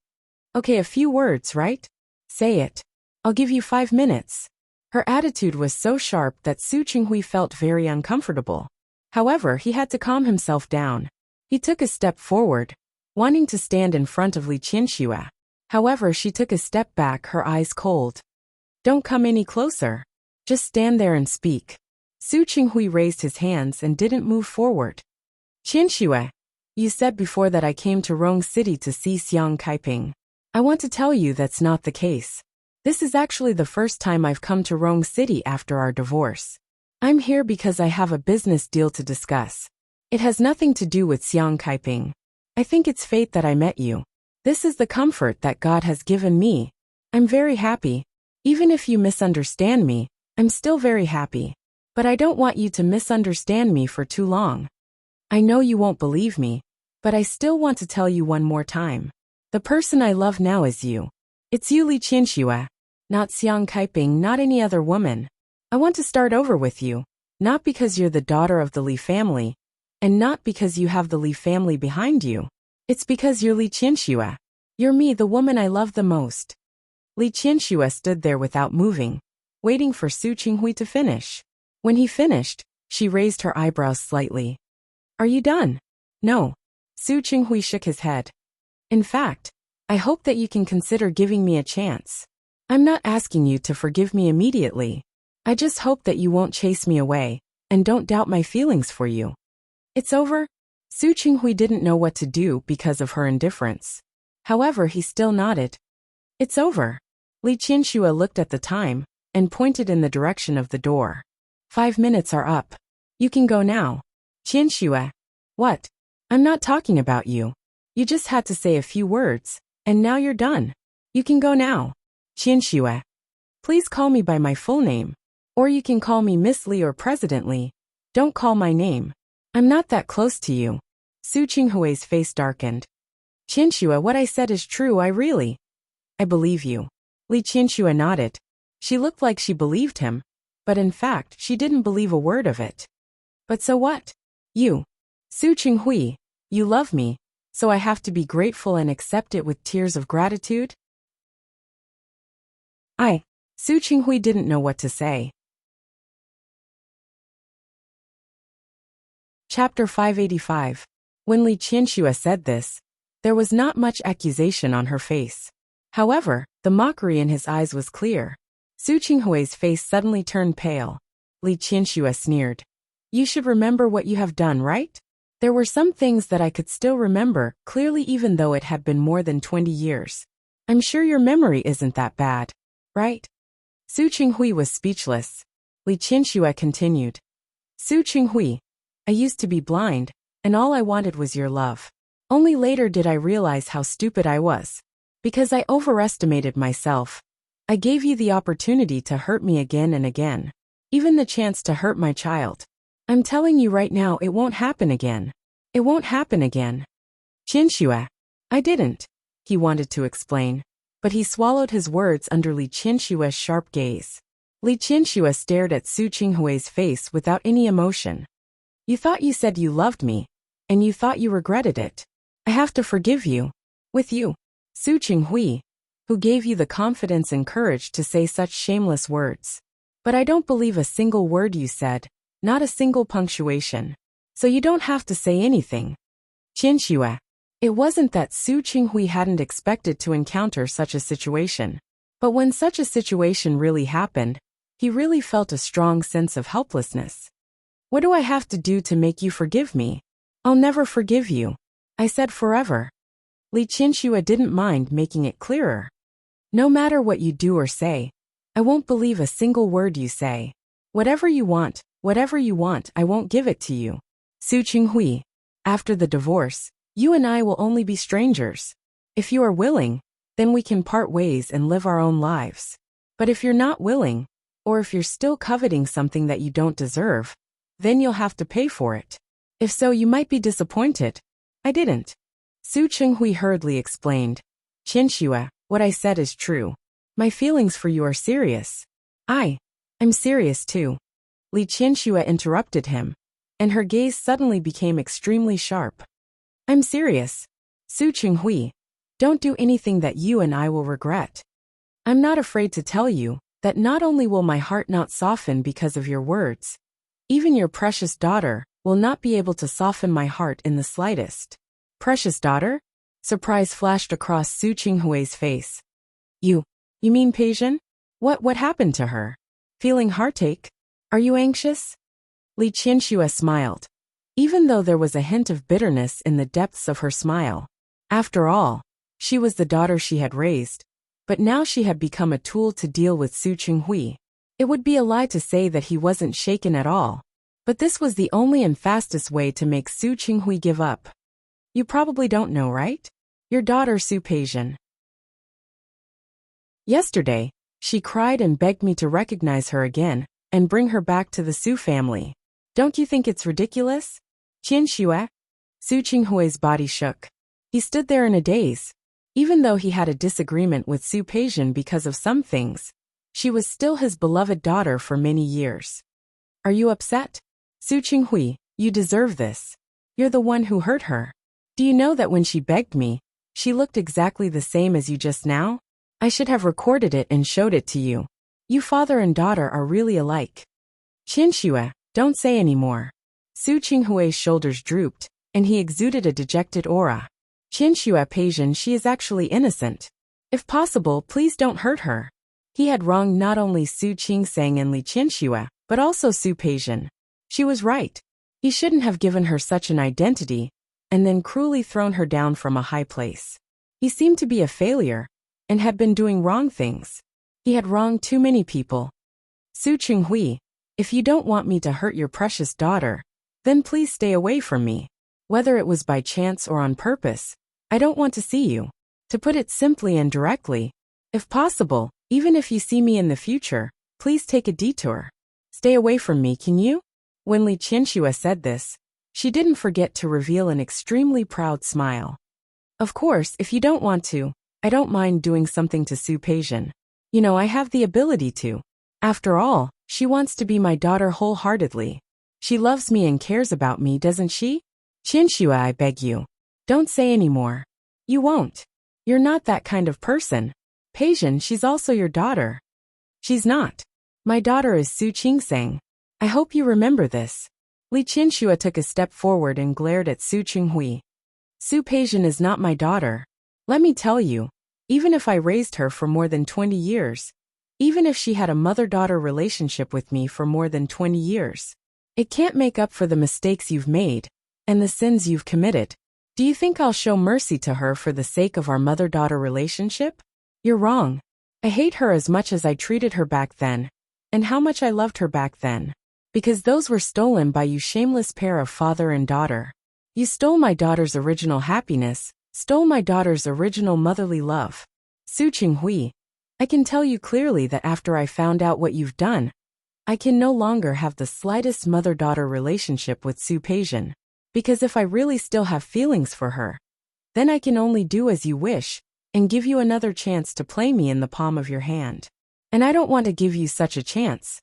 "Okay, a few words, right? Say it. I'll give you 5 minutes." Her attitude was so sharp that Su Qinghui felt very uncomfortable. However, he had to calm himself down. He took a step forward, wanting to stand in front of Li Qianxue. However, she took a step back, her eyes cold. "Don't come any closer. Just stand there and speak." Su Qinghui raised his hands and didn't move forward. Qianxue, you said before that I came to Rong City to see Xiang Kaiping. I want to tell you that's not the case. This is actually the first time I've come to Rong City after our divorce. I'm here because I have a business deal to discuss. It has nothing to do with Xiang Kaiping. I think it's fate that I met you. This is the comfort that God has given me. I'm very happy. Even if you misunderstand me, I'm still very happy. But I don't want you to misunderstand me for too long. I know you won't believe me, but I still want to tell you one more time. The person I love now is you. It's you, Li Qianxue, not Xiang Kaiping, not any other woman. I want to start over with you, not because you're the daughter of the Li family, and not because you have the Li family behind you. It's because you're Li Qianxue. You're me, the woman I love the most. Li Qianxue stood there without moving, waiting for Su Qinghui to finish. When he finished, she raised her eyebrows slightly. Are you done? No. Su Qinghui shook his head. In fact, I hope that you can consider giving me a chance. I'm not asking you to forgive me immediately. I just hope that you won't chase me away, and don't doubt my feelings for you. It's over? Su Qinghui didn't know what to do because of her indifference. However, he still nodded. It's over. Li Qianxue looked at the time, and pointed in the direction of the door. 5 minutes are up. You can go now. Qianxue. What? I'm not talking about you. You just had to say a few words, and now you're done. You can go now. Qianxue. Please call me by my full name. Or you can call me Miss Li or President Li. Don't call my name. I'm not that close to you. Su Qinghui's face darkened. Qianxue, what I said is true, I believe you. Li Qianxue nodded. She looked like she believed him, but in fact she didn't believe a word of it. But so what? You. Su Qinghui, you love me, so I have to be grateful and accept it with tears of gratitude? Su Qinghui didn't know what to say. Chapter 585. When Li Qianxue said this, there was not much accusation on her face. However, the mockery in his eyes was clear. Su Qinghui's face suddenly turned pale. Li Qianxue sneered. You should remember what you have done, right? There were some things that I could still remember, clearly even though it had been more than 20 years. I'm sure your memory isn't that bad, right? Su Qinghui was speechless. Li Qianxue continued. Su Qinghui, I used to be blind, and all I wanted was your love. Only later did I realize how stupid I was. Because I overestimated myself. I gave you the opportunity to hurt me again and again. Even the chance to hurt my child. I'm telling you right now, it won't happen again. It won't happen again. Qianxue. I didn't. He wanted to explain. But he swallowed his words under Li Qianxue's sharp gaze. Li Qianxue stared at Su Qinghui's face without any emotion. You thought you said you loved me, and you thought you regretted it. I have to forgive you. With you. Su Qinghui, who gave you the confidence and courage to say such shameless words. But I don't believe a single word you said, not a single punctuation. So you don't have to say anything. Qianxue. It wasn't that Su Qinghui hadn't expected to encounter such a situation. But when such a situation really happened, he really felt a strong sense of helplessness. What do I have to do to make you forgive me? I'll never forgive you. I said forever. Li Qianxue didn't mind making it clearer. No matter what you do or say, I won't believe a single word you say. Whatever you want, I won't give it to you. Su Qinghui, after the divorce, you and I will only be strangers. If you are willing, then we can part ways and live our own lives. But if you're not willing, or if you're still coveting something that you don't deserve, then you'll have to pay for it. If so, you might be disappointed. I didn't. Su Qinghui hurriedly explained. Qianxue, what I said is true. My feelings for you are serious. I'm serious too. Li Qianxue interrupted him, and her gaze suddenly became extremely sharp. I'm serious. Su Qinghui, don't do anything that you and I will regret. I'm not afraid to tell you that not only will my heart not soften because of your words, even your precious daughter will not be able to soften my heart in the slightest. Precious daughter? Surprise flashed across Su Qinghui's face. You mean Peijian? What happened to her? Feeling heartache? Are you anxious? Li Qianxue smiled, even though there was a hint of bitterness in the depths of her smile. After all, she was the daughter she had raised, but now she had become a tool to deal with Su Qinghui. It would be a lie to say that he wasn't shaken at all, but this was the only and fastest way to make Su Qinghui give up. You probably don't know, right? Your daughter Su Peijian. Yesterday, she cried and begged me to recognize her again and bring her back to the Su family. Don't you think it's ridiculous? Qianxue? Su Qinghui's body shook. He stood there in a daze. Even though he had a disagreement with Su Peijian because of some things, she was still his beloved daughter for many years. Are you upset? Su Qinghui, you deserve this. You're the one who hurt her. Do you know that when she begged me, she looked exactly the same as you just now? I should have recorded it and showed it to you. You father and daughter are really alike. Qianxue, don't say any more. Su Qinghui's shoulders drooped, and he exuded a dejected aura. Qianxue Peijian, she is actually innocent. If possible, please don't hurt her. He had wronged not only Su Qingsang and Li Qianxue, but also Su Peijian. She was right. He shouldn't have given her such an identity, and then cruelly thrown her down from a high place. He seemed to be a failure, and had been doing wrong things. He had wronged too many people. Su Qinghui, if you don't want me to hurt your precious daughter, then please stay away from me. Whether it was by chance or on purpose, I don't want to see you. To put it simply and directly, if possible, even if you see me in the future, please take a detour. Stay away from me, can you? When Li Qianxue said this, she didn't forget to reveal an extremely proud smile. Of course, if you don't want to, I don't mind doing something to Su Peijian. You know, I have the ability to. After all, she wants to be my daughter wholeheartedly. She loves me and cares about me, doesn't she? Qianxue, I beg you. Don't say any more. You won't. You're not that kind of person. Peijian, she's also your daughter. She's not. My daughter is Su Qingsang. I hope you remember this. Li Qianxue took a step forward and glared at Su Qinghui. Su Peijian is not my daughter. Let me tell you, even if I raised her for more than 20 years, even if she had a mother-daughter relationship with me for more than 20 years, it can't make up for the mistakes you've made and the sins you've committed. Do you think I'll show mercy to her for the sake of our mother-daughter relationship? You're wrong. I hate her as much as I treated her back then, and how much I loved her back then. Because those were stolen by you shameless pair of father and daughter. You stole my daughter's original happiness, stole my daughter's original motherly love. Su Qinghui, I can tell you clearly that after I found out what you've done, I can no longer have the slightest mother-daughter relationship with Su Peijian. Because if I really still have feelings for her, then I can only do as you wish, and give you another chance to play me in the palm of your hand. And I don't want to give you such a chance.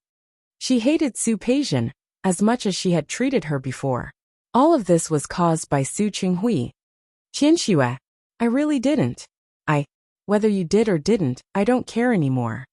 She hated Su Peijian as much as she had treated her before. All of this was caused by Su Qinghui. Qianxue, I really didn't. Whether you did or didn't, I don't care anymore.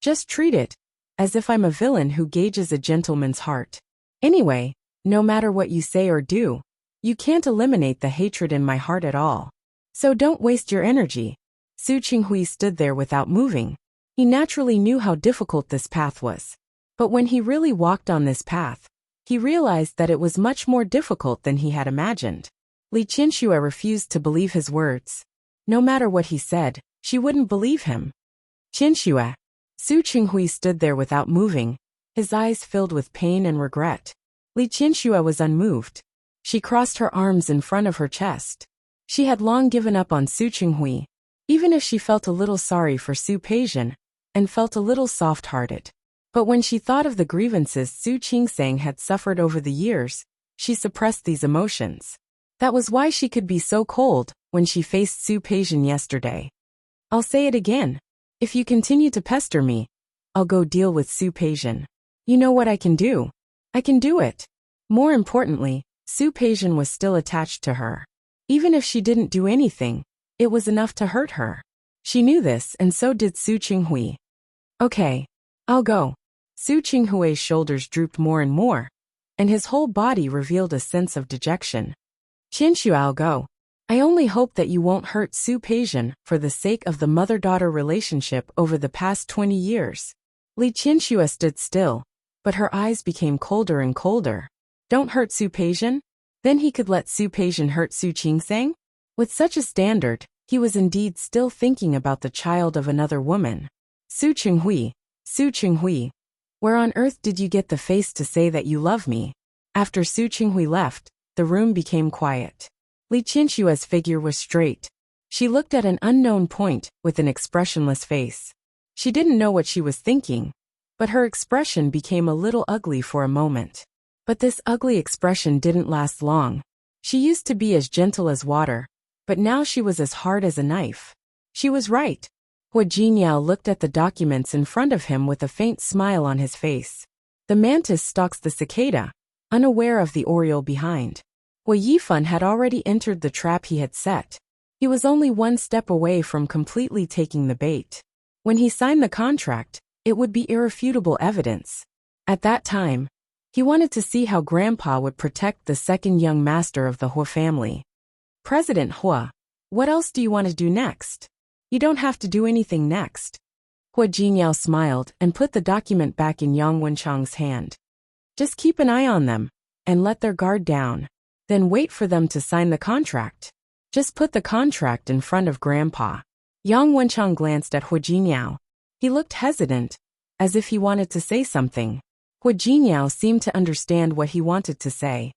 Just treat it as if I'm a villain who gauges a gentleman's heart. Anyway, no matter what you say or do, you can't eliminate the hatred in my heart at all. So don't waste your energy. Su Qinghui stood there without moving. He naturally knew how difficult this path was. But when he really walked on this path, he realized that it was much more difficult than he had imagined. Li Qianxue refused to believe his words. No matter what he said, she wouldn't believe him. Qianxue. Su Qinghui stood there without moving, his eyes filled with pain and regret. Li Qianxue was unmoved. She crossed her arms in front of her chest. She had long given up on Su Qinghui, even if she felt a little sorry for Su Peijian, and felt a little soft-hearted. But when she thought of the grievances Su Qingsang had suffered over the years, she suppressed these emotions. That was why she could be so cold when she faced Su Peijian yesterday. I'll say it again. If you continue to pester me, I'll go deal with Su Peijian. You know what I can do. I can do it. More importantly, Su Peijian was still attached to her. Even if she didn't do anything, it was enough to hurt her. She knew this, and so did Su Qinghui. Okay, I'll go. Su Qinghui's shoulders drooped more and more, and his whole body revealed a sense of dejection. Qianxue, I'll go. I only hope that you won't hurt Su Peijian for the sake of the mother-daughter relationship over the past 20 years. Li Qianxue stood still, but her eyes became colder and colder. Don't hurt Su Peijian? Then he could let Su Peijian hurt Su Qingsang? With such a standard, he was indeed still thinking about the child of another woman. Su Qinghui, where on earth did you get the face to say that you love me? After Su Qinghui left, the room became quiet. Li Qinshua's figure was straight. She looked at an unknown point with an expressionless face. She didn't know what she was thinking, but her expression became a little ugly for a moment. But this ugly expression didn't last long. She used to be as gentle as water, but now she was as hard as a knife. She was right. Hua Jinyao looked at the documents in front of him with a faint smile on his face. The mantis stalks the cicada, unaware of the oriole behind. Hua Yifan had already entered the trap he had set. He was only one step away from completely taking the bait. When he signed the contract, it would be irrefutable evidence. At that time, he wanted to see how Grandpa would protect the second young master of the Hua family. President Hua, what else do you want to do next? You don't have to do anything next. Hua Jinyao smiled and put the document back in Yang Wenchang's hand. Just keep an eye on them, and let their guard down. Then wait for them to sign the contract. Just put the contract in front of Grandpa. Yang Wenchang glanced at Hua Jinyao. He looked hesitant, as if he wanted to say something. Hua Jinyao seemed to understand what he wanted to say.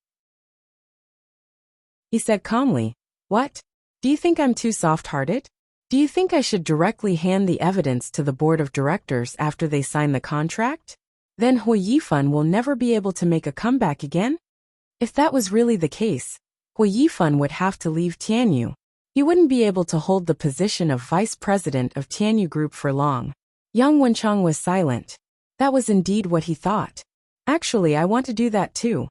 He said calmly, "What? Do you think I'm too soft-hearted? Do you think I should directly hand the evidence to the board of directors after they sign the contract? Then Hua Yifan will never be able to make a comeback again?" If that was really the case, Hua Yifan would have to leave Tianyu. He wouldn't be able to hold the position of vice president of Tianyu Group for long. Yang Wenchang was silent. That was indeed what he thought. Actually, I want to do that too.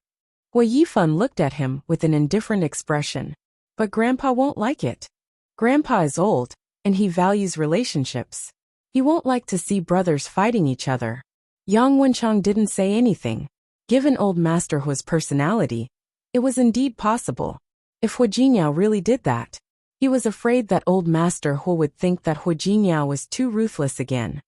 Hua Yifan looked at him with an indifferent expression. But Grandpa won't like it. Grandpa is old, and he values relationships. He won't like to see brothers fighting each other. Yang Wenchang didn't say anything. Given old Master Hua's personality, it was indeed possible. If Hua Jinyao really did that, he was afraid that old Master Hua would think that Hua Jinyao was too ruthless again.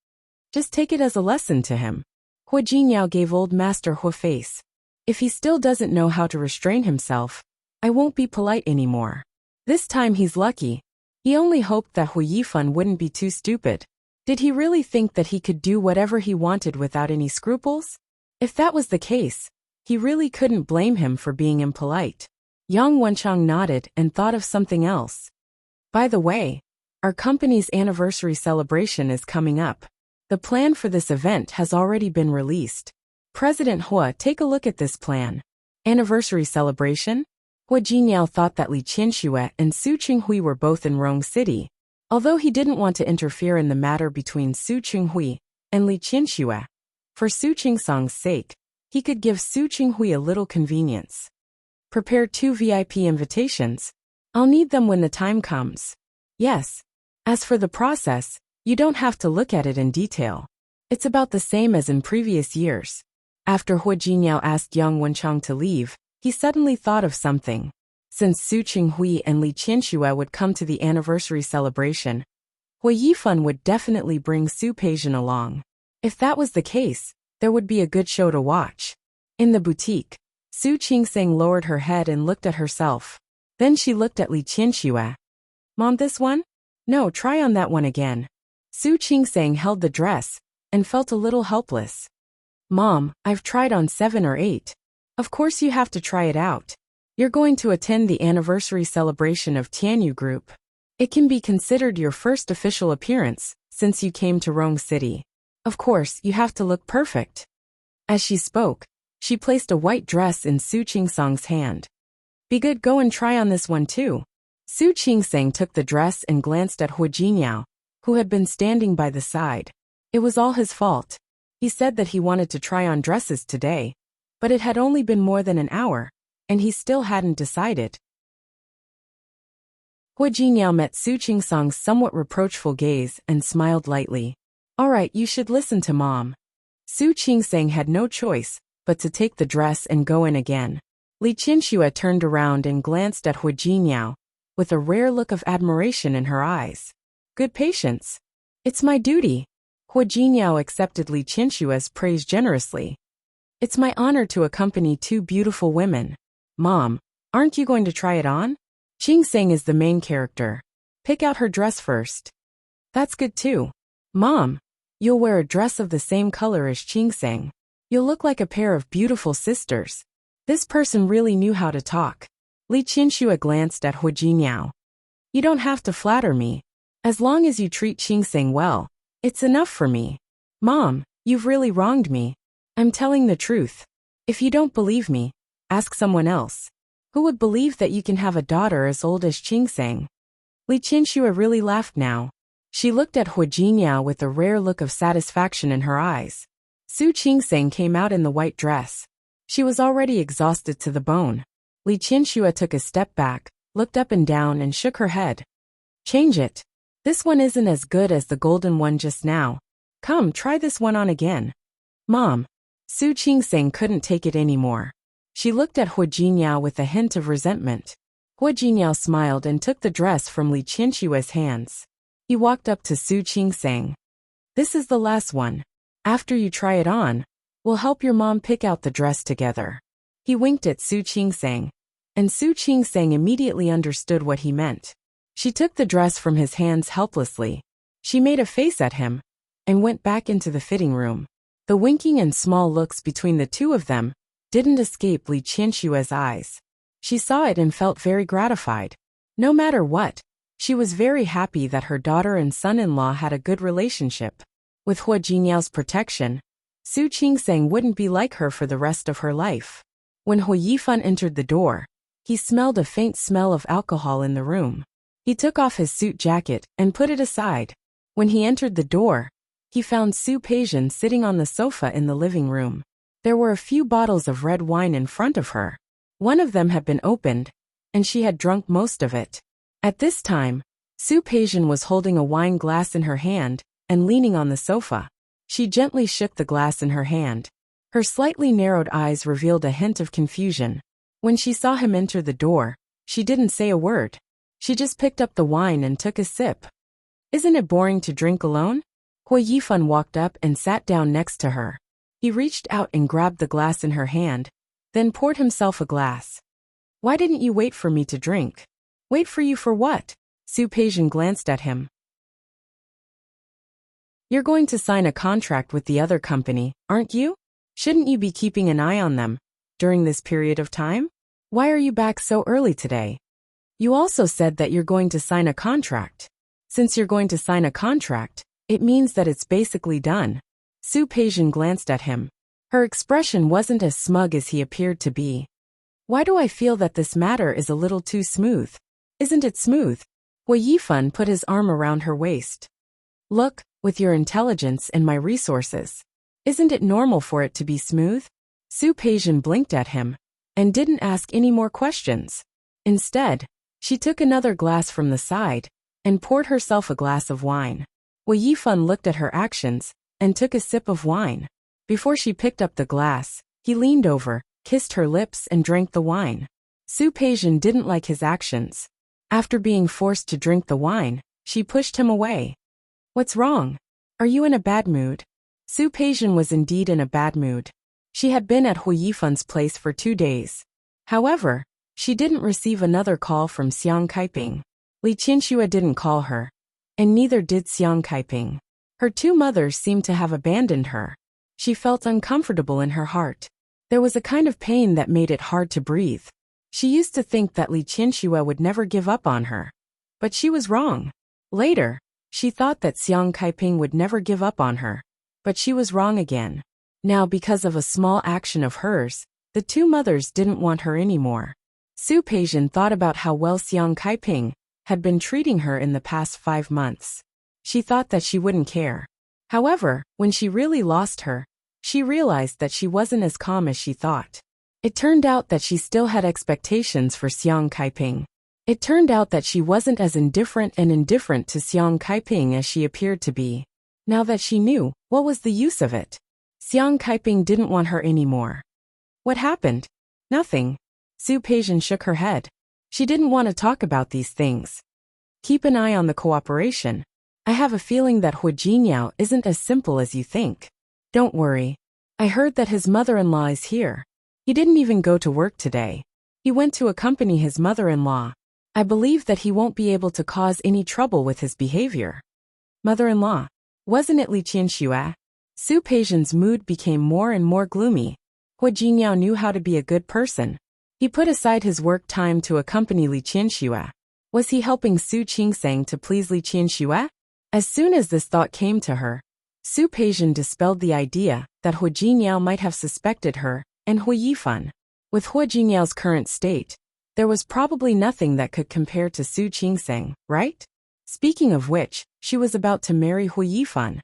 Just take it as a lesson to him. Hua Jinyao gave old Master Hua face. If he still doesn't know how to restrain himself, I won't be polite anymore. This time he's lucky. He only hoped that Hua Yifan wouldn't be too stupid. Did he really think that he could do whatever he wanted without any scruples? If that was the case, he really couldn't blame him for being impolite. Yang Wenchang nodded and thought of something else. By the way, our company's anniversary celebration is coming up. The plan for this event has already been released. President Hua, take a look at this plan. Anniversary celebration? Hua Jinyao thought that Li Qinshui and Su Qinghui were both in Rong City. Although he didn't want to interfere in the matter between Su Qinghui and Li Qinshui, for Su Qingsang's sake, he could give Su Qinghui a little convenience. Prepare 2 VIP invitations. I'll need them when the time comes. Yes. As for the process, you don't have to look at it in detail. It's about the same as in previous years. After Hua Jinyao asked Yang Wenchang to leave, he suddenly thought of something. Since Su Qinghui and Li Qinshui would come to the anniversary celebration, Hua Yifan would definitely bring Su Peijian along. If that was the case, there would be a good show to watch. In the boutique, Su Qingsang lowered her head and looked at herself. Then she looked at Li Qinshui. Mom, this one? No, try on that one again. Su Qingsang held the dress and felt a little helpless. Mom, I've tried on 7 or 8. Of course you have to try it out. You're going to attend the anniversary celebration of Tianyu Group. It can be considered your first official appearance since you came to Rong City. Of course, you have to look perfect. As she spoke, she placed a white dress in Su Qingsang's hand. Be good, go and try on this one too. Su Qingsang took the dress and glanced at Hua Jinyao, who had been standing by the side. It was all his fault. He said that he wanted to try on dresses today, but it had only been more than an hour, and he still hadn't decided. Hua Jinyao met Su Qingsang's somewhat reproachful gaze and smiled lightly. All right, you should listen to Mom. Su Qingsang had no choice but to take the dress and go in again. Li Qinshui turned around and glanced at Hua Jinyao, with a rare look of admiration in her eyes. Good patience. It's my duty. Hua Jinyao accepted Li Qinshui's praise generously. It's my honor to accompany two beautiful women. Mom, aren't you going to try it on? Ching Seng is the main character. Pick out her dress first. That's good too. Mom, you'll wear a dress of the same color as Ching Seng. You'll look like a pair of beautiful sisters. This person really knew how to talk. Li Qianxue glanced at Hu Jinniao. You don't have to flatter me. As long as you treat Ching Seng well, it's enough for me. Mom, you've really wronged me. I'm telling the truth. If you don't believe me, ask someone else. Who would believe that you can have a daughter as old as Ching Seng? Li Qianxue really laughed now. She looked at Hu Jinniao with a rare look of satisfaction in her eyes. Su Ching Seng came out in the white dress. She was already exhausted to the bone. Li Qianxue took a step back, looked up and down and shook her head. Change it. This one isn't as good as the golden one just now. Come, try this one on again. Mom. Su Ching Seng couldn't take it anymore. She looked at Hu Jinniao with a hint of resentment. Hu Jinniao smiled and took the dress from Li Qianxue's hands. He walked up to Su Ching Seng. This is the last one. After you try it on, we'll help your mom pick out the dress together. He winked at Su Ching Seng, and Su Ching Seng immediately understood what he meant. She took the dress from his hands helplessly. She made a face at him, and went back into the fitting room. The winking and small looks between the two of them didn't escape Li Qianxue's eyes. She saw it and felt very gratified. No matter what, she was very happy that her daughter and son-in-law had a good relationship. With Hu Jinniao's protection, Su Ching Seng wouldn't be like her for the rest of her life. When Hu Yifan entered the door, he smelled a faint smell of alcohol in the room. He took off his suit jacket and put it aside. When he entered the door, he found Su Peijian sitting on the sofa in the living room. There were a few bottles of red wine in front of her. One of them had been opened, and she had drunk most of it. At this time, Su Peijian was holding a wine glass in her hand and leaning on the sofa. She gently shook the glass in her hand. Her slightly narrowed eyes revealed a hint of confusion. When she saw him enter the door, she didn't say a word. She just picked up the wine and took a sip. Isn't it boring to drink alone? Hu Yifan walked up and sat down next to her. He reached out and grabbed the glass in her hand, then poured himself a glass. Why didn't you wait for me to drink? Wait for you for what? Su Peijian glanced at him. You're going to sign a contract with the other company, aren't you? Shouldn't you be keeping an eye on them during this period of time? Why are you back so early today? You also said that you're going to sign a contract. Since you're going to sign a contract, it means that it's basically done. Su Peijian glanced at him. Her expression wasn't as smug as he appeared to be. Why do I feel that this matter is a little too smooth? Isn't it smooth? Hu Yifan put his arm around her waist. Look, with your intelligence and my resources, isn't it normal for it to be smooth? Su Peijian blinked at him and didn't ask any more questions. Instead, she took another glass from the side and poured herself a glass of wine. Hu Yifan looked at her actions and took a sip of wine. Before she picked up the glass, he leaned over, kissed her lips and drank the wine. Su Peijian didn't like his actions. After being forced to drink the wine, she pushed him away. What's wrong? Are you in a bad mood? Su Peijian was indeed in a bad mood. She had been at Hu Yifan's place for 2 days. However, she didn't receive another call from Xiang Kaiping. Li Qianxue didn't call her, and neither did Xiang Kaiping. Her two mothers seemed to have abandoned her. She felt uncomfortable in her heart. There was a kind of pain that made it hard to breathe. She used to think that Li Qianxue would never give up on her. But she was wrong. Later, she thought that Xiang Kaiping would never give up on her. But she was wrong again. Now, because of a small action of hers, the two mothers didn't want her anymore. Su Peijian thought about how well Xiang Kaiping had been treating her in the past 5 months. She thought that she wouldn't care. However, when she really lost her, she realized that she wasn't as calm as she thought. It turned out that she still had expectations for Xiang Kaiping. It turned out that she wasn't as indifferent to Xiang Kaiping as she appeared to be. Now that she knew, what was the use of it? Xiang Kaiping didn't want her anymore. What happened? Nothing. Su Peijian shook her head. She didn't want to talk about these things. Keep an eye on the cooperation. I have a feeling that Hu Jinniao isn't as simple as you think. Don't worry. I heard that his mother-in-law is here. He didn't even go to work today. He went to accompany his mother-in-law. I believe that he won't be able to cause any trouble with his behavior. Mother-in-law. Wasn't it Li Qianxue? Su Peijian's mood became more and more gloomy. Hua Jingyao knew how to be a good person. He put aside his work time to accompany Li Qianxue. Was he helping Su Qingsang to please Li Qianxue? As soon as this thought came to her, Su Peijian dispelled the idea that Hua Jingyao might have suspected her and Hua Yifan. With Hua Jingyao's current state, there was probably nothing that could compare to Su Qingsang, right? Speaking of which, she was about to marry Hua Yifan.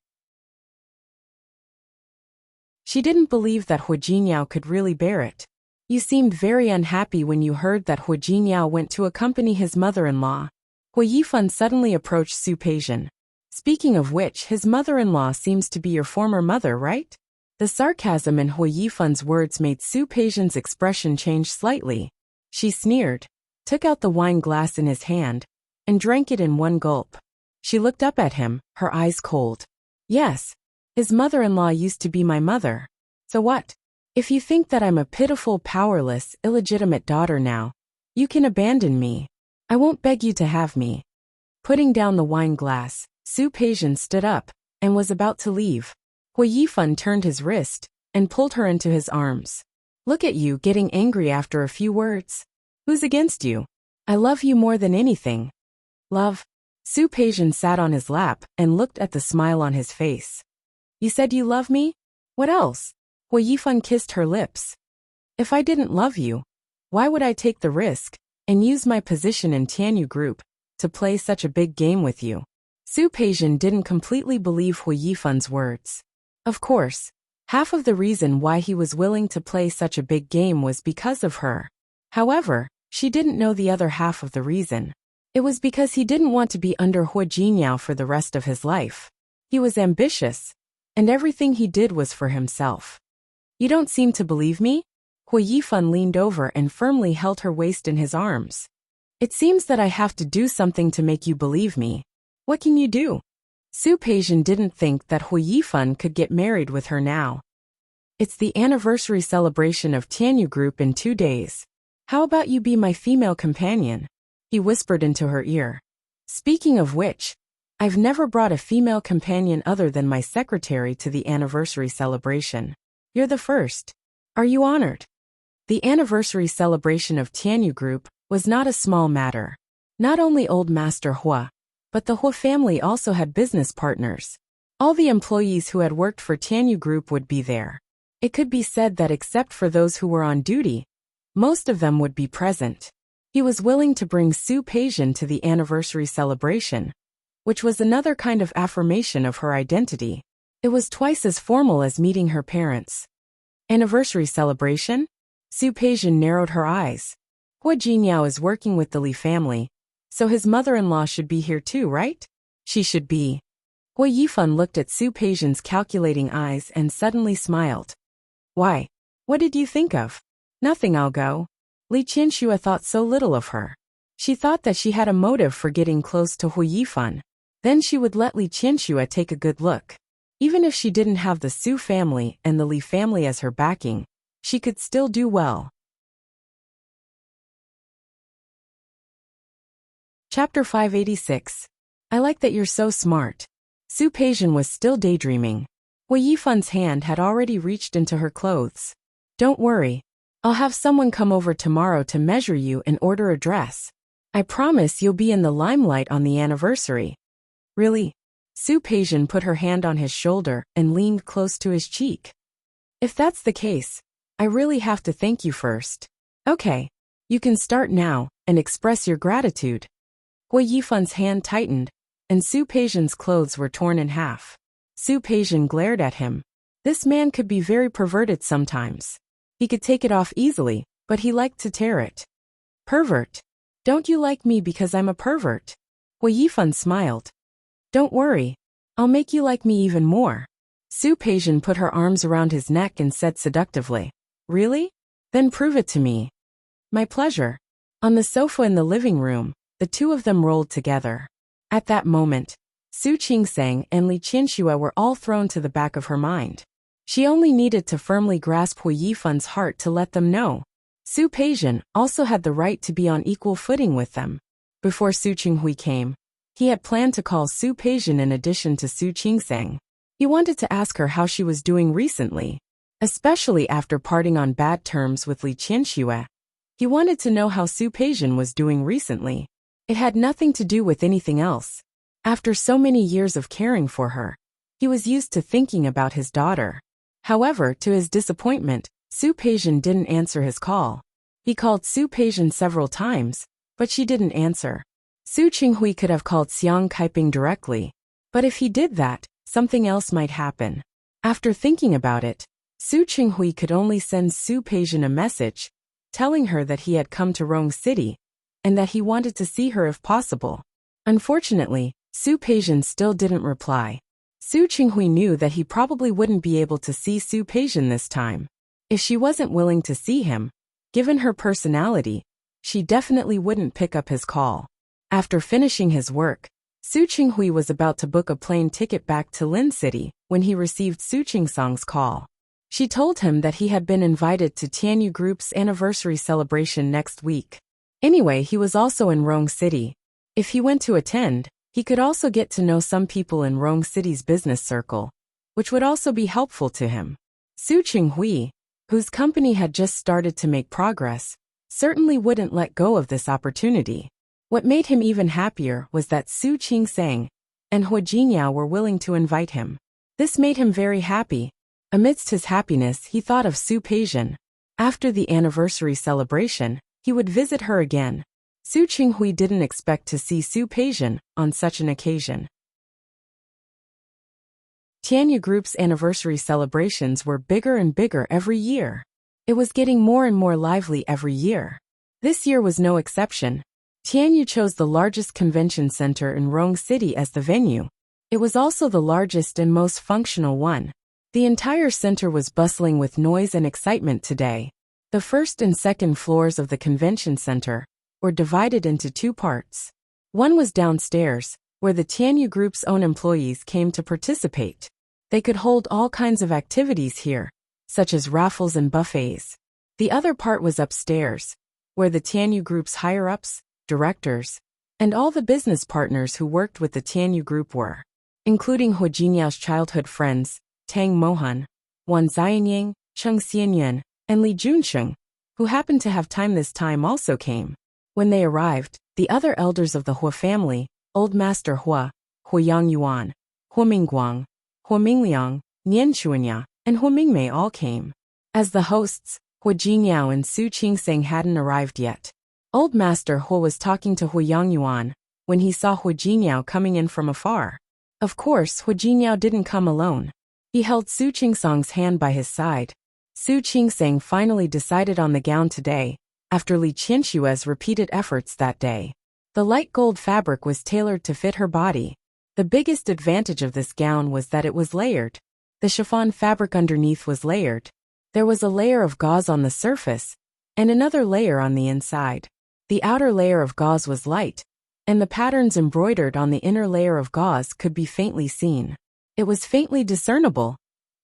She didn't believe that Hua Jingyao could really bear it. You seemed very unhappy when you heard that Hua Jingyao went to accompany his mother-in-law. Hua Yifan suddenly approached Su Peijian. Speaking of which, his mother-in-law seems to be your former mother, right? The sarcasm in Hua Yifan's words made Su Peijian's expression change slightly. She sneered, took out the wine glass in his hand, and drank it in one gulp. She looked up at him, her eyes cold. Yes, his mother-in-law used to be my mother. So what? If you think that I'm a pitiful, powerless, illegitimate daughter now, you can abandon me. I won't beg you to have me. Putting down the wine glass, Su Peijian stood up and was about to leave. Hua Yifan turned his wrist and pulled her into his arms. Look at you getting angry after a few words. Who's against you? I love you more than anything. Love? Su Peijian sat on his lap and looked at the smile on his face. You said you love me? What else? Hua Yifan kissed her lips. If I didn't love you, why would I take the risk and use my position in Tianyu Group to play such a big game with you? Su Peijian didn't completely believe Hua Yifan's words. Of course, half of the reason why he was willing to play such a big game was because of her. However, she didn't know the other half of the reason. It was because he didn't want to be under Hua Jingyao for the rest of his life. He was ambitious, and everything he did was for himself. You don't seem to believe me? Hua Yifan leaned over and firmly held her waist in his arms. It seems that I have to do something to make you believe me. What can you do? Su Peijian didn't think that Hua Yifan could get married with her now. It's the anniversary celebration of Tianyu Group in 2 days. How about you be my female companion? He whispered into her ear. Speaking of which, I've never brought a female companion other than my secretary to the anniversary celebration. You're the first. Are you honored? The anniversary celebration of Tianyu Group was not a small matter. Not only Old Master Hua, but the Hua family also had business partners. All the employees who had worked for Tianyu Group would be there. It could be said that except for those who were on duty, most of them would be present. He was willing to bring Su Peijian to the anniversary celebration, which was another kind of affirmation of her identity. It was twice as formal as meeting her parents. Anniversary celebration? Su Peijian narrowed her eyes. Hua Jingyao is working with the Li family, so his mother-in-law should be here too, right? She should be. Hua Yifan looked at Su Peijian's calculating eyes and suddenly smiled. Why? What did you think of? Nothing, I'll go. Li Qianxue thought so little of her. She thought that she had a motive for getting close to Hua Yifan. Then she would let Li Qianxue take a good look. Even if she didn't have the Su family and the Li family as her backing, she could still do well. Chapter 586. I like that you're so smart. Su Peijian was still daydreaming. Hua Yifan's hand had already reached into her clothes. Don't worry. I'll have someone come over tomorrow to measure you and order a dress. I promise you'll be in the limelight on the anniversary. Really? Su Peijian put her hand on his shoulder and leaned close to his cheek. If that's the case, I really have to thank you first. Okay. You can start now and express your gratitude. Hua Yifan's hand tightened, and Su Peijian's clothes were torn in half. Su Peijian glared at him. This man could be very perverted sometimes. He could take it off easily, but he liked to tear it. Pervert. Don't you like me because I'm a pervert? Hua Yifan smiled. Don't worry. I'll make you like me even more. Su Peijian put her arms around his neck and said seductively. Really? Then prove it to me. My pleasure. On the sofa in the living room, the two of them rolled together. At that moment, Su Qingsang and Li Qianxue were all thrown to the back of her mind. She only needed to firmly grasp Hui Yifan's heart to let them know. Su Peijian also had the right to be on equal footing with them. Before Su Qinghui came, he had planned to call Su Peijian in addition to Su Qingsang. He wanted to ask her how she was doing recently, especially after parting on bad terms with Li Qianxue. He wanted to know how Su Peijian was doing recently. It had nothing to do with anything else. After so many years of caring for her, he was used to thinking about his daughter. However, to his disappointment, Su Peijian didn't answer his call. He called Su Peijian several times, but she didn't answer. Su Qinghui could have called Xiang Kaiping directly, but if he did that, something else might happen. After thinking about it, Su Qinghui could only send Su Peijian a message, telling her that he had come to Rong City, and that he wanted to see her if possible. Unfortunately, Su Peijian still didn't reply. Su Qinghui knew that he probably wouldn't be able to see Su Peijian this time. If she wasn't willing to see him, given her personality, she definitely wouldn't pick up his call. After finishing his work, Su Qinghui was about to book a plane ticket back to Lin City when he received Su Qingsang's call. She told him that he had been invited to Tianyu Group's anniversary celebration next week. Anyway, he was also in Rong City. If he went to attend, he could also get to know some people in Rong City's business circle, which would also be helpful to him. Su Qinghui, whose company had just started to make progress, certainly wouldn't let go of this opportunity. What made him even happier was that Su Qingsang and Hua Jinyao were willing to invite him. This made him very happy. Amidst his happiness, he thought of Su Peijian. After the anniversary celebration, he would visit her again. Su Qinghui didn't expect to see Su Peijian on such an occasion. Tianyu Group's anniversary celebrations were bigger and bigger every year. It was getting more and more lively every year. This year was no exception. Tianyu chose the largest convention center in Rong City as the venue. It was also the largest and most functional one. The entire center was bustling with noise and excitement today. The first and second floors of the convention center were divided into two parts. One was downstairs, where the Tianyu Group's own employees came to participate. They could hold all kinds of activities here, such as raffles and buffets. The other part was upstairs, where the Tianyu Group's higher-ups, directors, and all the business partners who worked with the Tianyu Group were, including Hua Jinyao's childhood friends, Tang Mohan, Wan Xianying, Cheng Xianyuan, and Li Junsheng, who happened to have time this time also came. When they arrived, the other elders of the Hua family, Old Master Hua, Hua Yangyuan, Hua Mingguang, Hua Mingliang, Nian Chuanya, and Hua Mingmei all came. As the hosts, Hua Jinyao and Su Qingsang hadn't arrived yet. Old Master Hua was talking to Hua Yangyuan when he saw Hua Jinyao coming in from afar. Of course, Hua Jinyao didn't come alone. He held Su Qingsang's hand by his side. Su Qingsang finally decided on the gown today, after Li Qianshue's repeated efforts that day. The light gold fabric was tailored to fit her body. The biggest advantage of this gown was that it was layered. The chiffon fabric underneath was layered. There was a layer of gauze on the surface, and another layer on the inside. The outer layer of gauze was light, and the patterns embroidered on the inner layer of gauze could be faintly seen. It was faintly discernible,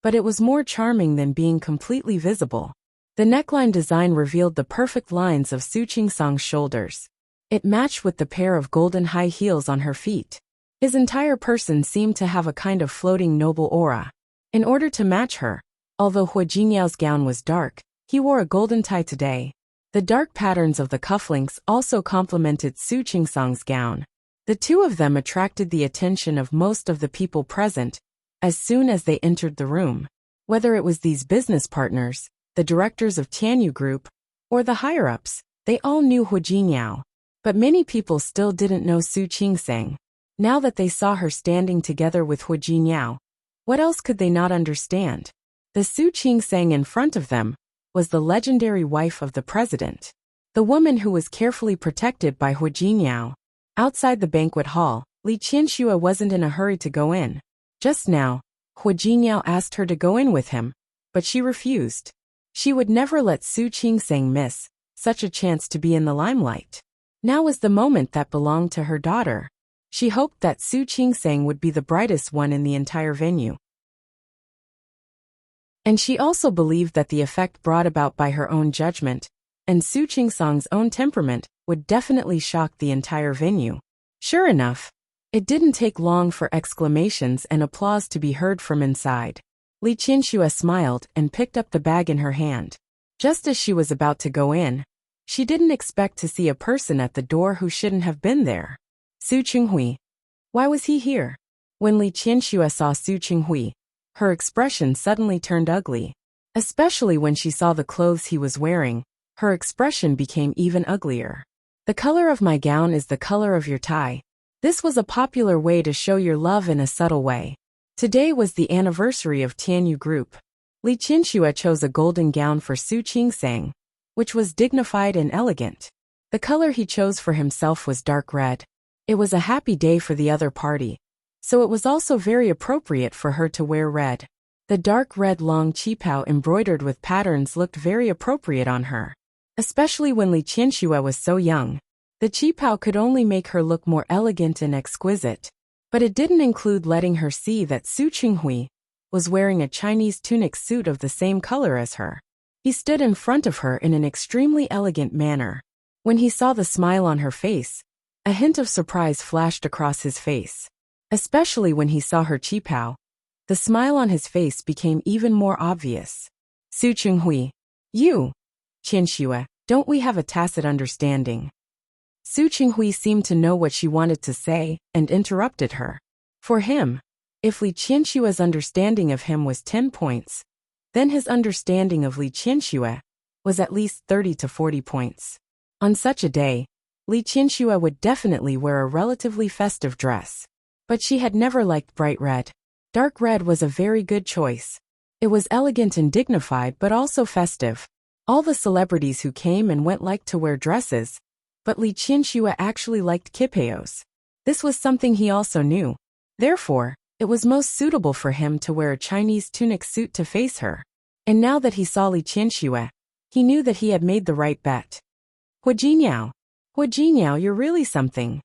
but it was more charming than being completely visible. The neckline design revealed the perfect lines of Su Qingsang's shoulders. It matched with the pair of golden high heels on her feet. His entire person seemed to have a kind of floating noble aura. In order to match her, although Hua Jinyao's gown was dark, he wore a golden tie today. The dark patterns of the cufflinks also complemented Su Qingsang's gown. The two of them attracted the attention of most of the people present as soon as they entered the room. Whether it was these business partners, the directors of Tianyu Group, or the higher-ups, they all knew Hua Jinyao. But many people still didn't know Su Qingsang. Now that they saw her standing together with Hua Jinyao, what else could they not understand? The Su Qingsang in front of them was the legendary wife of the president, the woman who was carefully protected by Hua Jinyao. Outside the banquet hall, Li Qianxue wasn't in a hurry to go in. Just now, Hua Jinyao asked her to go in with him, but she refused. She would never let Su Qingsang miss such a chance to be in the limelight. Now was the moment that belonged to her daughter. She hoped that Su Qingsang would be the brightest one in the entire venue. And she also believed that the effect brought about by her own judgment and Su Qingsang's own temperament would definitely shock the entire venue. Sure enough, it didn't take long for exclamations and applause to be heard from inside. Li Qianxue smiled and picked up the bag in her hand. Just as she was about to go in, she didn't expect to see a person at the door who shouldn't have been there. Su Qinghui. Why was he here? When Li Qianxue saw Su Qinghui, her expression suddenly turned ugly. Especially when she saw the clothes he was wearing, her expression became even uglier. The color of my gown is the color of your tie. This was a popular way to show your love in a subtle way. Today was the anniversary of Tianyu Group. Li Qianxue chose a golden gown for Su Qingsang, which was dignified and elegant. The color he chose for himself was dark red. It was a happy day for the other party, so it was also very appropriate for her to wear red. The dark red long qipao embroidered with patterns looked very appropriate on her. Especially when Li Qianxue was so young. The qipao could only make her look more elegant and exquisite. But it didn't include letting her see that Su Qinghui was wearing a Chinese tunic suit of the same color as her. He stood in front of her in an extremely elegant manner. When he saw the smile on her face, a hint of surprise flashed across his face. Especially when he saw her qipao, the smile on his face became even more obvious. Su Qinghui. You. Qianxue, don't we have a tacit understanding? Su Qinghui seemed to know what she wanted to say and interrupted her. For him, if Li Qianxue's understanding of him was 10 points, then his understanding of Li Qianxue was at least 30 to 40 points. On such a day, Li Qianxue would definitely wear a relatively festive dress. But she had never liked bright red. Dark red was a very good choice. It was elegant and dignified but also festive. All the celebrities who came and went liked to wear dresses, but Li Qianxue actually liked qipeos. This was something he also knew. Therefore, it was most suitable for him to wear a Chinese tunic suit to face her. And now that he saw Li Qianxue, he knew that he had made the right bet. Hua Jiniao. Hua Jiniao, you're really something.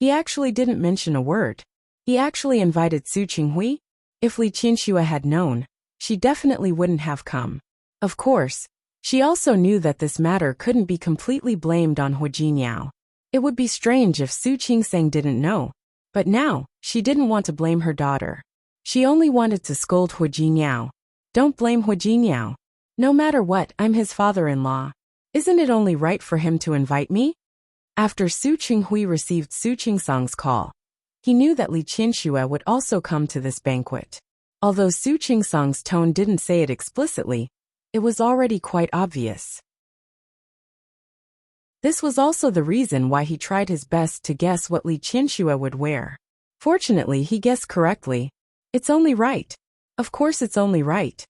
He actually didn't mention a word. He actually invited Su Qinghui. If Li Qianxue had known, she definitely wouldn't have come. Of course, she also knew that this matter couldn't be completely blamed on Hua Jiniao. It would be strange if Su Qingsang didn't know. But now, she didn't want to blame her daughter. She only wanted to scold Hua Jiniao. Don't blame Hua Jiniao. No matter what, I'm his father-in-law. Isn't it only right for him to invite me? After Su Qinghui received Su Qingsang's call, he knew that Li Qianxue would also come to this banquet. Although Su Qingsang's tone didn't say it explicitly, it was already quite obvious. This was also the reason why he tried his best to guess what Li Qianxue would wear. Fortunately, he guessed correctly. It's only right. Of course it's only right.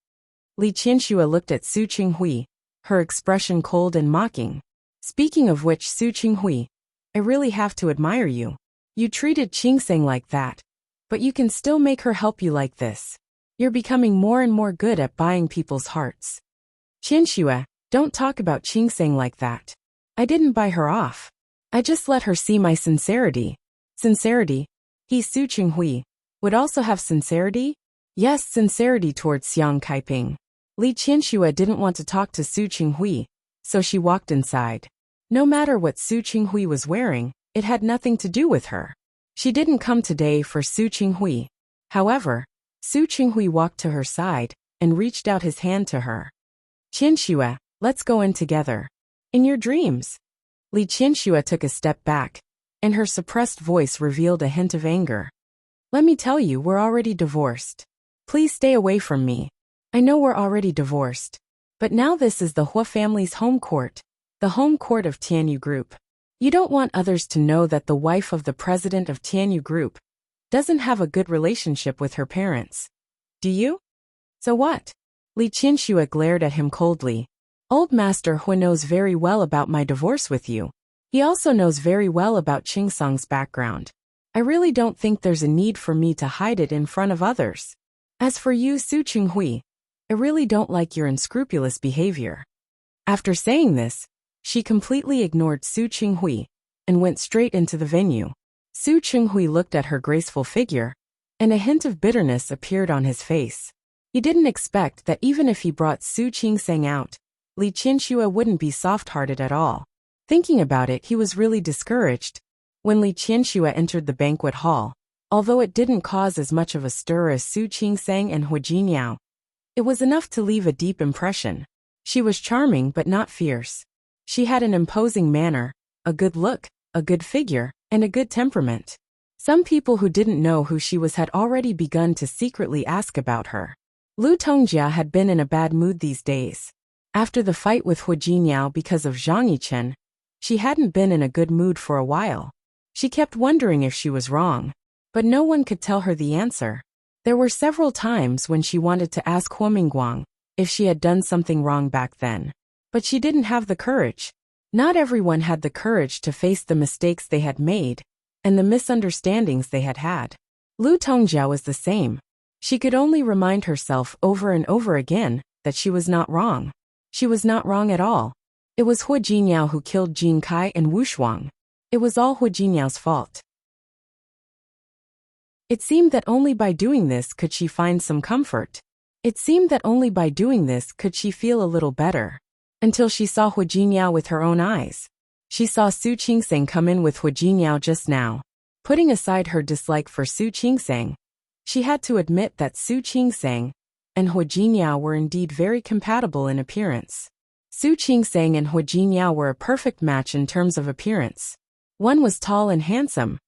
Li Qianxue looked at Su Qinghui, her expression cold and mocking. Speaking of which, Su Qinghui, I really have to admire you. You treated Qingsang like that, but you can still make her help you like this. You're becoming more and more good at buying people's hearts. Qianxue, don't talk about Qingsang like that. I didn't buy her off. I just let her see my sincerity. Sincerity? He, Su Qinghui, would also have sincerity? Yes, sincerity towards Xiang Kaiping. Li Qianxue didn't want to talk to Su Qinghui, so she walked inside. No matter what Su Qinghui was wearing, it had nothing to do with her. She didn't come today for Su Qinghui. However, Su Qinghui walked to her side and reached out his hand to her. Qianxue, let's go in together. In your dreams. Li Qianxue took a step back, and her suppressed voice revealed a hint of anger. Let me tell you, we're already divorced. Please stay away from me. I know we're already divorced. But now this is the Hua family's home court, the home court of Tianyu Group. You don't want others to know that the wife of the president of Tianyu Group doesn't have a good relationship with her parents. Do you? So what? Li Qianxue glared at him coldly. Old Master Hua knows very well about my divorce with you. He also knows very well about Qingsang's background. I really don't think there's a need for me to hide it in front of others. As for you, Su Qinghui, I really don't like your unscrupulous behavior. After saying this, she completely ignored Su Qinghui and went straight into the venue. Su Qinghui looked at her graceful figure, and a hint of bitterness appeared on his face. He didn't expect that even if he brought Su Qingseng out, Li Qianxue wouldn't be soft-hearted at all. Thinking about it, he was really discouraged. When Li Qianxue entered the banquet hall, although it didn't cause as much of a stir as Su Qingseng and Hu Jinniao, it was enough to leave a deep impression. She was charming but not fierce. She had an imposing manner, a good look, a good figure, and a good temperament. Some people who didn't know who she was had already begun to secretly ask about her. Lu Tongjia had been in a bad mood these days. After the fight with Hu Jinniao because of Zhang Yichen, she hadn't been in a good mood for a while. She kept wondering if she was wrong, but no one could tell her the answer. There were several times when she wanted to ask Huo Mingguang if she had done something wrong back then, but she didn't have the courage. Not everyone had the courage to face the mistakes they had made and the misunderstandings they had had. Lu Tongjia was the same. She could only remind herself over and over again that she was not wrong. She was not wrong at all. It was Hu Jinniao who killed Jin Kai and Wu Shuang. It was all Hu Jinniao's fault. It seemed that only by doing this could she find some comfort. It seemed that only by doing this could she feel a little better. Until she saw Hu Jinniao with her own eyes. She saw Su Qingseng come in with Hu Jinniao just now. Putting aside her dislike for Su Qingseng, she had to admit that Su Qingseng and Hu Jinniao were indeed very compatible in appearance. Su Qingseng and Hu Jinniao were a perfect match in terms of appearance. One was tall and handsome,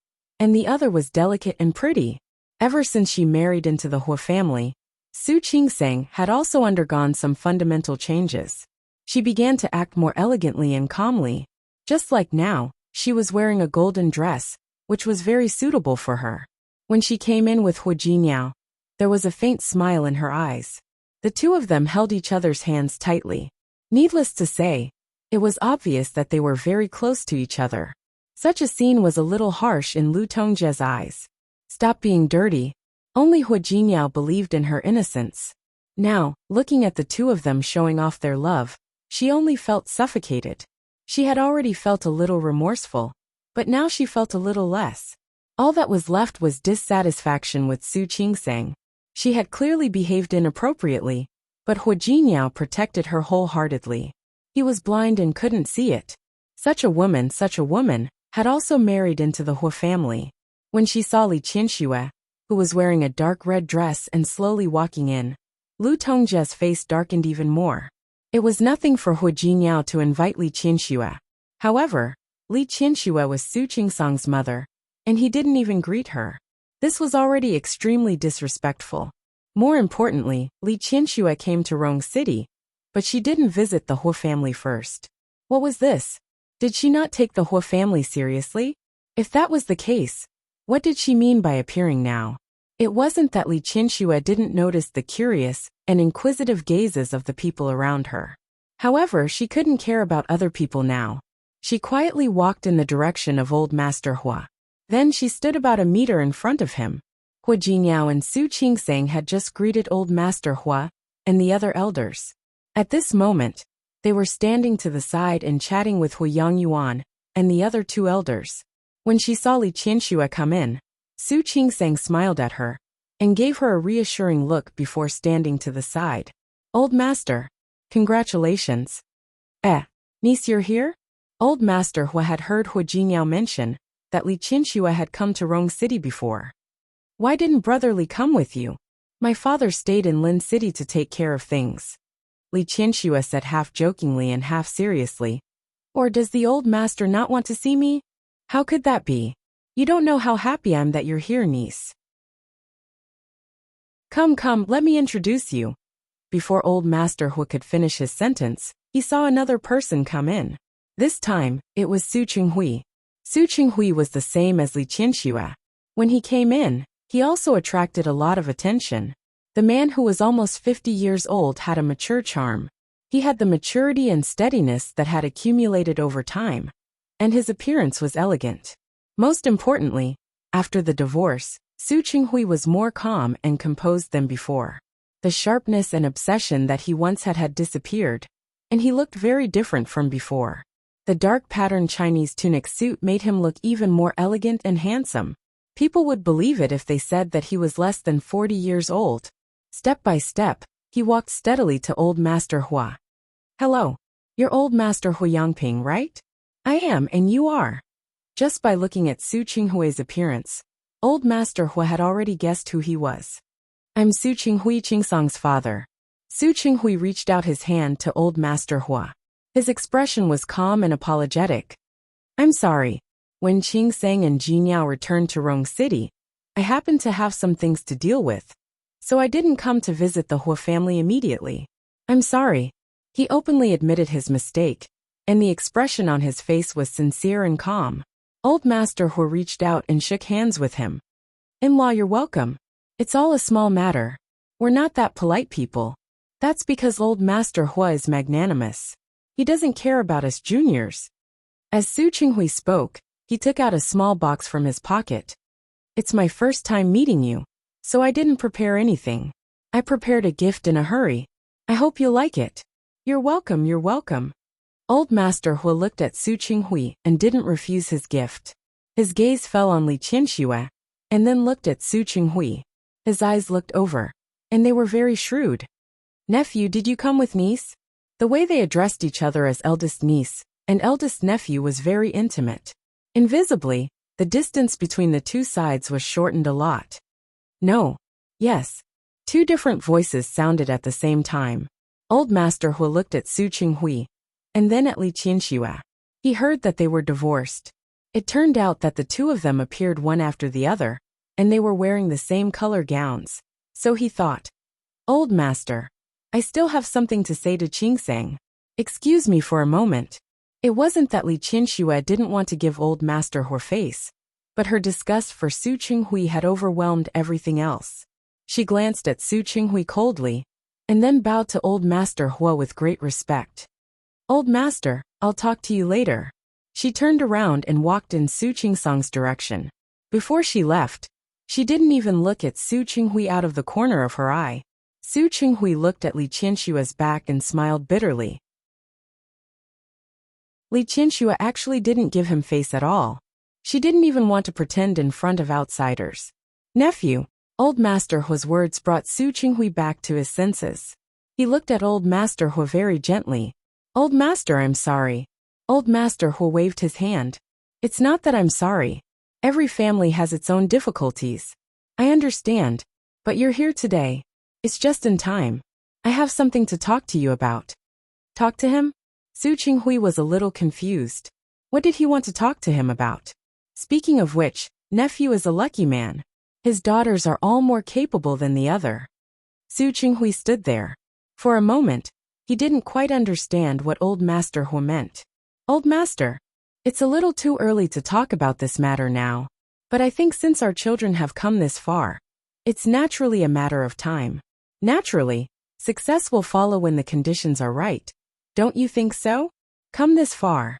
and the other was delicate and pretty. Ever since she married into the Hu family, Su Qingseng had also undergone some fundamental changes. She began to act more elegantly and calmly. Just like now, she was wearing a golden dress, which was very suitable for her. When she came in with Hu Jinniao, there was a faint smile in her eyes. The two of them held each other's hands tightly. Needless to say, it was obvious that they were very close to each other. Such a scene was a little harsh in Lu Tongjia's eyes. Stop being dirty. Only Hu Jinniao believed in her innocence. Now, looking at the two of them showing off their love, she only felt suffocated. She had already felt a little remorseful, but now she felt a little less. All that was left was dissatisfaction with Su Qingseng. She had clearly behaved inappropriately, but Hu Jinniao protected her wholeheartedly. He was blind and couldn't see it. Such a woman, had also married into the Hu family. When she saw Li Qianxue, who was wearing a dark red dress and slowly walking in, Lu Tongjia's face darkened even more. It was nothing for Hu Jinniao to invite Li Qianxue. However, Li Qianxue was Su Qingsang's mother, and he didn't even greet her. This was already extremely disrespectful. More importantly, Li Qianxue came to Rong City, but she didn't visit the Hu family first. What was this? Did she not take the Hu family seriously? If that was the case, what did she mean by appearing now? It wasn't that Li Qianxue didn't notice the curious and inquisitive gazes of the people around her. However, she couldn't care about other people now. She quietly walked in the direction of old Master Hua. Then she stood about a meter in front of him. Hu Jinniao and Su Qingseng had just greeted old Master Hua and the other elders. At this moment, they were standing to the side and chatting with Hu Yangyuan and the other two elders. When she saw Li Qianxue come in, Su Qingseng smiled at her and gave her a reassuring look before standing to the side. Old Master, congratulations. Niece, you're here? Old Master Hua had heard Hu Jinniao mention that Li Qianxue had come to Rong City before. Why didn't Brother Li come with you? My father stayed in Lin City to take care of things. Li Qianxue said half jokingly and half seriously. Or does the old master not want to see me? How could that be? You don't know how happy I'm that you're here, niece. Come, let me introduce you. Before old Master Hu could finish his sentence, he saw another person come in. This time, it was Su Qinghui. Su Qinghui was the same as Li Qianxue. When he came in, he also attracted a lot of attention. The man who was almost 50 years old had a mature charm. He had the maturity and steadiness that had accumulated over time, and his appearance was elegant. Most importantly, after the divorce, Su Qinghui was more calm and composed than before. The sharpness and obsession that he once had disappeared, and he looked very different from before. The dark patterned Chinese tunic suit made him look even more elegant and handsome. People would believe it if they said that he was less than 40 years old. Step by step, he walked steadily to Old Master Hua. Hello. You're Old Master Hua Yangping, right? I am, and you are. Just by looking at Su Qinghui's appearance, Old Master Hua had already guessed who he was. I'm Su Qinghui, Qingsang's father. Su Qinghui reached out his hand to Old Master Hua. His expression was calm and apologetic. I'm sorry. When Qingsang and Jinyao returned to Rong City, I happened to have some things to deal with, so I didn't come to visit the Hua family immediately. I'm sorry. He openly admitted his mistake, and the expression on his face was sincere and calm. Old Master Hua reached out and shook hands with him. In-law, you're welcome. It's all a small matter. We're not that polite people. That's because Old Master Hua is magnanimous. He doesn't care about us juniors. As Su Qinghui spoke, he took out a small box from his pocket. It's my first time meeting you, so I didn't prepare anything. I prepared a gift in a hurry. I hope you'll like it. You're welcome, you're welcome. Old Master Hua looked at Su Qinghui and didn't refuse his gift. His gaze fell on Li Qianxue, and then looked at Su Qinghui. His eyes looked over, and they were very shrewd. Nephew, did you come with niece? The way they addressed each other as eldest niece and eldest nephew was very intimate. Invisibly, the distance between the two sides was shortened a lot. No. Yes. Two different voices sounded at the same time. Old Master Hua looked at Su Qinghui, and then at Li Qianxue. He heard that they were divorced. It turned out that the two of them appeared one after the other, and they were wearing the same color gowns. So he thought, Old Master, I still have something to say to Qingsang. Excuse me for a moment. It wasn't that Li Qianxue didn't want to give Old Master Hua face, but her disgust for Su Qinghui had overwhelmed everything else. She glanced at Su Qinghui coldly, and then bowed to Old Master Hua with great respect. Old Master, I'll talk to you later. She turned around and walked in Su Qingsang's direction. Before she left, she didn't even look at Su Qinghui out of the corner of her eye. Su Qinghui looked at Li Qianxue's back and smiled bitterly. Li Qianxue actually didn't give him face at all. She didn't even want to pretend in front of outsiders. Nephew, Old Master Hua's words brought Su Qinghui back to his senses. He looked at Old Master Hua very gently. Old Master, I'm sorry. Old Master Hua waved his hand. It's not that I'm sorry. Every family has its own difficulties. I understand. But you're here today. It's just in time. I have something to talk to you about. Talk to him? Su Qinghui was a little confused. What did he want to talk to him about? Speaking of which, nephew is a lucky man. His daughters are all more capable than the other. Su Qinghui stood there. For a moment, he didn't quite understand what Old Master Hua meant. Old Master, it's a little too early to talk about this matter now, but I think since our children have come this far, it's naturally a matter of time. Naturally, success will follow when the conditions are right. Don't you think so? Come this far.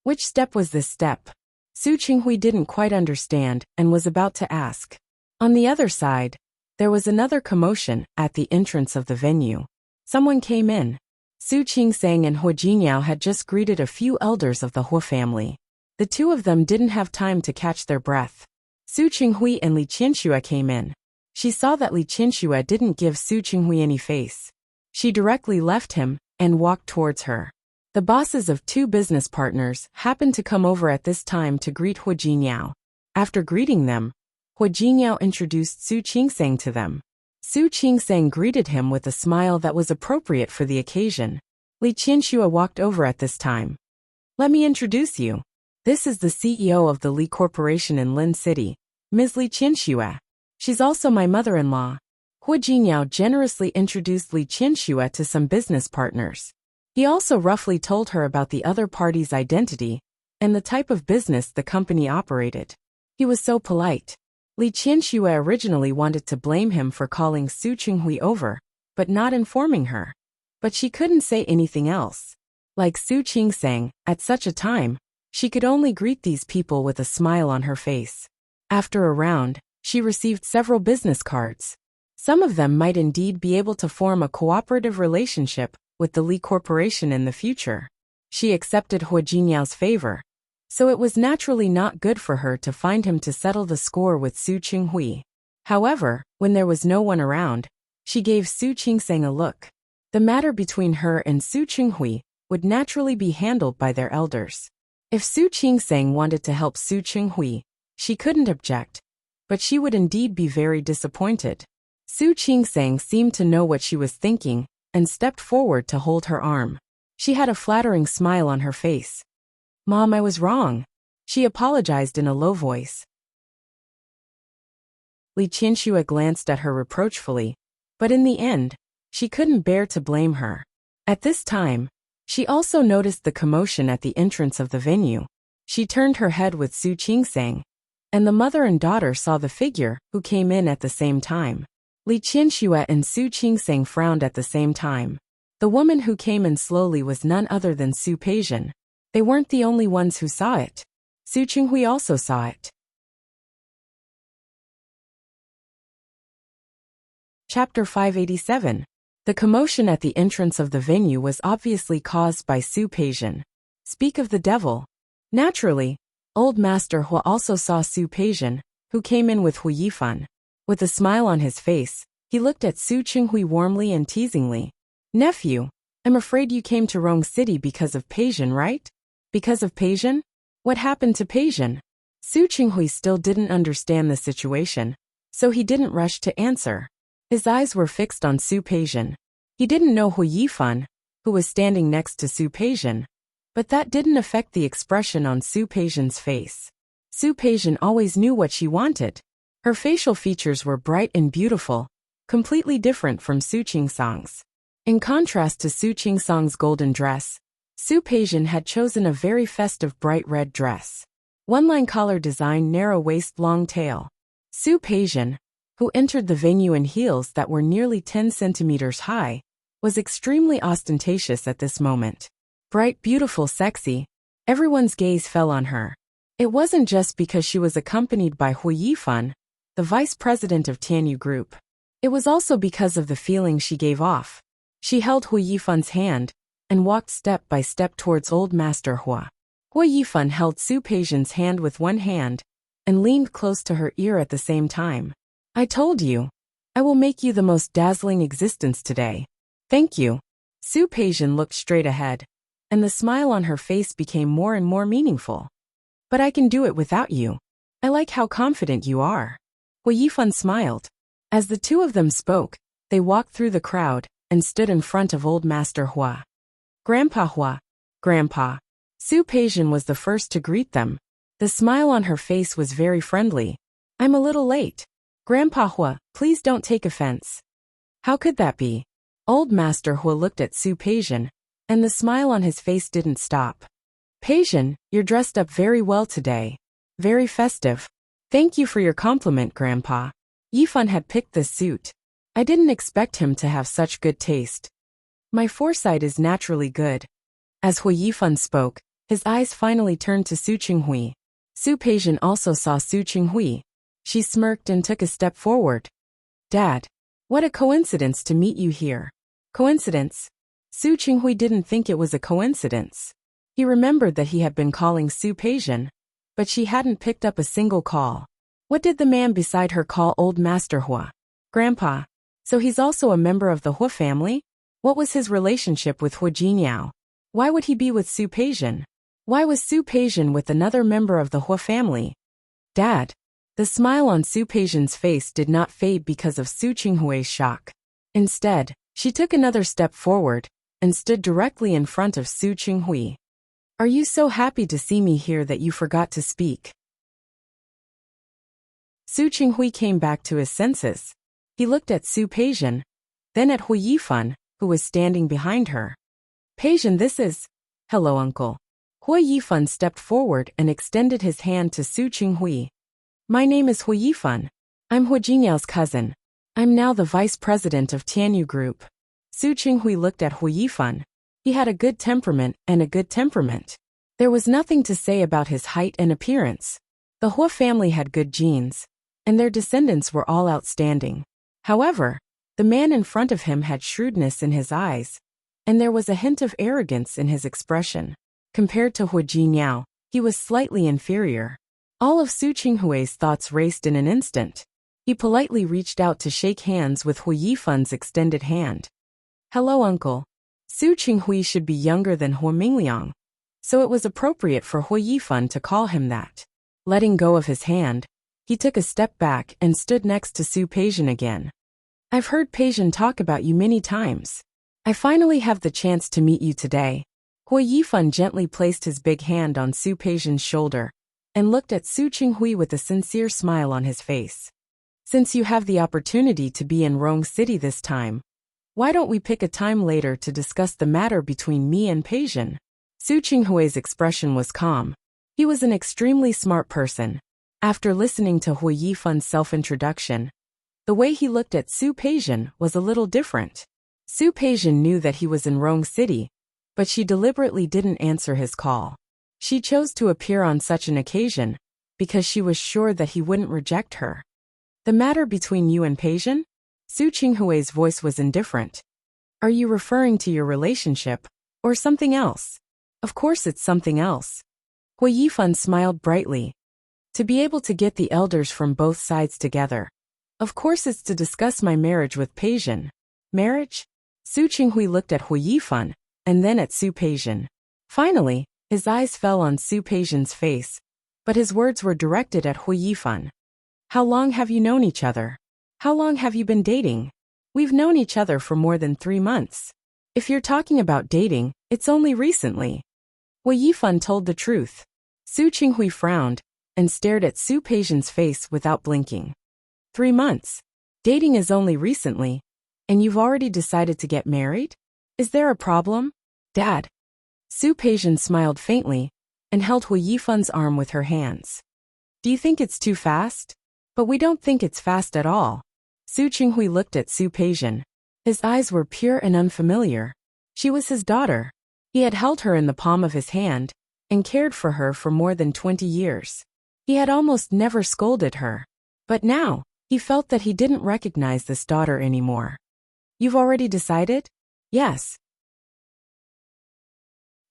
Which step was this step? Su Qinghui didn't quite understand and was about to ask. On the other side, there was another commotion at the entrance of the venue. Someone came in. Su Qingsang and Hua Jinyao had just greeted a few elders of the Hua family. The two of them didn't have time to catch their breath. Su Qinghui and Li Qianxue came in. She saw that Li Qianxue didn't give Su Qinghui any face. She directly left him and walked towards her. The bosses of two business partners happened to come over at this time to greet Hua Jinyao. After greeting them, Hua Jinyao introduced Su Qingsang to them. Su Qingsang greeted him with a smile that was appropriate for the occasion. Li Qianxue walked over at this time. Let me introduce you. This is the CEO of the Li Corporation in Lin City, Ms. Li Qianxue. She's also my mother-in-law. Hua Jinyao generously introduced Li Qianxue to some business partners. He also roughly told her about the other party's identity and the type of business the company operated. He was so polite. Li Qianxue originally wanted to blame him for calling Su Qinghui over, but not informing her. But she couldn't say anything else. Like Su Qingsang, at such a time, she could only greet these people with a smile on her face. After a round, she received several business cards. Some of them might indeed be able to form a cooperative relationship with the Li Corporation in the future. She accepted Hua Jinyao's favor, so it was naturally not good for her to find him to settle the score with Su Qinghui. However, when there was no one around, She gave Su Qingsang a look. The matter between her and Su Qinghui would naturally be handled by their elders. If Su Qingsang wanted to help Su Qinghui, she couldn't object, but she would indeed be very disappointed. Su Qingsang seemed to know what she was thinking and stepped forward to hold her arm. She had a flattering smile on her face. "Mom, I was wrong." She apologized in a low voice. Li Qianxue glanced at her reproachfully, but in the end, she couldn't bear to blame her. At this time, she also noticed the commotion at the entrance of the venue. She turned her head with Su Qingsang, and the mother and daughter saw the figure who came in at the same time. Li Qianxue and Su Qingsang frowned at the same time. The woman who came in slowly was none other than Su Peijian. They weren't the only ones who saw it. Su Qinghui also saw it. Chapter 587. The commotion at the entrance of the venue was obviously caused by Su Peijian. Speak of the devil. Naturally, old Master Hua also saw Su Peijian, who came in with Hu Yifan. With a smile on his face, he looked at Su Qinghui warmly and teasingly. "Nephew, I'm afraid you came to Rong City because of Peijian, right?" "Because of Peijian? What happened to Peijian?" Su Qinghui still didn't understand the situation, so he didn't rush to answer. His eyes were fixed on Su Peijian. He didn't know Hu Yifan, who was standing next to Su Peijian, but that didn't affect the expression on Su Peijian's face. Su Peijian always knew what she wanted. Her facial features were bright and beautiful, completely different from Su Qingsang's. In contrast to Su Qingsang's golden dress, Su Peijian had chosen a very festive bright red dress. One-line collar design, narrow waist, long tail. Su Peijian, who entered the venue in heels that were nearly 10 centimeters high, was extremely ostentatious at this moment. Bright, beautiful, sexy, everyone's gaze fell on her. It wasn't just because she was accompanied by Hu Yifan, the vice president of Tianyu Group. It was also because of the feeling she gave off. She held Hu Yifan's hand and walked step by step towards old Master Hua. Hu Yifan held Su Peijian's hand with one hand and leaned close to her ear at the same time. "I told you, I will make you the most dazzling existence today." "Thank you." Su Peijian looked straight ahead, and the smile on her face became more and more meaningful. "But I can do it without you. I like how confident you are." Hu Yifan smiled. As the two of them spoke, they walked through the crowd and stood in front of old Master Hua. "Grandpa Hua." "Grandpa." Su Peijian was the first to greet them. The smile on her face was very friendly. "I'm a little late. Grandpa Hua, please don't take offense." "How could that be?" Old Master Hua looked at Su Peijian, and the smile on his face didn't stop. "Peijian, you're dressed up very well today. Very festive." "Thank you for your compliment, Grandpa." Yifan had picked this suit. "I didn't expect him to have such good taste." "My foresight is naturally good." As Hu Yifan spoke, his eyes finally turned to Su Qinghui. Su Peijian also saw Su Qinghui. She smirked and took a step forward. "Dad, what a coincidence to meet you here." "Coincidence?" Su Qinghui didn't think it was a coincidence. He remembered that he had been calling Su Peijian, but she hadn't picked up a single call. What did the man beside her call old Master Hua? "Grandpa. So he's also a member of the Hua family?" What was his relationship with Hua Jinyao? Why would he be with Su Peijian? Why was Su Peijian with another member of the Hua family? "Dad." The smile on Su Peijian's face did not fade because of Su Qinghui's shock. Instead, she took another step forward and stood directly in front of Su Qinghui. "Are you so happy to see me here that you forgot to speak?" Su Qinghui came back to his senses. He looked at Su Peijian, then at Hu Yifan, who was standing behind her. "Peijian, this is..." "Hello, uncle." Hu Yifan stepped forward and extended his hand to Su Qinghui. "My name is Hu Yifan. I'm Hu Jinyao's cousin. I'm now the vice president of Tianyu Group." Su Qinghui looked at Hu Yifan. He had a good temperament and a good temperament. There was nothing to say about his height and appearance. The Hua family had good genes, and their descendants were all outstanding. However, the man in front of him had shrewdness in his eyes, and there was a hint of arrogance in his expression. Compared to Hu Jinyao, he was slightly inferior. All of Su Qinghui's thoughts raced in an instant. He politely reached out to shake hands with Hu Yifan's extended hand. Hello, uncle. Su Qinghui should be younger than Hu Mingliang, so it was appropriate for Hu Yifan to call him that. Letting go of his hand, he took a step back and stood next to Su Peijian again. I've heard Peijian talk about you many times. I finally have the chance to meet you today. Hu Yifan gently placed his big hand on Su Peijian's shoulder and looked at Su Qinghui with a sincere smile on his face. Since you have the opportunity to be in Rong City this time, why don't we pick a time later to discuss the matter between me and Peijian? Su Qinghui's expression was calm. He was an extremely smart person. After listening to Hu Yifan's self-introduction, the way he looked at Su Peijian was a little different. Su Peijian knew that he was in Rong City, but she deliberately didn't answer his call. She chose to appear on such an occasion because she was sure that he wouldn't reject her. The matter between you and Peijian? Su Qinghui's voice was indifferent. Are you referring to your relationship, or something else? Of course it's something else. Hu Yifan smiled brightly. To be able to get the elders from both sides together. Of course it's to discuss my marriage with Peijian. Marriage? Su Qinghui looked at Hu Yifan, and then at Su Peijian. Finally, his eyes fell on Su Peijian's face, but his words were directed at Hu Yifan. How long have you known each other? How long have you been dating? We've known each other for more than 3 months. If you're talking about dating, it's only recently. Hu Yifan told the truth. Su Qinghui frowned and stared at Su Peijian's face without blinking. 3 months. Dating is only recently, and you've already decided to get married? Is there a problem? Dad. Su Peijian smiled faintly and held Hu Yifan's arm with her hands. Do you think it's too fast? But we don't think it's fast at all. Su Qinghui looked at Su Peijian. His eyes were pure and unfamiliar. She was his daughter. He had held her in the palm of his hand and cared for her for more than 20 years. He had almost never scolded her. But now, he felt that he didn't recognize this daughter anymore. You've already decided? Yes.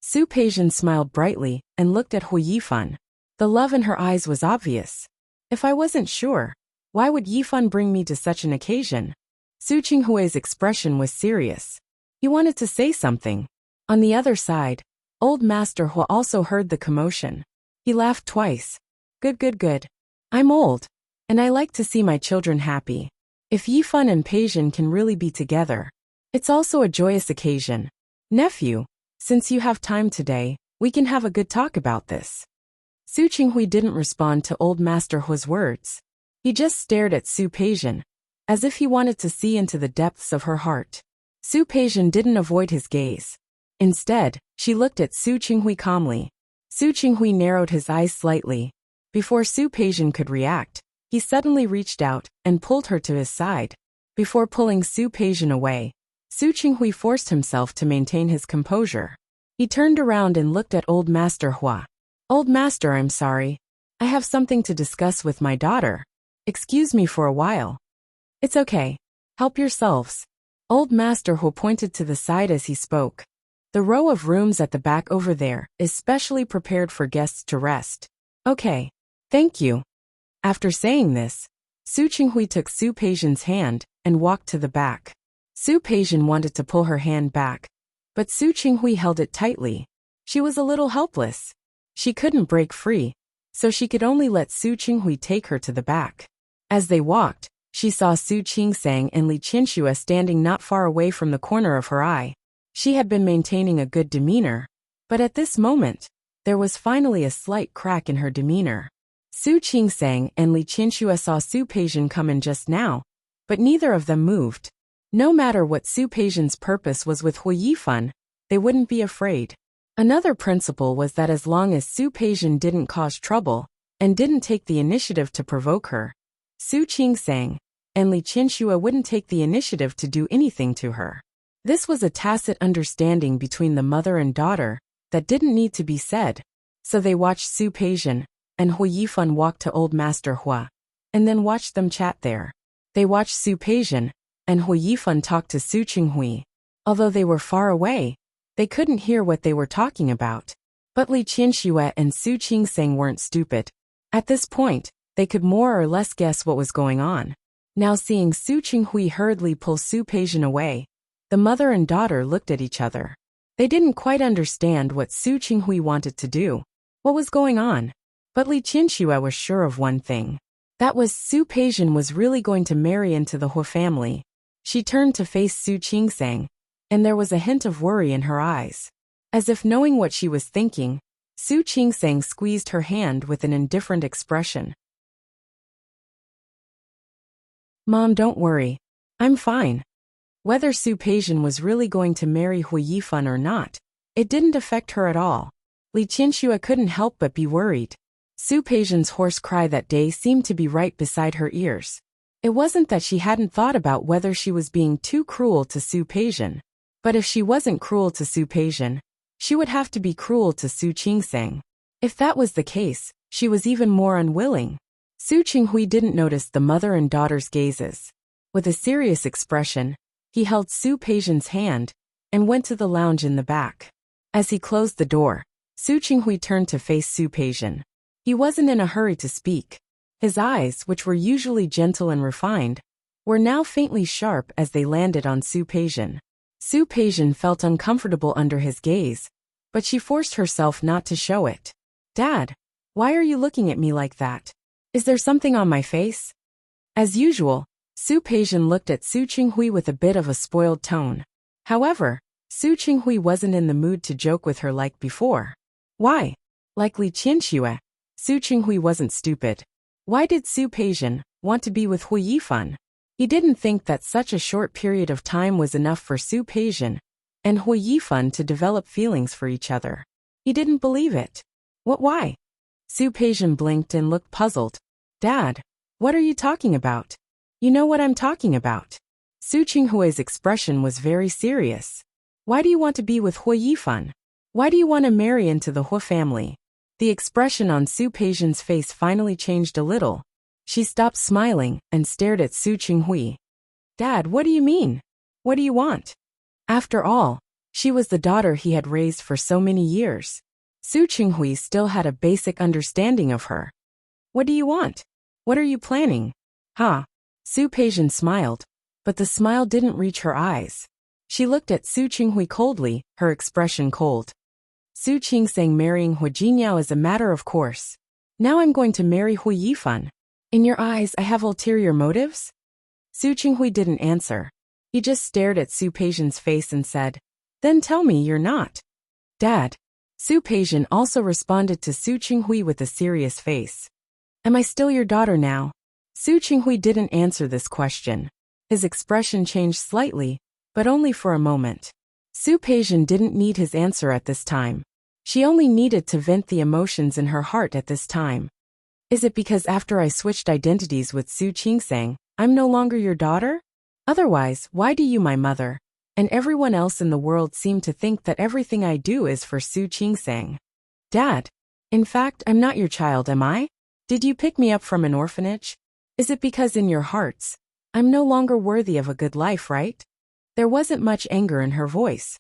Su Peijian smiled brightly and looked at Hu Yifan. The love in her eyes was obvious. If I wasn't sure, why would Yifan bring me to such an occasion? Su Qinghui's expression was serious. He wanted to say something. On the other side, old Master Hu also heard the commotion. He laughed twice. Good. I'm old, and I like to see my children happy. If Yifan and Peijian can really be together, it's also a joyous occasion. Nephew, since you have time today, we can have a good talk about this. Su Qinghui didn't respond to old Master Hu's words. He just stared at Su Peijian, as if he wanted to see into the depths of her heart. Su Peijian didn't avoid his gaze. Instead, she looked at Su Qinghui calmly. Su Qinghui narrowed his eyes slightly. Before Su Peijian could react, he suddenly reached out and pulled her to his side. Before pulling Su Peijian away, Su Qinghui forced himself to maintain his composure. He turned around and looked at old Master Hua. Old Master, I'm sorry. I have something to discuss with my daughter. Excuse me for a while. It's okay. Help yourselves. Old Master Hu pointed to the side as he spoke. The row of rooms at the back over there is specially prepared for guests to rest. Okay. Thank you. After saying this, Su Qinghui took Su Peijian's hand and walked to the back. Su Peijian wanted to pull her hand back, but Su Qinghui held it tightly. She was a little helpless. She couldn't break free, so she could only let Su Qinghui take her to the back. As they walked, she saw Su Qingsang and Li Qianxue standing not far away from the corner of her eye. She had been maintaining a good demeanor, but at this moment, there was finally a slight crack in her demeanor. Su Qingsang and Li Qianxue saw Su Peijian come in just now, but neither of them moved. No matter what Su Peijian's purpose was with Hu Yifan, they wouldn't be afraid. Another principle was that as long as Su Peijian didn't cause trouble and didn't take the initiative to provoke her, Su Qingsang and Li Qianxue wouldn't take the initiative to do anything to her. This was a tacit understanding between the mother and daughter that didn't need to be said, so they watched Su Peijian and Hu Yifan walk to old Master Hua, and then watched them chat there. They watched Su Peijian and Hu Yifan talk to Su Qinghui. Although they were far away, they couldn't hear what they were talking about. But Li Qianxue and Su Qingsang weren't stupid. At this point, they could more or less guess what was going on. Now seeing Su Qinghui hurriedly pull Su Peijian away, the mother and daughter looked at each other. They didn't quite understand what Su Qinghui wanted to do. What was going on? But Li Qianxue was sure of one thing. That was Su Peijian was really going to marry into the Hu family. She turned to face Su Qingsang, and there was a hint of worry in her eyes. As if knowing what she was thinking, Su Qingsang squeezed her hand with an indifferent expression. Mom, don't worry. I'm fine. Whether Su Peijian was really going to marry Hu Yifan or not, it didn't affect her at all. Li Qianxue couldn't help but be worried. Su Peijian's hoarse cry that day seemed to be right beside her ears. It wasn't that she hadn't thought about whether she was being too cruel to Su Peijian, but if she wasn't cruel to Su Peijian, she would have to be cruel to Su Qingsang. If that was the case, she was even more unwilling. Su Qinghui didn't notice the mother and daughter's gazes. With a serious expression, he held Su Peijian's hand and went to the lounge in the back. As he closed the door, Su Qinghui turned to face Su Peijian. He wasn't in a hurry to speak. His eyes, which were usually gentle and refined, were now faintly sharp as they landed on Su Peijian. Su Peijian felt uncomfortable under his gaze, but she forced herself not to show it. Dad, why are you looking at me like that? Is there something on my face? As usual, Su Peijian looked at Su Qinghui with a bit of a spoiled tone. However, Su Qinghui wasn't in the mood to joke with her like before. Why? Like Li Qianxue, Su Qinghui wasn't stupid. Why did Su Peijian want to be with Hu Yifan? He didn't think that such a short period of time was enough for Su Peijian and Hu Yifan to develop feelings for each other. He didn't believe it. Why? Su Peijian blinked and looked puzzled. Dad, what are you talking about? You know what I'm talking about. Su Qinghui's expression was very serious. Why do you want to be with Hu Yifan? Why do you want to marry into the Hu family? The expression on Su Peijian's face finally changed a little. She stopped smiling and stared at Su Qinghui. Dad, what do you mean? What do you want? After all, she was the daughter he had raised for so many years. Su Qinghui still had a basic understanding of her. What do you want? What are you planning? Huh? Su Peijian smiled, but the smile didn't reach her eyes. She looked at Su Qinghui coldly, her expression cold. Su Qingsang marrying Hu Jinyao is a matter of course. Now I'm going to marry Hu Yifan. In your eyes, I have ulterior motives? Su Qinghui didn't answer. He just stared at Su Peijian's face and said, Then tell me you're not. Dad. Su Peijian also responded to Su Qinghui with a serious face. Am I still your daughter now? Su Qinghui didn't answer this question. His expression changed slightly, but only for a moment. Su Peijian didn't need his answer at this time. She only needed to vent the emotions in her heart at this time. Is it because after I switched identities with Su Qingsang, I'm no longer your daughter? Otherwise, why do you, my mother, and everyone else in the world seem to think that everything I do is for Su Qingsang? Dad, in fact, I'm not your child, am I? Did you pick me up from an orphanage? Is it because in your hearts, I'm no longer worthy of a good life, right? There wasn't much anger in her voice.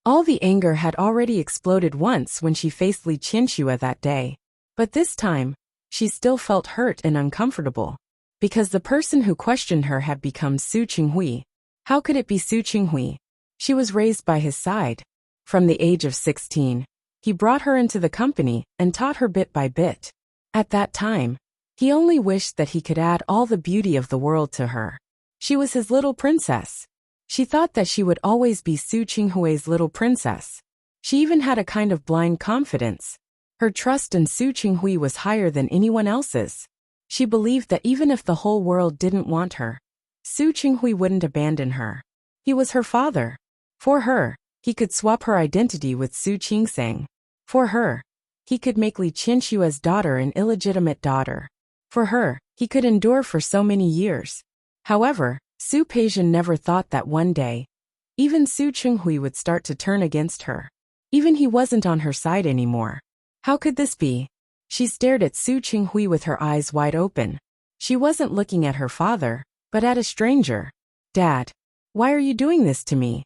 All the anger had already exploded once when she faced Li Qianxue that day. But this time, she still felt hurt and uncomfortable. Because the person who questioned her had become Su Qinghui. How could it be Su Qinghui? She was raised by his side. From the age of 16, he brought her into the company and taught her bit by bit. At that time, he only wished that he could add all the beauty of the world to her. She was his little princess. She thought that she would always be Su Qinghui's little princess. She even had a kind of blind confidence. Her trust in Su Qinghui was higher than anyone else's. She believed that even if the whole world didn't want her, Su Qinghui wouldn't abandon her. He was her father. For her, he could swap her identity with Su Qingsang. For her, he could make Li Qianxue's daughter an illegitimate daughter. For her, he could endure for so many years. However, Su Peijian never thought that one day, even Su Qinghui would start to turn against her. Even he wasn't on her side anymore. How could this be? She stared at Su Qinghui with her eyes wide open. She wasn't looking at her father, but at a stranger. Dad, why are you doing this to me?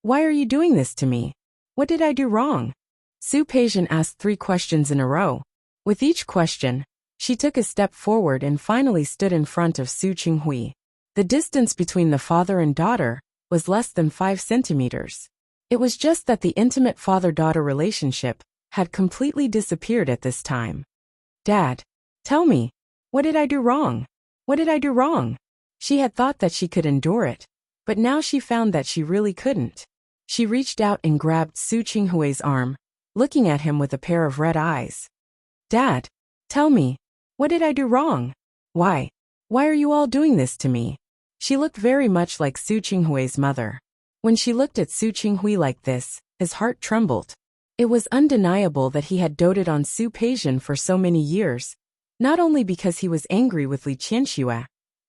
Why are you doing this to me? What did I do wrong? Su Peijian asked 3 questions in a row. With each question, She took a step forward and finally stood in front of Su Qinghui. The distance between the father and daughter was less than 5 centimeters. It was just that the intimate father-daughter relationship had completely disappeared at this time. Dad, tell me, what did I do wrong? What did I do wrong? She had thought that she could endure it, but now she found that she really couldn't. She reached out and grabbed Su Qinghui's arm, looking at him with a pair of red eyes. Dad, tell me, what did I do wrong? Why? Why are you all doing this to me? She looked very much like Su Qinghui's mother. When she looked at Su Qinghui like this, his heart trembled. It was undeniable that he had doted on Su Peijian for so many years, not only because he was angry with Li Qianxue,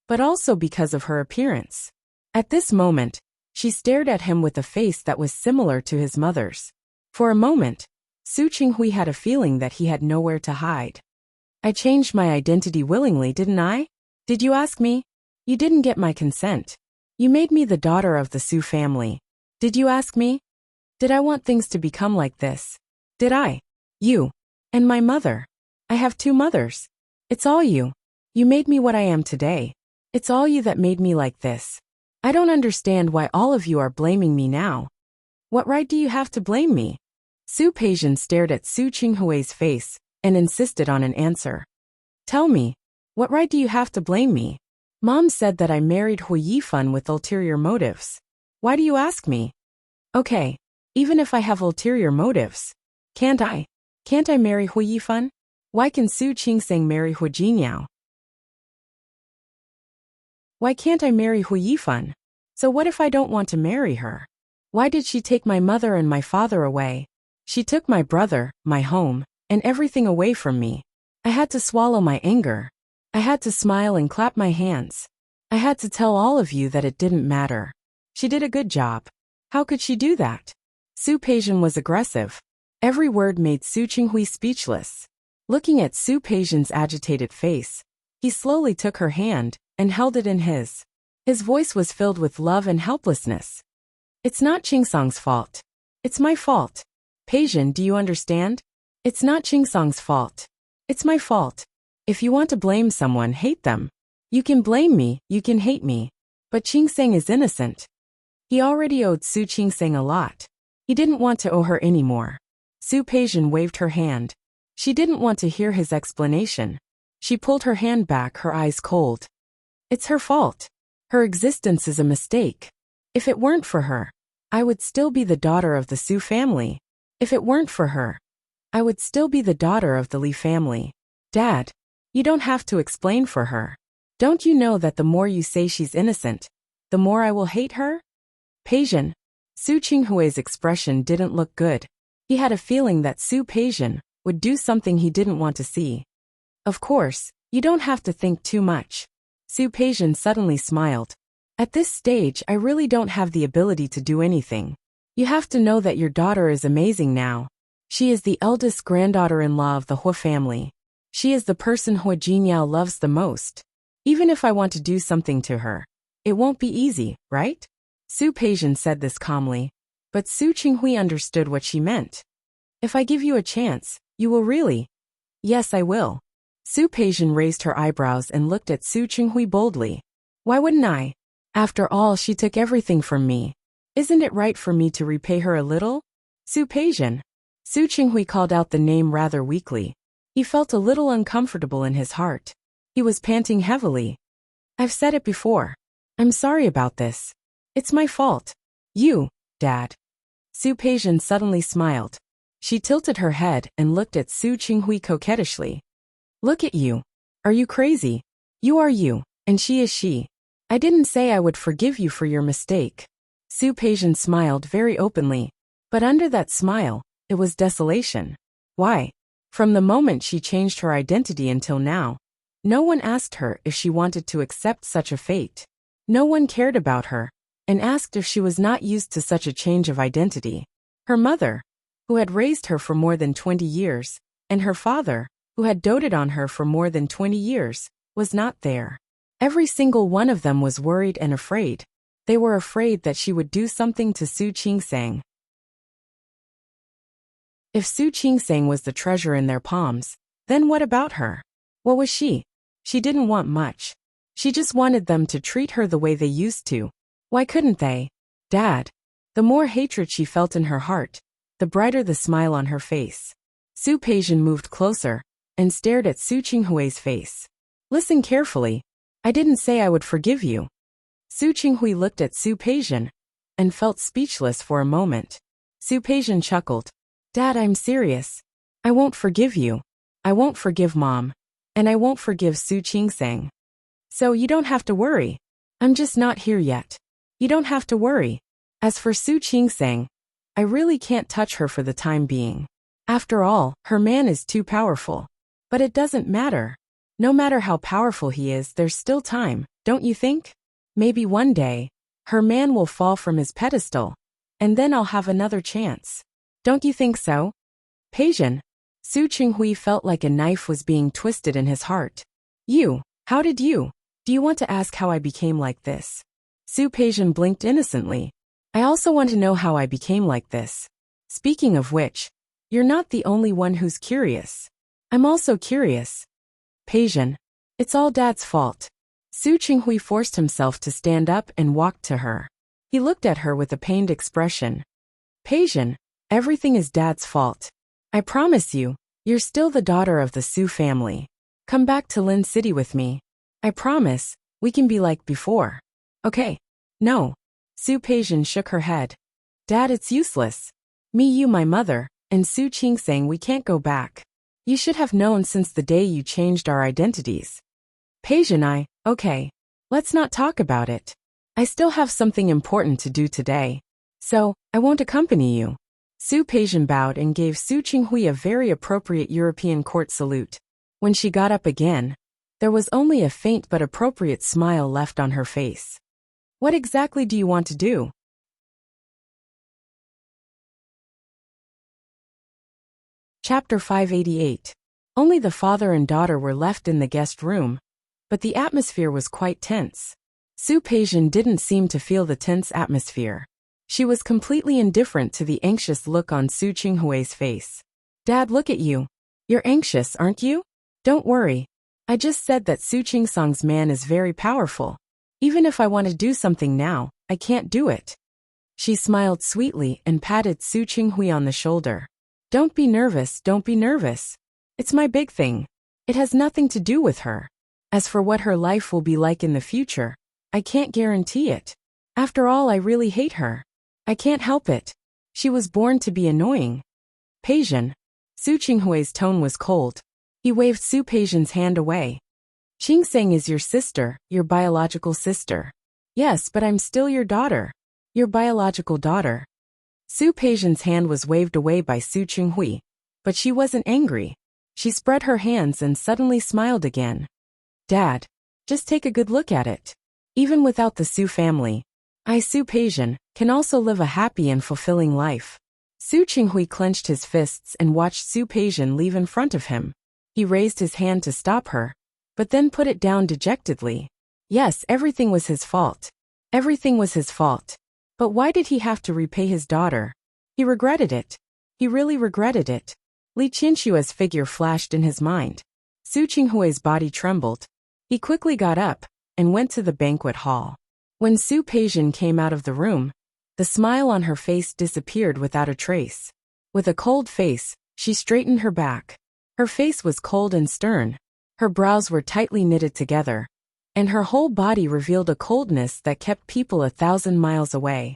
but also because of her appearance. At this moment, she stared at him with a face that was similar to his mother's. For a moment, Su Qinghui had a feeling that he had nowhere to hide. I changed my identity willingly, didn't I? Did you ask me? You didn't get my consent. You made me the daughter of the Su family. Did you ask me? Did I want things to become like this? Did I? You. And my mother. I have 2 mothers. It's all you. You made me what I am today. It's all you that made me like this. I don't understand why all of you are blaming me now. What right do you have to blame me? Su Peijian stared at Su Qinghui's face and insisted on an answer. Tell me, what right do you have to blame me? Mom said that I married Hu Yifan with ulterior motives. Why do you ask me? Okay, even if I have ulterior motives, can't I marry Hu Yifan? Why can Su Qingsang marry Hu Jinyao? Why can't I marry Hu Yifan? So what if I don't want to marry her? Why did she take my mother and my father away? She took my brother, my home, and everything away from me. I had to swallow my anger. I had to smile and clap my hands. I had to tell all of you that it didn't matter. She did a good job. How could she do that? Su Peijian was aggressive. Every word made Su Qinghui speechless. Looking at Su Peijian's agitated face, he slowly took her hand and held it in his. His voice was filled with love and helplessness. It's not Qingsang's fault. It's my fault. Peijian, do you understand? It's not Qingsang's fault. It's my fault. If you want to blame someone, hate them. You can blame me, you can hate me. But Qingsang is innocent. He already owed Su Qingsang a lot. He didn't want to owe her anymore. Su Peijian waved her hand. She didn't want to hear his explanation. She pulled her hand back, her eyes cold. It's her fault. Her existence is a mistake. If it weren't for her, I would still be the daughter of the Su family. If it weren't for her, I would still be the daughter of the Li family. Dad, you don't have to explain for her. Don't you know that the more you say she's innocent, the more I will hate her? Peijian. Su Qinghui's expression didn't look good. He had a feeling that Su Peijian would do something he didn't want to see. Of course, you don't have to think too much. Su Peijian suddenly smiled. At this stage, I really don't have the ability to do anything. You have to know that your daughter is amazing now. She is the eldest granddaughter-in-law of the Hu family. She is the person Hu Jinyao loves the most. Even if I want to do something to her, it won't be easy, right? Su Peijian said this calmly, but Su Qinghui understood what she meant. If I give you a chance, you will really? Yes, I will. Su Peijian raised her eyebrows and looked at Su Qinghui boldly. Why wouldn't I? After all, she took everything from me. Isn't it right for me to repay her a little? Su Peijian. Su Qinghui called out the name rather weakly. He felt a little uncomfortable in his heart. He was panting heavily. I've said it before. I'm sorry about this. It's my fault. You, Dad. Su Peijian suddenly smiled. She tilted her head and looked at Su Qinghui coquettishly. Look at you. Are you crazy? You are you, and she is she. I didn't say I would forgive you for your mistake. Su Peijian smiled very openly, but under that smile, it was desolation. Why? From the moment she changed her identity until now, no one asked her if she wanted to accept such a fate. No one cared about her, and asked if she was not used to such a change of identity. Her mother, who had raised her for more than 20 years, and her father, who had doted on her for more than 20 years, was not there. Every single one of them was worried and afraid. They were afraid that she would do something to Su Qingsang. If Su Qingsang was the treasure in their palms, then what about her? What was she? She didn't want much. She just wanted them to treat her the way they used to. Why couldn't they? Dad. The more hatred she felt in her heart, the brighter the smile on her face. Su Peijian moved closer and stared at Su Qinghui's face. Listen carefully. I didn't say I would forgive you. Su Qinghui looked at Su Peijian and felt speechless for a moment. Su Peijian chuckled. Dad, I'm serious. I won't forgive you. I won't forgive Mom. And I won't forgive Su Qingsang. So you don't have to worry. I'm just not here yet. You don't have to worry. As for Su Qingsang, I really can't touch her for the time being. After all, her man is too powerful. But it doesn't matter. No matter how powerful he is, there's still time, don't you think? Maybe one day, her man will fall from his pedestal, and then I'll have another chance. Don't you think so? Peijian. Su Qinghui felt like a knife was being twisted in his heart. How did you? Do you want to ask how I became like this? Su Peijian blinked innocently. I also want to know how I became like this. Speaking of which, you're not the only one who's curious. I'm also curious. Peijian. It's all Dad's fault. Su Qinghui forced himself to stand up and walked to her. He looked at her with a pained expression. Peijian, everything is Dad's fault. I promise you, you're still the daughter of the Su family. Come back to Lin City with me. I promise, we can be like before. Okay. No. Su Peijian shook her head. Dad, it's useless. Me, you, my mother, and Su Qingsang, we can't go back. You should have known since the day you changed our identities. Peijian, okay. Let's not talk about it. I still have something important to do today. So, I won't accompany you. Su Peijian bowed and gave Su Qinghui a very appropriate European court salute. When she got up again, there was only a faint but appropriate smile left on her face. What exactly do you want to do? Chapter 588. Only the father and daughter were left in the guest room, but the atmosphere was quite tense. Su Peijian didn't seem to feel the tense atmosphere. She was completely indifferent to the anxious look on Su Qinghui's face. Dad, look at you. You're anxious, aren't you? Don't worry. I just said that Su Qingsang's man is very powerful. Even if I want to do something now, I can't do it. She smiled sweetly and patted Su Qinghui on the shoulder. Don't be nervous, don't be nervous. It's my big thing. It has nothing to do with her. As for what her life will be like in the future, I can't guarantee it. After all, I really hate her. I can't help it. She was born to be annoying. Peijian. Su Qinghui's tone was cold. He waved Su Peijian's hand away. Qingsang is your sister, your biological sister. Yes, but I'm still your daughter. Your biological daughter. Su Peijian's hand was waved away by Su Qinghui, but she wasn't angry. She spread her hands and suddenly smiled again. Dad, just take a good look at it. Even without the Su family, I, Su Peijian, can also live a happy and fulfilling life. Su Qinghui clenched his fists and watched Su Peijian leave in front of him. He raised his hand to stop her, but then put it down dejectedly. Yes, everything was his fault. Everything was his fault. But why did he have to repay his daughter? He regretted it. He really regretted it. Li Qinshua's figure flashed in his mind. Su Qinghui's body trembled. He quickly got up and went to the banquet hall. When Su Peijian came out of the room, the smile on her face disappeared without a trace. With a cold face, she straightened her back. Her face was cold and stern. Her brows were tightly knitted together, and her whole body revealed a coldness that kept people 1,000 miles away.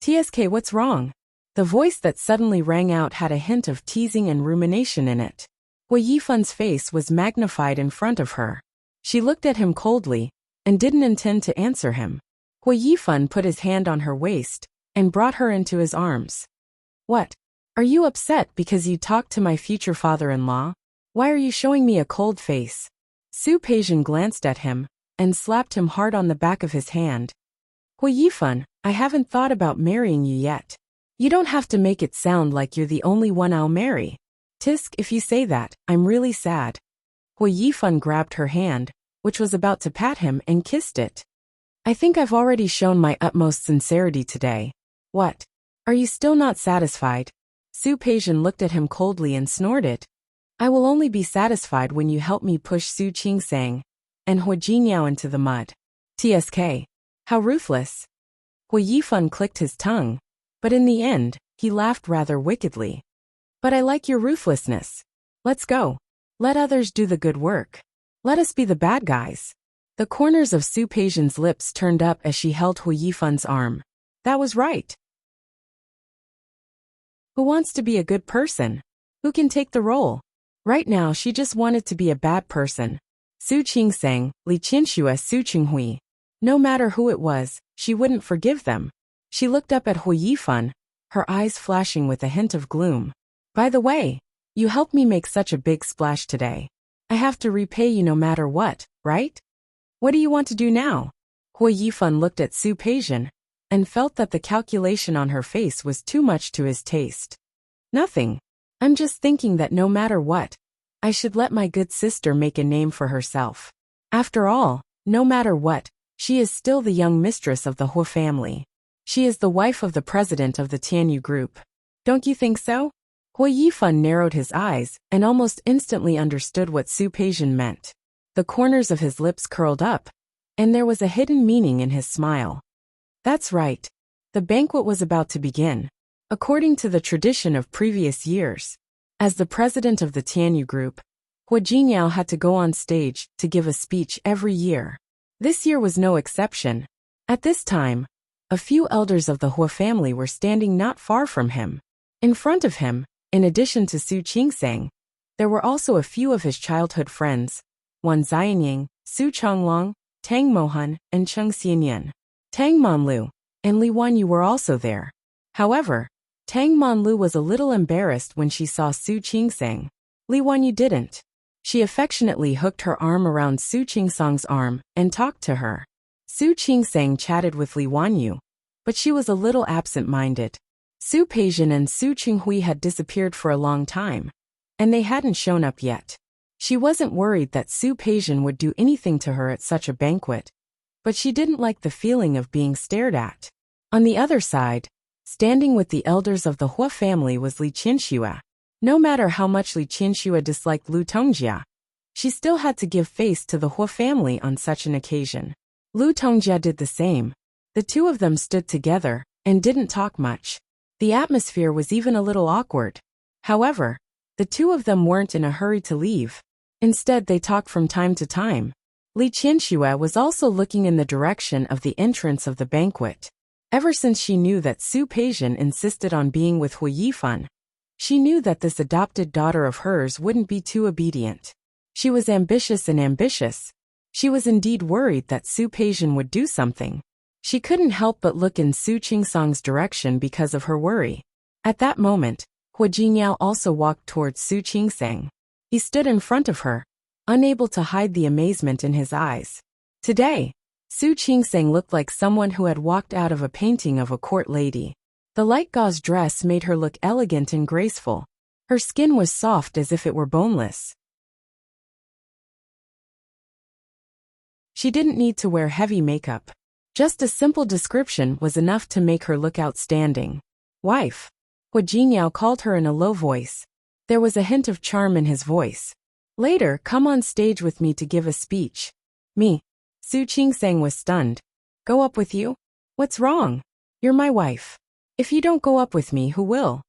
TSK, what's wrong? The voice that suddenly rang out had a hint of teasing and rumination in it. Hui Yifun's face was magnified in front of her. She looked at him coldly, and didn't intend to answer him. Hui Yifun put his hand on her waist, and brought her into his arms. What? Are you upset because you talked to my future father-in-law? Why are you showing me a cold face? Su Peijian glanced at him, and slapped him hard on the back of his hand. Hui Yifun, I haven't thought about marrying you yet. You don't have to make it sound like you're the only one I'll marry. Tisk, if you say that, I'm really sad. Hui Yifun grabbed her hand, which was about to pat him, and kissed it. I think I've already shown my utmost sincerity today. What? Are you still not satisfied? Su Peijian looked at him coldly and snorted. I will only be satisfied when you help me push Su Qingsang and Hua Jingyao into the mud. TSK. How ruthless. Hua Yifan clicked his tongue, but in the end, he laughed rather wickedly. But I like your ruthlessness. Let's go. Let others do the good work. Let us be the bad guys. The corners of Su Peijian's lips turned up as she held Hua Yifan's arm. That was right. Who wants to be a good person? Who can take the role? Right now she just wanted to be a bad person. Su Qingsang, Li Qianxue, Su Qinghui. No matter who it was, she wouldn't forgive them. She looked up at Hua Yifan, her eyes flashing with a hint of gloom. By the way, you helped me make such a big splash today. I have to repay you no matter what, right? What do you want to do now? Hua Yifan looked at Su Peijian and felt that the calculation on her face was too much to his taste. Nothing. I'm just thinking that no matter what, I should let my good sister make a name for herself. After all, no matter what, she is still the young mistress of the Hua family. She is the wife of the president of the Tianyu group. Don't you think so? Hua Yifan narrowed his eyes and almost instantly understood what Su Peijian meant. The corners of his lips curled up, and there was a hidden meaning in his smile. That's right. The banquet was about to begin. According to the tradition of previous years, as the president of the Tianyu group, Hua Jingyao had to go on stage to give a speech every year. This year was no exception. At this time, a few elders of the Hua family were standing not far from him. In front of him, in addition to Su Qingsang, there were also a few of his childhood friends, Wan Xianying, Su Chonglong, Tang Mohan, and Cheng Xianyan. Tang Monlu and Li Wanyu were also there. However, Tang Monlu was a little embarrassed when she saw Su Qingsang. Li Wanyu didn't. She affectionately hooked her arm around Su Qingsang's arm and talked to her. Su Qingsang chatted with Li Wanyu, but she was a little absent-minded. Su Peijian and Su Qinghui had disappeared for a long time, and they hadn't shown up yet. She wasn't worried that Su Peijian would do anything to her at such a banquet, but she didn't like the feeling of being stared at. On the other side, standing with the elders of the Hua family was Li Qianxue. No matter how much Li Qianxue disliked Lu Tongjia, she still had to give face to the Hua family on such an occasion. Lu Tongjia did the same. The two of them stood together and didn't talk much. The atmosphere was even a little awkward. However, the two of them weren't in a hurry to leave. Instead, they talked from time to time. Li Qianxue was also looking in the direction of the entrance of the banquet. Ever since she knew that Su Peijian insisted on being with Hua Yifan, she knew that this adopted daughter of hers wouldn't be too obedient. She was ambitious and ambitious. She was indeed worried that Su Peijian would do something. She couldn't help but look in Su Qingsang's direction because of her worry. At that moment, Hua Jingyao also walked towards Su Qingsang. He stood in front of her, unable to hide the amazement in his eyes. Today, Su Qingsang looked like someone who had walked out of a painting of a court lady. The light gauze dress made her look elegant and graceful. Her skin was soft as if it were boneless. She didn't need to wear heavy makeup. Just a simple description was enough to make her look outstanding. Wife. Hua Jingyao called her in a low voice. There was a hint of charm in his voice. Later, come on stage with me to give a speech. Me. Su Qingsang was stunned. Go up with you? What's wrong? You're my wife. If you don't go up with me, who will?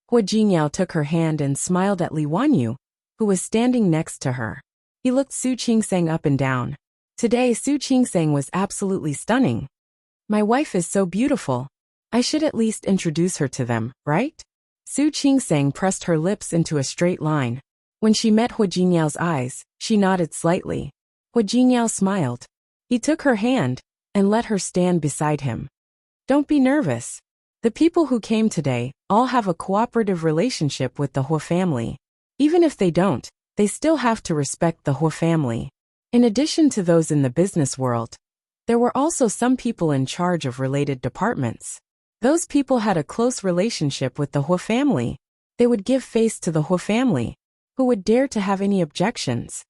Hua Jingyao took her hand and smiled at Li Wanyu, who was standing next to her. He looked Su Qingsang up and down. Today Su Qingsang was absolutely stunning. My wife is so beautiful. I should at least introduce her to them, right? Su Qingsang pressed her lips into a straight line. When she met Hua Jingyao's eyes, she nodded slightly. Hua Jingyao smiled. He took her hand and let her stand beside him. Don't be nervous. The people who came today all have a cooperative relationship with the Hua family. Even if they don't, they still have to respect the Hua family. In addition to those in the business world, there were also some people in charge of related departments. Those people had a close relationship with the Hua family. They would give face to the Hua family. Who would dare to have any objections?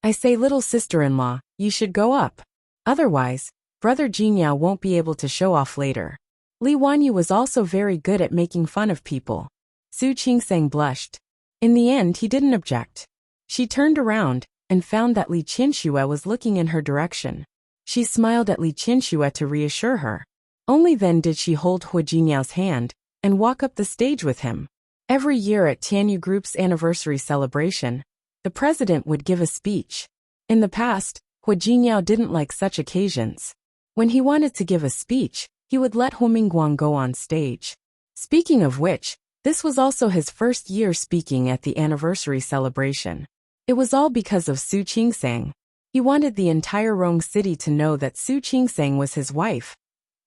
I say, little sister-in-law, you should go up. Otherwise, brother Jingyao won't be able to show off later. Li Wanyu was also very good at making fun of people. Su Qingsang blushed. In the end, he didn't object. She turned around and found that Li Qinxue was looking in her direction. She smiled at Li Qinxue to reassure her. Only then did she hold Hu Jinyao's hand and walk up the stage with him. Every year at Tianyu Group's anniversary celebration, the president would give a speech. In the past, Hu Jinyao didn't like such occasions. When he wanted to give a speech, he would let Hu Mingguang go on stage. Speaking of which, this was also his first year speaking at the anniversary celebration. It was all because of Su Qingsang. He wanted the entire Rong city to know that Su Qingsang was his wife,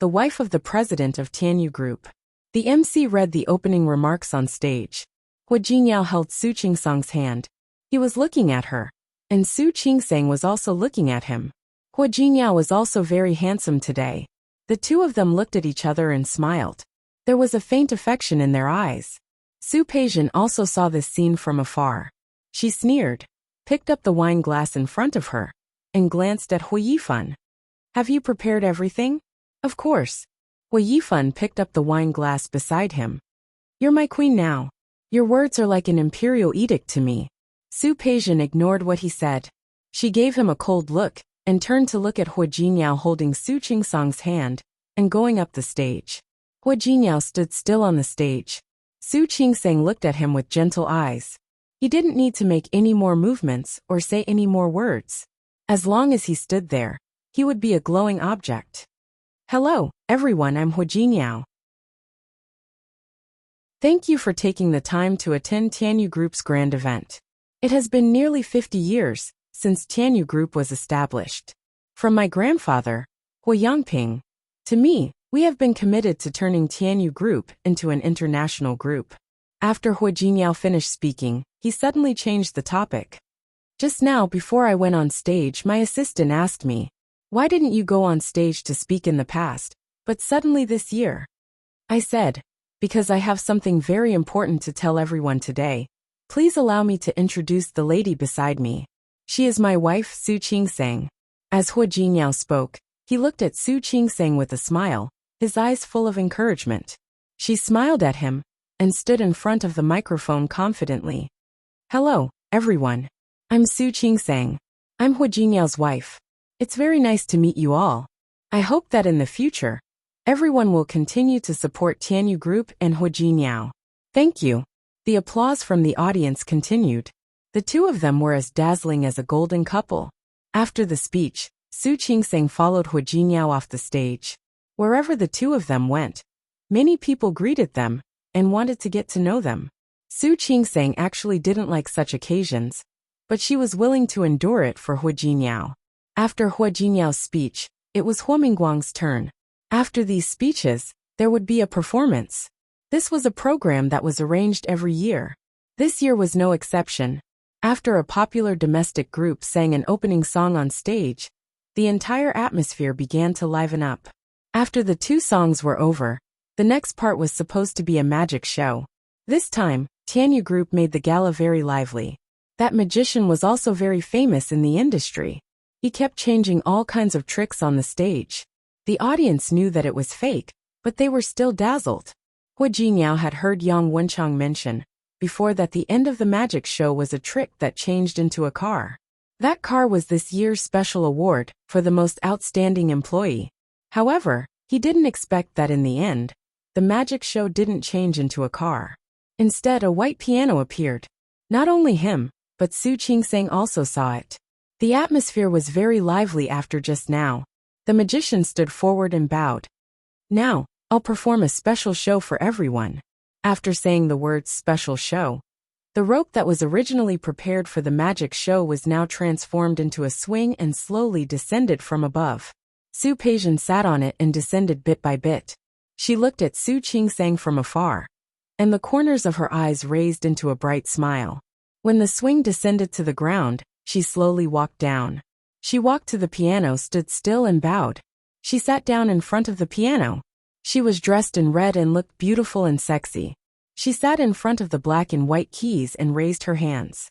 the wife of the president of Tianyu Group. The MC read the opening remarks on stage. Hu Jinyao held Su Qingsang's hand. He was looking at her, and Su Qingsang was also looking at him. Hu Jinyao was also very handsome today. The two of them looked at each other and smiled. There was a faint affection in their eyes. Su Peijian also saw this scene from afar. She sneered, picked up the wine glass in front of her, and glanced at Hu Yifan. "Have you prepared everything?" "Of course." Hu Yifan picked up the wine glass beside him. "You're my queen now. Your words are like an imperial edict to me." Su Peijian ignored what he said. She gave him a cold look and turned to look at Hu Jinyao holding Su Qingsang's hand and going up the stage. Hu Jinyao stood still on the stage. Su Qingsang looked at him with gentle eyes. He didn't need to make any more movements or say any more words. As long as he stood there, he would be a glowing object. "Hello, everyone, I'm Hu Jinyao. Thank you for taking the time to attend Tianyu Group's grand event. It has been nearly 50 years since Tianyu Group was established. From my grandfather, Hu Yangping, to me, we have been committed to turning Tianyu Group into an international group." After Hu Jinyao finished speaking, he suddenly changed the topic. "Just now before I went on stage, my assistant asked me, why didn't you go on stage to speak in the past, but suddenly this year?" I said, "Because I have something very important to tell everyone today. Please allow me to introduce the lady beside me. She is my wife, Su Qingsang." As Hu Jinyao spoke, he looked at Su Qingsang with a smile, his eyes full of encouragement. She smiled at him and stood in front of the microphone confidently. "Hello, everyone. I'm Su Qingsang. I'm Hu Jinyao's wife. It's very nice to meet you all. I hope that in the future, everyone will continue to support Tianyu Group and Hu Jinyao. Thank you." The applause from the audience continued. The two of them were as dazzling as a golden couple. After the speech, Su Qingsang followed Hu Jinyao off the stage. Wherever the two of them went, many people greeted them and wanted to get to know them. Su Qingsang actually didn't like such occasions, but she was willing to endure it for Hu Jinyao. After Hu Jinyao's speech, it was Hu Mingguang's turn. After these speeches, there would be a performance. This was a program that was arranged every year. This year was no exception. After a popular domestic group sang an opening song on stage, the entire atmosphere began to liven up. After the two songs were over, the next part was supposed to be a magic show. This time, Tianyu Group made the gala very lively. That magician was also very famous in the industry. He kept changing all kinds of tricks on the stage. The audience knew that it was fake, but they were still dazzled. Hu Jinyao had heard Yang Wenchang mention before that the end of the magic show was a trick that changed into a car. That car was this year's special award for the most outstanding employee. However, he didn't expect that in the end, the magic show didn't change into a car. Instead, a white piano appeared. Not only him, but Su Qingsang also saw it. The atmosphere was very lively after just now. The magician stood forward and bowed. "Now, I'll perform a special show for everyone." After saying the words special show, the rope that was originally prepared for the magic show was now transformed into a swing and slowly descended from above. Su Peijian sat on it and descended bit by bit. She looked at Su Qingsang from afar, and the corners of her eyes raised into a bright smile. When the swing descended to the ground, she slowly walked down. She walked to the piano, stood still and bowed. She sat down in front of the piano. She was dressed in red and looked beautiful and sexy. She sat in front of the black and white keys and raised her hands.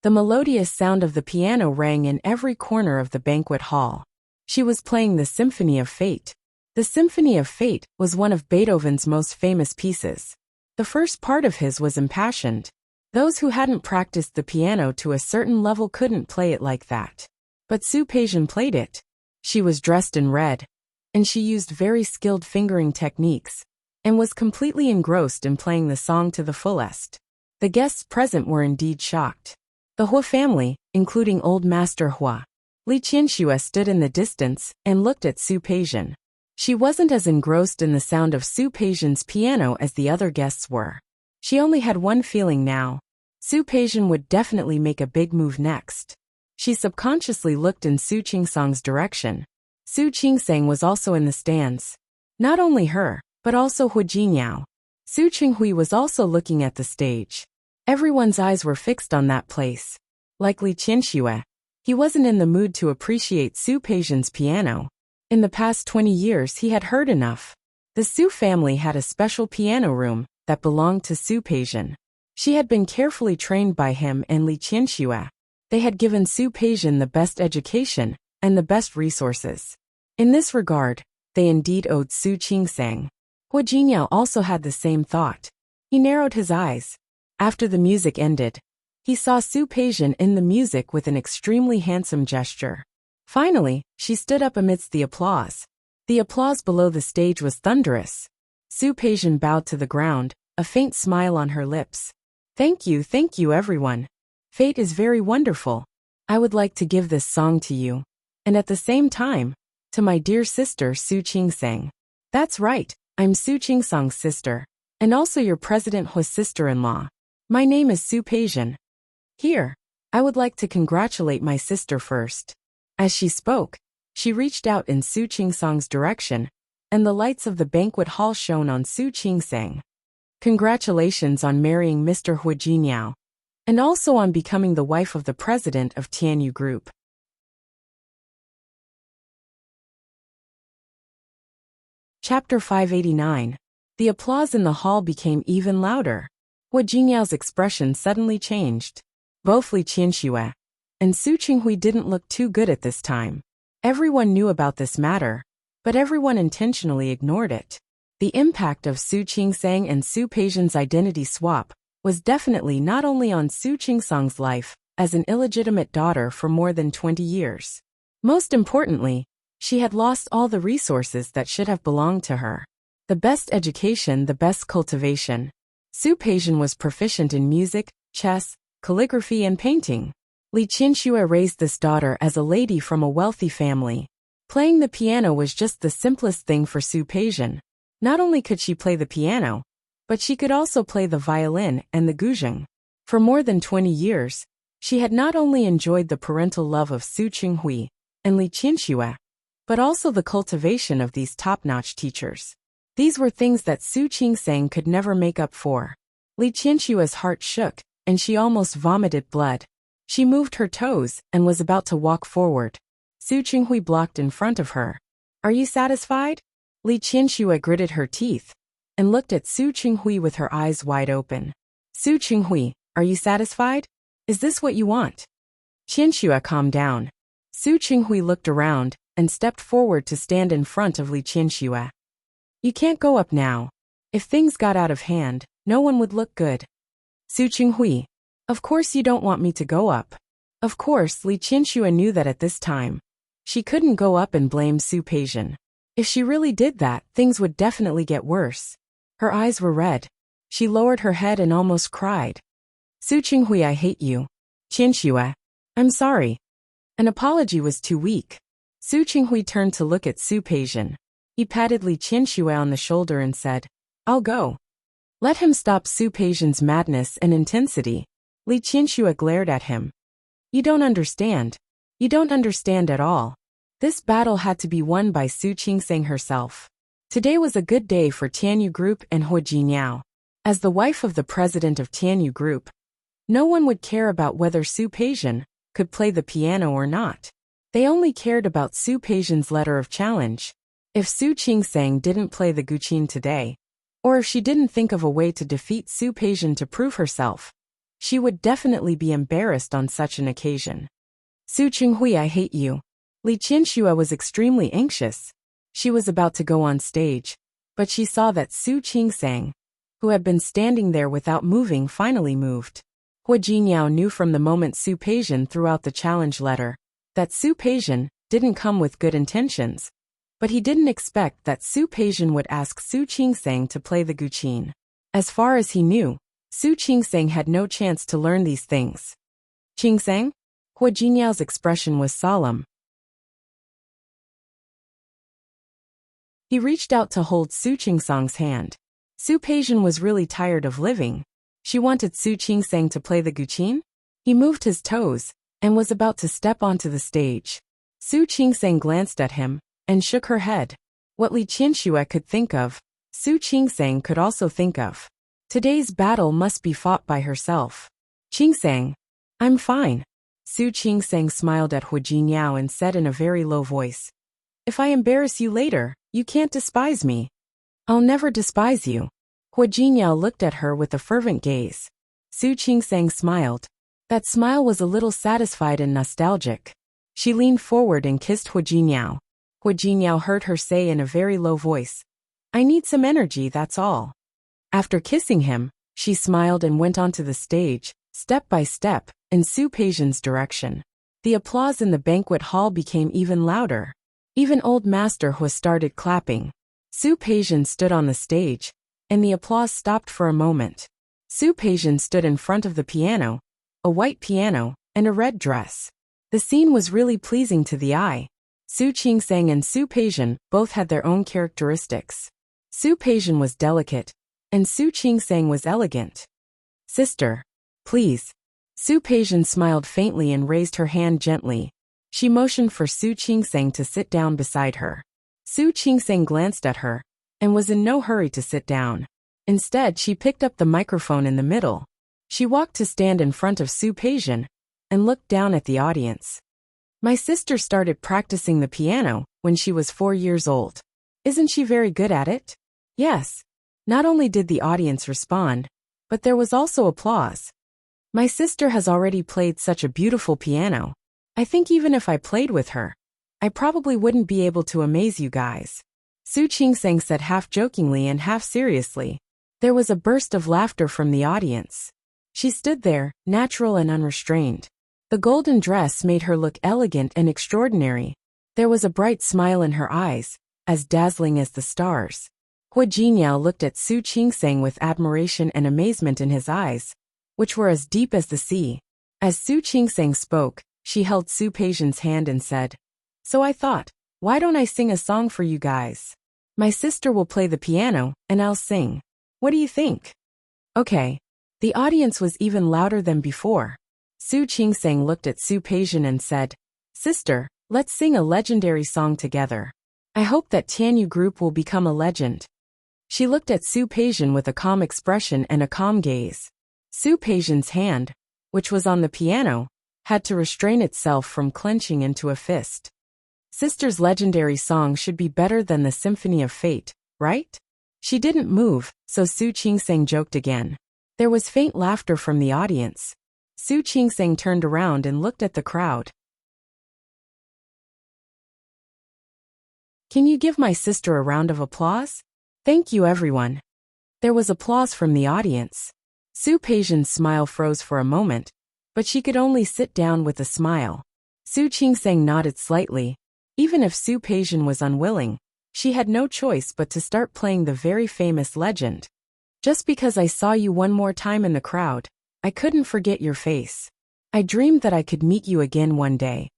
The melodious sound of the piano rang in every corner of the banquet hall. She was playing the Symphony of Fate. The Symphony of Fate was one of Beethoven's most famous pieces. The first part of his was impassioned. Those who hadn't practiced the piano to a certain level couldn't play it like that. But Su Peijian played it. She was dressed in red, and she used very skilled fingering techniques, and was completely engrossed in playing the song to the fullest. The guests present were indeed shocked. The Hua family, including Old Master Hua, Li Qianxue, stood in the distance and looked at Su Peijian. She wasn't as engrossed in the sound of Su Peijian's piano as the other guests were. She only had one feeling now. Su Peijian would definitely make a big move next. She subconsciously looked in Su Qingsang's direction. Su Qingsang was also in the stands. Not only her, but also Hu Jinyao. Su Qinghui was also looking at the stage. Everyone's eyes were fixed on that place. Like Li Qianxue, he wasn't in the mood to appreciate Su Peijian's piano. In the past 20 years he had heard enough. The Su family had a special piano room that belonged to Su Peijian. She had been carefully trained by him and Li Qianxue. They had given Su Peijian the best education and the best resources. In this regard, they indeed owed Su Qingsang. Hu Jinyao also had the same thought. He narrowed his eyes. After the music ended, he saw Su Peijian in the music with an extremely handsome gesture. Finally, she stood up amidst the applause. The applause below the stage was thunderous. Su Peijian bowed to the ground, a faint smile on her lips. Thank you, everyone. Fate is very wonderful. I would like to give this song to you. And at the same time, to my dear sister Su Qingsang. That's right, I'm Su Qingsang's sister. And also your President Hua's sister-in-law. My name is Su Peijian. Here, I would like to congratulate my sister first. As she spoke, she reached out in Su Qingsang's direction, and the lights of the banquet hall shone on Su Qingsang. Congratulations on marrying Mr. Hu Jinyao, and also on becoming the wife of the president of Tianyu Group. Chapter 589. The applause in the hall became even louder. Hu Jinyao's expression suddenly changed. Both Li Qianxue and Su Qinghui didn't look too good at this time. Everyone knew about this matter, but everyone intentionally ignored it. The impact of Su Qingsang and Su Peijian's identity swap was definitely not only on Su Qingsang's life as an illegitimate daughter for more than 20 years. Most importantly, she had lost all the resources that should have belonged to her. The best education, the best cultivation. Su Peijian was proficient in music, chess, calligraphy and painting. Li Qianxue raised this daughter as a lady from a wealthy family. Playing the piano was just the simplest thing for Su Peijian. Not only could she play the piano, but she could also play the violin and the guzheng. For more than 20 years, she had not only enjoyed the parental love of Su Qinghui and Li Qianxue, but also the cultivation of these top-notch teachers. These were things that Su Qingsang could never make up for. Li Qianxue's heart shook, and she almost vomited blood. She moved her toes and was about to walk forward. Su Qinghui blocked in front of her. Are you satisfied? Li Qianxue gritted her teeth and looked at Su Qinghui with her eyes wide open. Su Qinghui, are you satisfied? Is this what you want? Qianxue calmed down. Su Qinghui looked around and stepped forward to stand in front of Li Qianxue. You can't go up now. If things got out of hand, no one would look good. Su Qinghui, of course you don't want me to go up. Of course, Li Qianxue knew that at this time. She couldn't go up and blame Su Peijian. If she really did that, things would definitely get worse. Her eyes were red. She lowered her head and almost cried. Su Qinghui, I hate you. Qianxue, I'm sorry. An apology was too weak. Su Qinghui turned to look at Su Peijian. He patted Li Qianxue on the shoulder and said, I'll go. Let him stop Su Peijian's madness and intensity. Li Qianxue glared at him. You don't understand. You don't understand at all. This battle had to be won by Su Qingsang herself. Today was a good day for Tianyu Group and Hu Jinyao. As the wife of the president of Tianyu Group, no one would care about whether Su Peijian could play the piano or not. They only cared about Su Peijian's letter of challenge. If Su Qingsang didn't play the guqin today, or if she didn't think of a way to defeat Su Peijian to prove herself, she would definitely be embarrassed on such an occasion. Su Qinghui, I hate you. Li Qianxue was extremely anxious. She was about to go on stage, but she saw that Su Qingsang, who had been standing there without moving, finally moved. Hua Jingyao knew from the moment Su Peijian threw out the challenge letter that Su Peijian didn't come with good intentions, but he didn't expect that Su Peijian would ask Su Qingsang to play the guqin. As far as he knew, Su Qingsang had no chance to learn these things. Qingsang? Hua Jinyao's expression was solemn. He reached out to hold Su Qingsang's hand. Su Peijian was really tired of living. She wanted Su Qingsang to play the guqin? He moved his toes and was about to step onto the stage. Su Qingsang glanced at him and shook her head. What Li Qianxue could think of, Su Qingsang could also think of. Today's battle must be fought by herself. Qingsang, I'm fine. Su Qingsang smiled at Hua Jingyao and said in a very low voice, if I embarrass you later, you can't despise me. I'll never despise you. Hua Jingyao looked at her with a fervent gaze. Su Qingsang smiled. That smile was a little satisfied and nostalgic. She leaned forward and kissed Hua Jingyao. Hua Jingyao heard her say in a very low voice, I need some energy, that's all. After kissing him, she smiled and went onto the stage, step by step, in Su Peijian's direction. The applause in the banquet hall became even louder. Even old Master Hua started clapping. Su Peijian stood on the stage, and the applause stopped for a moment. Su Peijian stood in front of the piano, a white piano, and a red dress. The scene was really pleasing to the eye. Su Qingsang and Su Peijian both had their own characteristics. Su Peijian was delicate, and Su Qingsang was elegant. Sister, please. Su Peijian smiled faintly and raised her hand gently. She motioned for Su Qingsang to sit down beside her. Su Qingsang glanced at her and was in no hurry to sit down. Instead, she picked up the microphone in the middle. She walked to stand in front of Su Peijian and looked down at the audience. My sister started practicing the piano when she was 4 years old. Isn't she very good at it? Yes. Not only did the audience respond, but there was also applause. My sister has already played such a beautiful piano. I think even if I played with her, I probably wouldn't be able to amaze you guys. Su Qingsang said half jokingly and half seriously. There was a burst of laughter from the audience. She stood there, natural and unrestrained. The golden dress made her look elegant and extraordinary. There was a bright smile in her eyes, as dazzling as the stars. Hua Jingyao looked at Su Qingsang with admiration and amazement in his eyes, which were as deep as the sea. As Su Qingsang spoke, she held Su Peijian's hand and said, So I thought, why don't I sing a song for you guys? My sister will play the piano, and I'll sing. What do you think? Okay. The audience was even louder than before. Su Qingsang looked at Su Peijian and said, Sister, let's sing a legendary song together. I hope that Tianyu group will become a legend. She looked at Su Peijian with a calm expression and a calm gaze. Su Peijian's hand, which was on the piano, had to restrain itself from clenching into a fist. Sister's legendary song should be better than the Symphony of Fate, right? She didn't move, so Su Qingsang joked again. There was faint laughter from the audience. Su Qingsang turned around and looked at the crowd. Can you give my sister a round of applause? Thank you, everyone. There was applause from the audience. Su Peijian's smile froze for a moment, but she could only sit down with a smile. Su Qingsang nodded slightly. Even if Su Peijian was unwilling, she had no choice but to start playing the very famous legend. Just because I saw you one more time in the crowd, I couldn't forget your face. I dreamed that I could meet you again one day.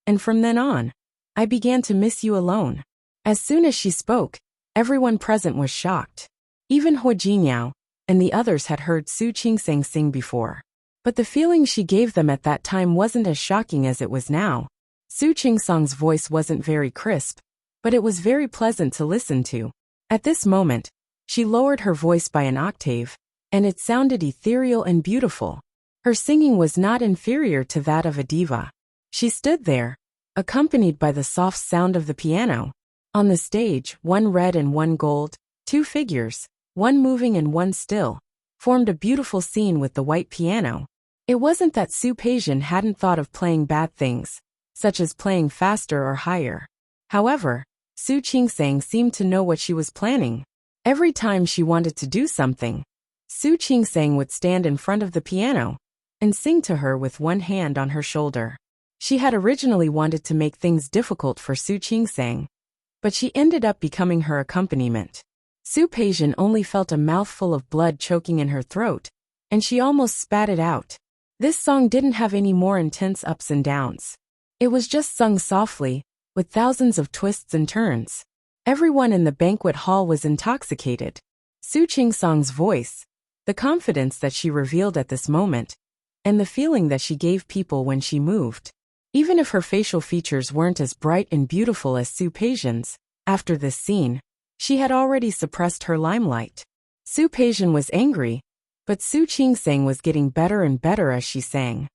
And from then on, I began to miss you alone. As soon as she spoke, everyone present was shocked. Even Hua Jingyao and the others had heard Su Qingsang sing before. But the feeling she gave them at that time wasn't as shocking as it was now. Su Qingsang's voice wasn't very crisp, but it was very pleasant to listen to. At this moment, she lowered her voice by an octave, and it sounded ethereal and beautiful. Her singing was not inferior to that of a diva. She stood there, accompanied by the soft sound of the piano. On the stage, one red and one gold, two figures, one moving and one still, formed a beautiful scene with the white piano. It wasn't that Su Peijian hadn't thought of playing bad things, such as playing faster or higher. However, Su Qingsang seemed to know what she was planning. Every time she wanted to do something, Su Qingsang would stand in front of the piano and sing to her with one hand on her shoulder. She had originally wanted to make things difficult for Su Qingsang, but she ended up becoming her accompaniment. Su Peijian only felt a mouthful of blood choking in her throat, and she almost spat it out. This song didn't have any more intense ups and downs. It was just sung softly, with thousands of twists and turns. Everyone in the banquet hall was intoxicated. Su Qingsang's voice, the confidence that she revealed at this moment, and the feeling that she gave people when she moved. Even if her facial features weren't as bright and beautiful as Su Peijian's, after this scene, she had already suppressed her limelight. Su Peijian was angry, but Su Qingsang was getting better and better as she sang.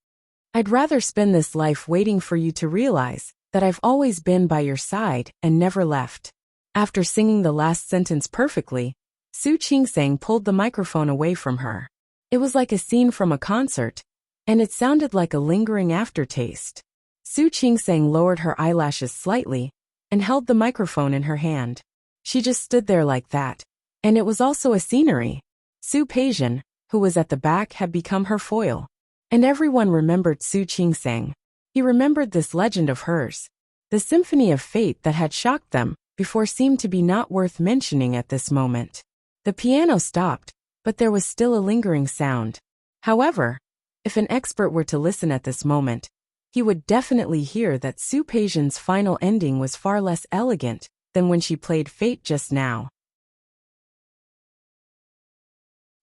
I'd rather spend this life waiting for you to realize that I've always been by your side and never left. After singing the last sentence perfectly, Su Qingsang pulled the microphone away from her. It was like a scene from a concert, and it sounded like a lingering aftertaste. Su Qingsang lowered her eyelashes slightly and held the microphone in her hand. She just stood there like that, and it was also a scenery. Su Peijian, who was at the back, had become her foil. And everyone remembered Su Qingsang. He remembered this legend of hers. The symphony of fate that had shocked them before seemed to be not worth mentioning at this moment. The piano stopped, but there was still a lingering sound. However, if an expert were to listen at this moment, he would definitely hear that Su Peijian's final ending was far less elegant than when she played Fate just now.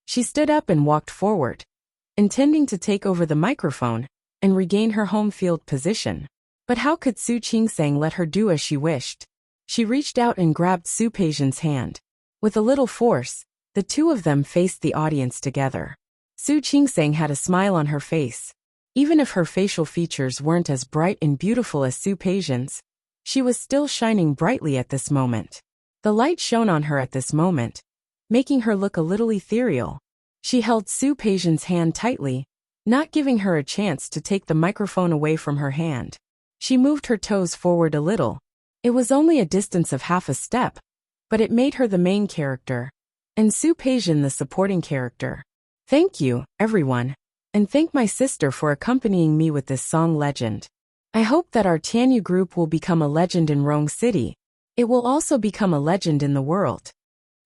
She stood up and walked forward, intending to take over the microphone and regain her home field position. But how could Su Qingsang let her do as she wished? She reached out and grabbed Su Peijian's hand. With a little force, the two of them faced the audience together. Su Qingsang had a smile on her face. Even if her facial features weren't as bright and beautiful as Su Peijian's, she was still shining brightly at this moment. The light shone on her at this moment, making her look a little ethereal. She held Su Peijian's hand tightly, not giving her a chance to take the microphone away from her hand. She moved her toes forward a little. It was only a distance of half a step, but it made her the main character, and Su Peijian the supporting character. Thank you, everyone, and thank my sister for accompanying me with this song legend. I hope that our Tianyu group will become a legend in Rong City. It will also become a legend in the world.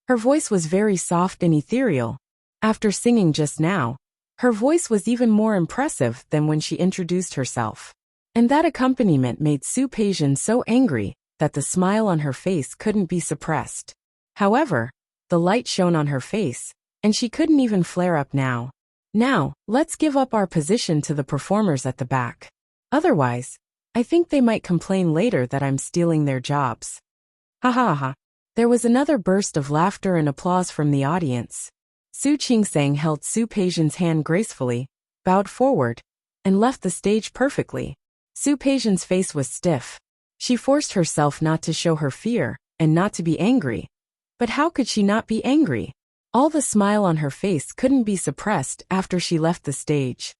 Her voice was very soft and ethereal. After singing just now, her voice was even more impressive than when she introduced herself. And that accompaniment made Su Peijian so angry that the smile on her face couldn't be suppressed. However, the light shone on her face, and she couldn't even flare up now. Now, let's give up our position to the performers at the back. Otherwise, I think they might complain later that I'm stealing their jobs. Ha ha ha. There was another burst of laughter and applause from the audience. Su Qingsang held Su Peijian's hand gracefully, bowed forward, and left the stage perfectly. Su Peijian's face was stiff. She forced herself not to show her fear and not to be angry. But how could she not be angry? All the smile on her face couldn't be suppressed after she left the stage.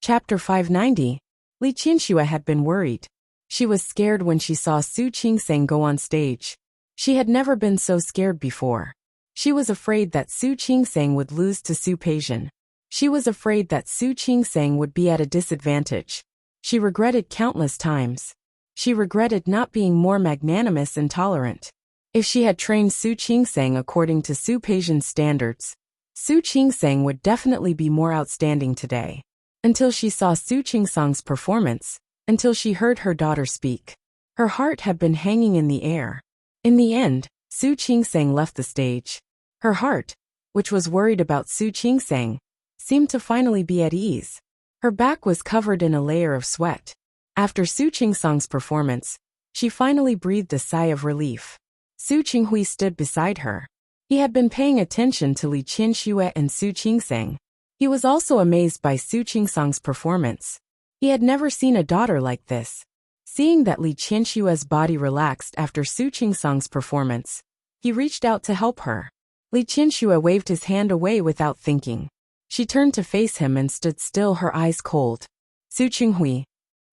Chapter 590. Li Qianxue had been worried. She was scared when she saw Su Qingsang go on stage. She had never been so scared before. She was afraid that Su Qingsang would lose to Su Peijian. She was afraid that Su Qingsang would be at a disadvantage. She regretted countless times. She regretted not being more magnanimous and tolerant. If she had trained Su Qingsang according to Su Peijian's standards, Su Qingsang would definitely be more outstanding today. Until she saw Su Qingsang's performance, until she heard her daughter speak. Her heart had been hanging in the air. In the end, Su Qingsang left the stage. Her heart, which was worried about Su Qingsang, seemed to finally be at ease. Her back was covered in a layer of sweat. After Su Qingsang's performance, she finally breathed a sigh of relief. Su Qinghui stood beside her. He had been paying attention to Li Qianxue and Su Qingsang. He was also amazed by Su Qingsang's performance. He had never seen a daughter like this. Seeing that Li Qianxue's body relaxed after Su Qingsang's performance, he reached out to help her. Li Qianxue waved his hand away without thinking. She turned to face him and stood still, her eyes cold. Su Qinghui.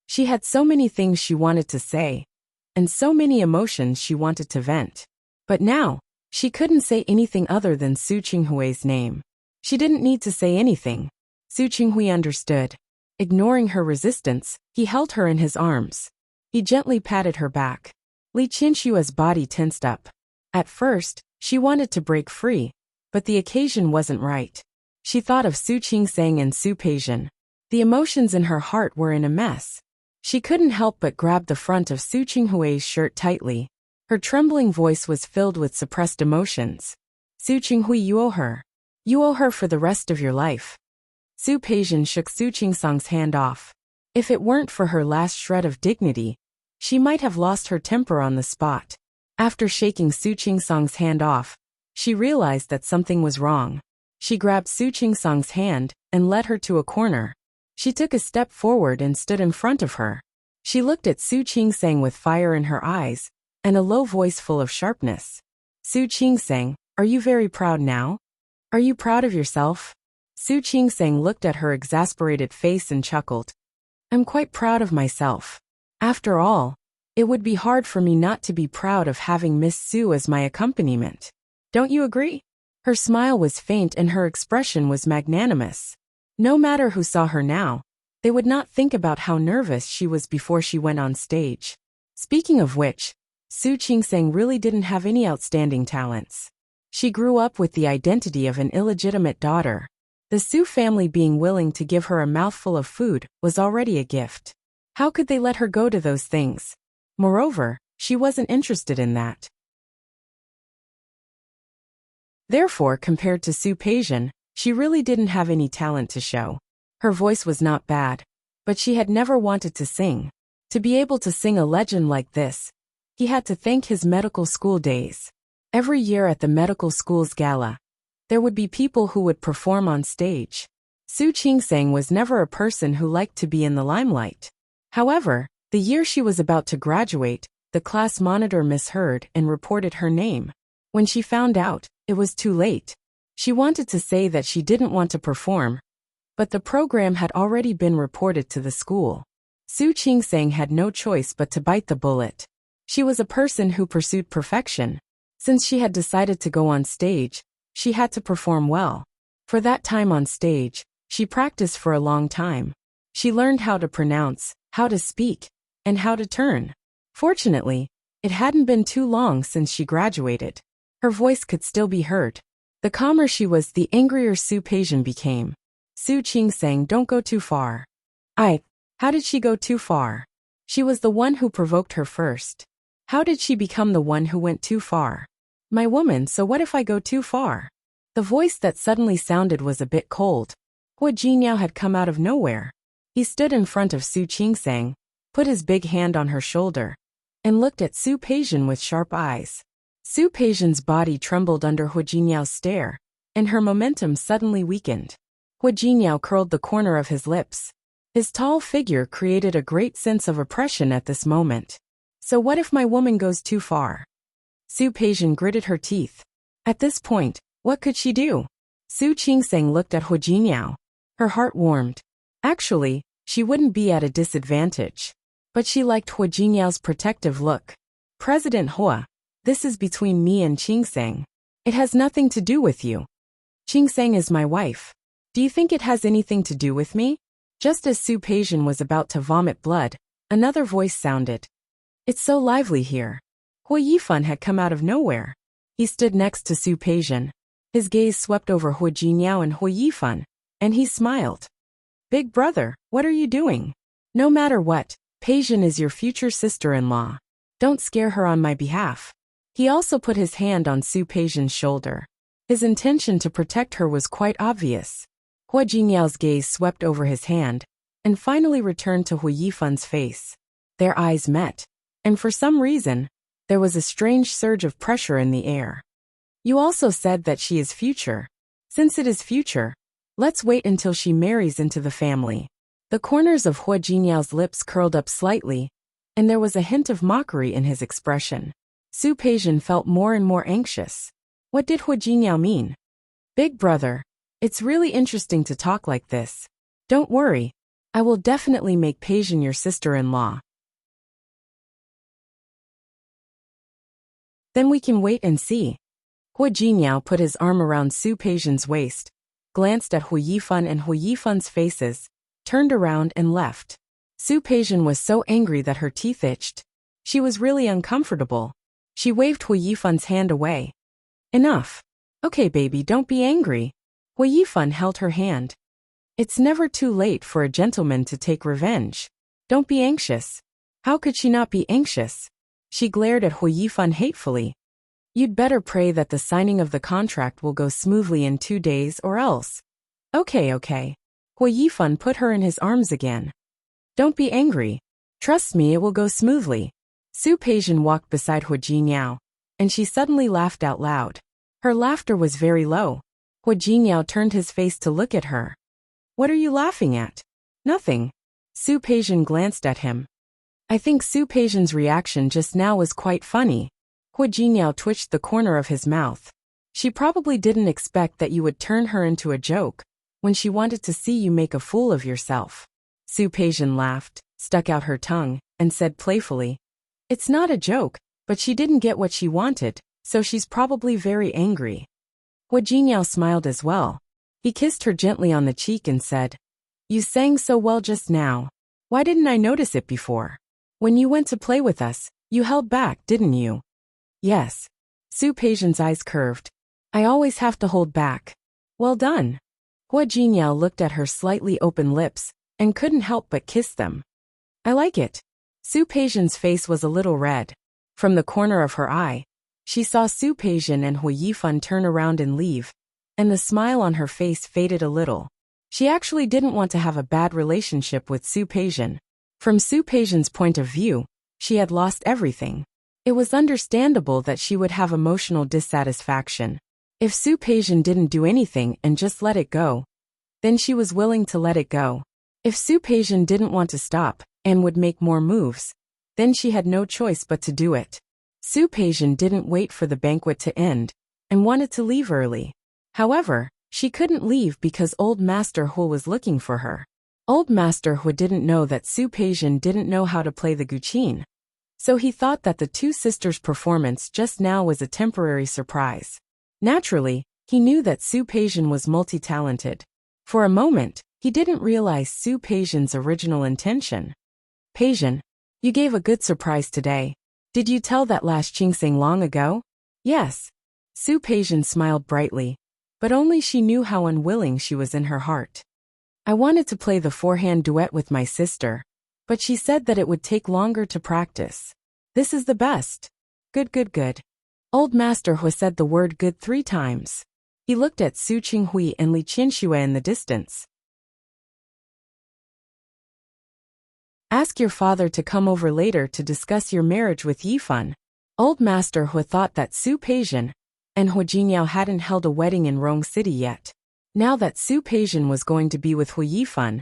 She had so many things she wanted to say, and so many emotions she wanted to vent. But now, she couldn't say anything other than Su Qinghui's name. She didn't need to say anything. Su Qinghui understood. Ignoring her resistance, he held her in his arms. He gently patted her back. Li Qinshua's body tensed up. At first, she wanted to break free, but the occasion wasn't right. She thought of Su Qingsang and Su Peijian. The emotions in her heart were in a mess. She couldn't help but grab the front of Su Qinghui's shirt tightly. Her trembling voice was filled with suppressed emotions. Su Qinghui, you owe her. You owe her for the rest of your life. Su Peijian shook Su Qingsang's hand off. If it weren't for her last shred of dignity, she might have lost her temper on the spot. After shaking Su Qingsang's hand off, she realized that something was wrong. She grabbed Su Qingsang's hand and led her to a corner. She took a step forward and stood in front of her. She looked at Su Qingsang with fire in her eyes and a low voice full of sharpness. Su Qingsang, are you very proud now? Are you proud of yourself? Su Qingsang looked at her exasperated face and chuckled. I'm quite proud of myself. After all, it would be hard for me not to be proud of having Miss Su as my accompaniment. Don't you agree? Her smile was faint and her expression was magnanimous. No matter who saw her now, they would not think about how nervous she was before she went on stage. Speaking of which, Su Qingsang really didn't have any outstanding talents. She grew up with the identity of an illegitimate daughter. The Su family being willing to give her a mouthful of food was already a gift. How could they let her go to those things? Moreover, she wasn't interested in that. Therefore, compared to Su Peijian, she really didn't have any talent to show. Her voice was not bad, but she had never wanted to sing. To be able to sing a legend like this, he had to thank his medical school days. Every year at the medical school's gala, there would be people who would perform on stage. Su Qingsang was never a person who liked to be in the limelight. However, the year she was about to graduate, the class monitor misheard and reported her name. When she found out, it was too late. She wanted to say that she didn't want to perform, but the program had already been reported to the school. Su Qingsang had no choice but to bite the bullet. She was a person who pursued perfection. Since she had decided to go on stage, she had to perform well. For that time on stage, she practiced for a long time. She learned how to pronounce, how to speak, and how to turn. Fortunately, it hadn't been too long since she graduated. Her voice could still be heard. The calmer she was, the angrier Su Peijian became. Su Qingsang, don't go too far. How did she go too far? She was the one who provoked her first. How did she become the one who went too far? My woman, so what if I go too far? The voice that suddenly sounded was a bit cold. Hua Jinyao had come out of nowhere. He stood in front of Su Qingsang, put his big hand on her shoulder, and looked at Su Peijian with sharp eyes. Su Peijian's body trembled under Hua Jinyao's stare, and her momentum suddenly weakened. Hua Jinyao curled the corner of his lips. His tall figure created a great sense of oppression at this moment. So what if my woman goes too far? Su Peijian gritted her teeth. At this point, what could she do? Su Qingsang looked at Hua Jinyao. Her heart warmed. Actually, she wouldn't be at a disadvantage. But she liked Hua Jinyao's protective look. President Hua, this is between me and Qingsang. It has nothing to do with you. Qingsang is my wife. Do you think it has anything to do with me? Just as Su Peijian was about to vomit blood, another voice sounded. It's so lively here. Hua Yifan had come out of nowhere. He stood next to Su Peijian. His gaze swept over Hua Jinyao and Hua Yifan, and he smiled. Big brother, what are you doing? No matter what, Peijian is your future sister-in-law. Don't scare her on my behalf. He also put his hand on Su Peijian's shoulder. His intention to protect her was quite obvious. Hua Jinyao's gaze swept over his hand, and finally returned to Hua Yifan's face. Their eyes met, and for some reason, there was a strange surge of pressure in the air. You also said that she is future. Since it is future, let's wait until she marries into the family. The corners of Hua Jinyao's lips curled up slightly, and there was a hint of mockery in his expression. Su Peijian felt more and more anxious. What did Hua Jinyao mean? Big brother, it's really interesting to talk like this. Don't worry, I will definitely make Peijian your sister-in-law. Then we can wait and see. Hua Jingyao put his arm around Su Peijian's waist, glanced at Hu Yifan and Hu Yifan's faces, turned around and left. Su Peijian was so angry that her teeth itched. She was really uncomfortable. She waved Hu Yifan's hand away. Enough. Okay, baby, don't be angry. Hu Yifan held her hand. It's never too late for a gentleman to take revenge. Don't be anxious. How could she not be anxious? She glared at Hu Yifan hatefully. You'd better pray that the signing of the contract will go smoothly in 2 days or else. Okay. Hu Yifan put her in his arms again. Don't be angry. Trust me, it will go smoothly. Su Peijian walked beside Hu Jingyao, and she suddenly laughed out loud. Her laughter was very low. Hu Jingyao turned his face to look at her. What are you laughing at? Nothing. Su Peijian glanced at him. I think Su Peijian's reaction just now was quite funny. Hu Jingyao twitched the corner of his mouth. She probably didn't expect that you would turn her into a joke when she wanted to see you make a fool of yourself. Su Peijian laughed, stuck out her tongue, and said playfully, It's not a joke, but she didn't get what she wanted, so she's probably very angry. Hu Jingyao smiled as well. He kissed her gently on the cheek and said, You sang so well just now. Why didn't I notice it before? When you went to play with us, you held back, didn't you? Yes. Su Peijian's eyes curved. I always have to hold back. Well done. Hu Jingyao looked at her slightly open lips and couldn't help but kiss them. I like it. Su Peijian's face was a little red. From the corner of her eye, she saw Su Peijian and Hu Yifan turn around and leave, and the smile on her face faded a little. She actually didn't want to have a bad relationship with Su Peijian. From Su Peijian's point of view, she had lost everything. It was understandable that she would have emotional dissatisfaction. If Su Peijian didn't do anything and just let it go, then she was willing to let it go. If Su Peijian didn't want to stop and would make more moves, then she had no choice but to do it. Su Peijian didn't wait for the banquet to end and wanted to leave early. However, she couldn't leave because Old Master Hu was looking for her. Old Master Hu didn't know that Su Peijian didn't know how to play the guqin, so he thought that the two sisters' performance just now was a temporary surprise. Naturally, he knew that Su Peijian was multi-talented. For a moment, he didn't realize Su Peijian's original intention. Peijian, you gave a good surprise today. Did you tell that last Qingsing long ago? Yes. Su Peijian smiled brightly, but only she knew how unwilling she was in her heart. I wanted to play the forehand duet with my sister, but she said that it would take longer to practice. This is the best. Good. Old Master Hu said the word good 3 times. He looked at Su Qinghui and Li Qianxue in the distance. Ask your father to come over later to discuss your marriage with Yifan. Old Master Hu thought that Su Peijian and Hu Jingyao hadn't held a wedding in Rong City yet. Now that Su Peijian was going to be with Hu Yifan,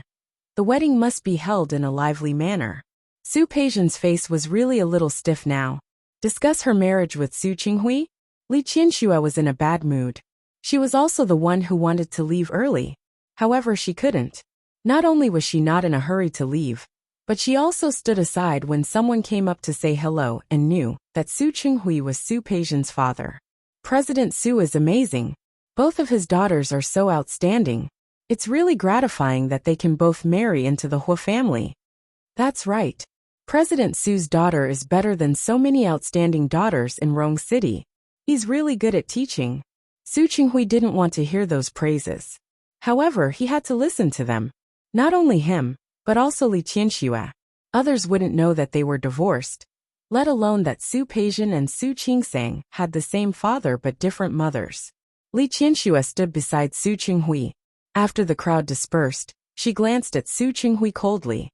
the wedding must be held in a lively manner. Su Peijian's face was really a little stiff now. Discuss her marriage with Su Qinghui? Li Qianxue was in a bad mood. She was also the one who wanted to leave early. However, she couldn't. Not only was she not in a hurry to leave, but she also stood aside when someone came up to say hello and knew that Su Qinghui was Su Peijian's father. President Su is amazing. Both of his daughters are so outstanding. It's really gratifying that they can both marry into the Hu family. That's right. President Su's daughter is better than so many outstanding daughters in Rong City. He's really good at teaching. Su Qinghui didn't want to hear those praises. However, he had to listen to them. Not only him, but also Li Qianxue. Others wouldn't know that they were divorced, let alone that Su Peijian and Su Qingsang had the same father but different mothers. Li Qianxue stood beside Su Qinghui. After the crowd dispersed, she glanced at Su Qinghui coldly.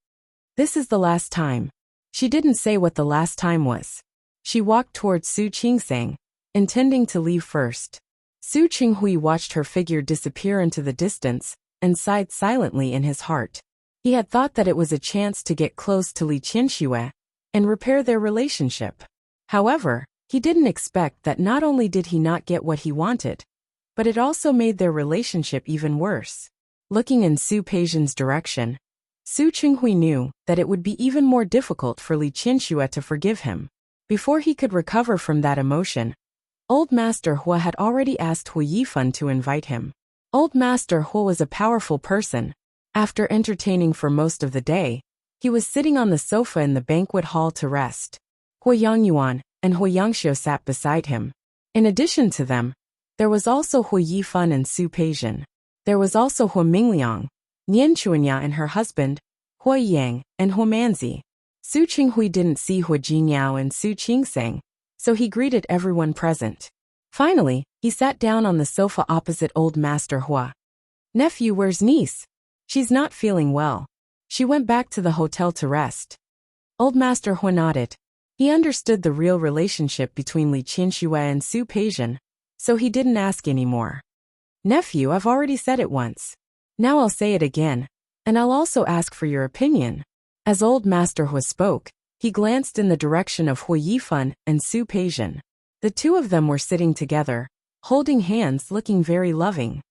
This is the last time. She didn't say what the last time was. She walked towards Su Qingsang, intending to leave first. Su Qinghui watched her figure disappear into the distance and sighed silently in his heart. He had thought that it was a chance to get close to Li Qianxue and repair their relationship. However, he didn't expect that not only did he not get what he wanted, but it also made their relationship even worse. Looking in Su Peijian's direction, Su Qinghui knew that it would be even more difficult for Li Qianxue to forgive him. Before he could recover from that emotion, Old Master Hua had already asked Hu Yifan to invite him. Old Master Hua was a powerful person. After entertaining for most of the day, he was sitting on the sofa in the banquet hall to rest. Hu Yangyuan and Hu Yangxiu sat beside him. In addition to them, there was also Hu Yifan and Su Peijian. There was also Hu Mingliang, Nian Chuanya and her husband, Hu Yang, and Hu Manzi. Su Qinghui didn't see Hu Jinyao and Su Qingsang, so he greeted everyone present. Finally, he sat down on the sofa opposite Old Master Hua. "Nephew, where's niece? She's not feeling well. She went back to the hotel to rest." Old Master Hua nodded. He understood the real relationship between Li Qianxue and Su Peijian, so he didn't ask anymore. "Nephew, I've already said it once. Now I'll say it again, and I'll also ask for your opinion." As Old Master Hua spoke, he glanced in the direction of Hu Yifan and Su Peijian. The two of them were sitting together, holding hands, looking very loving.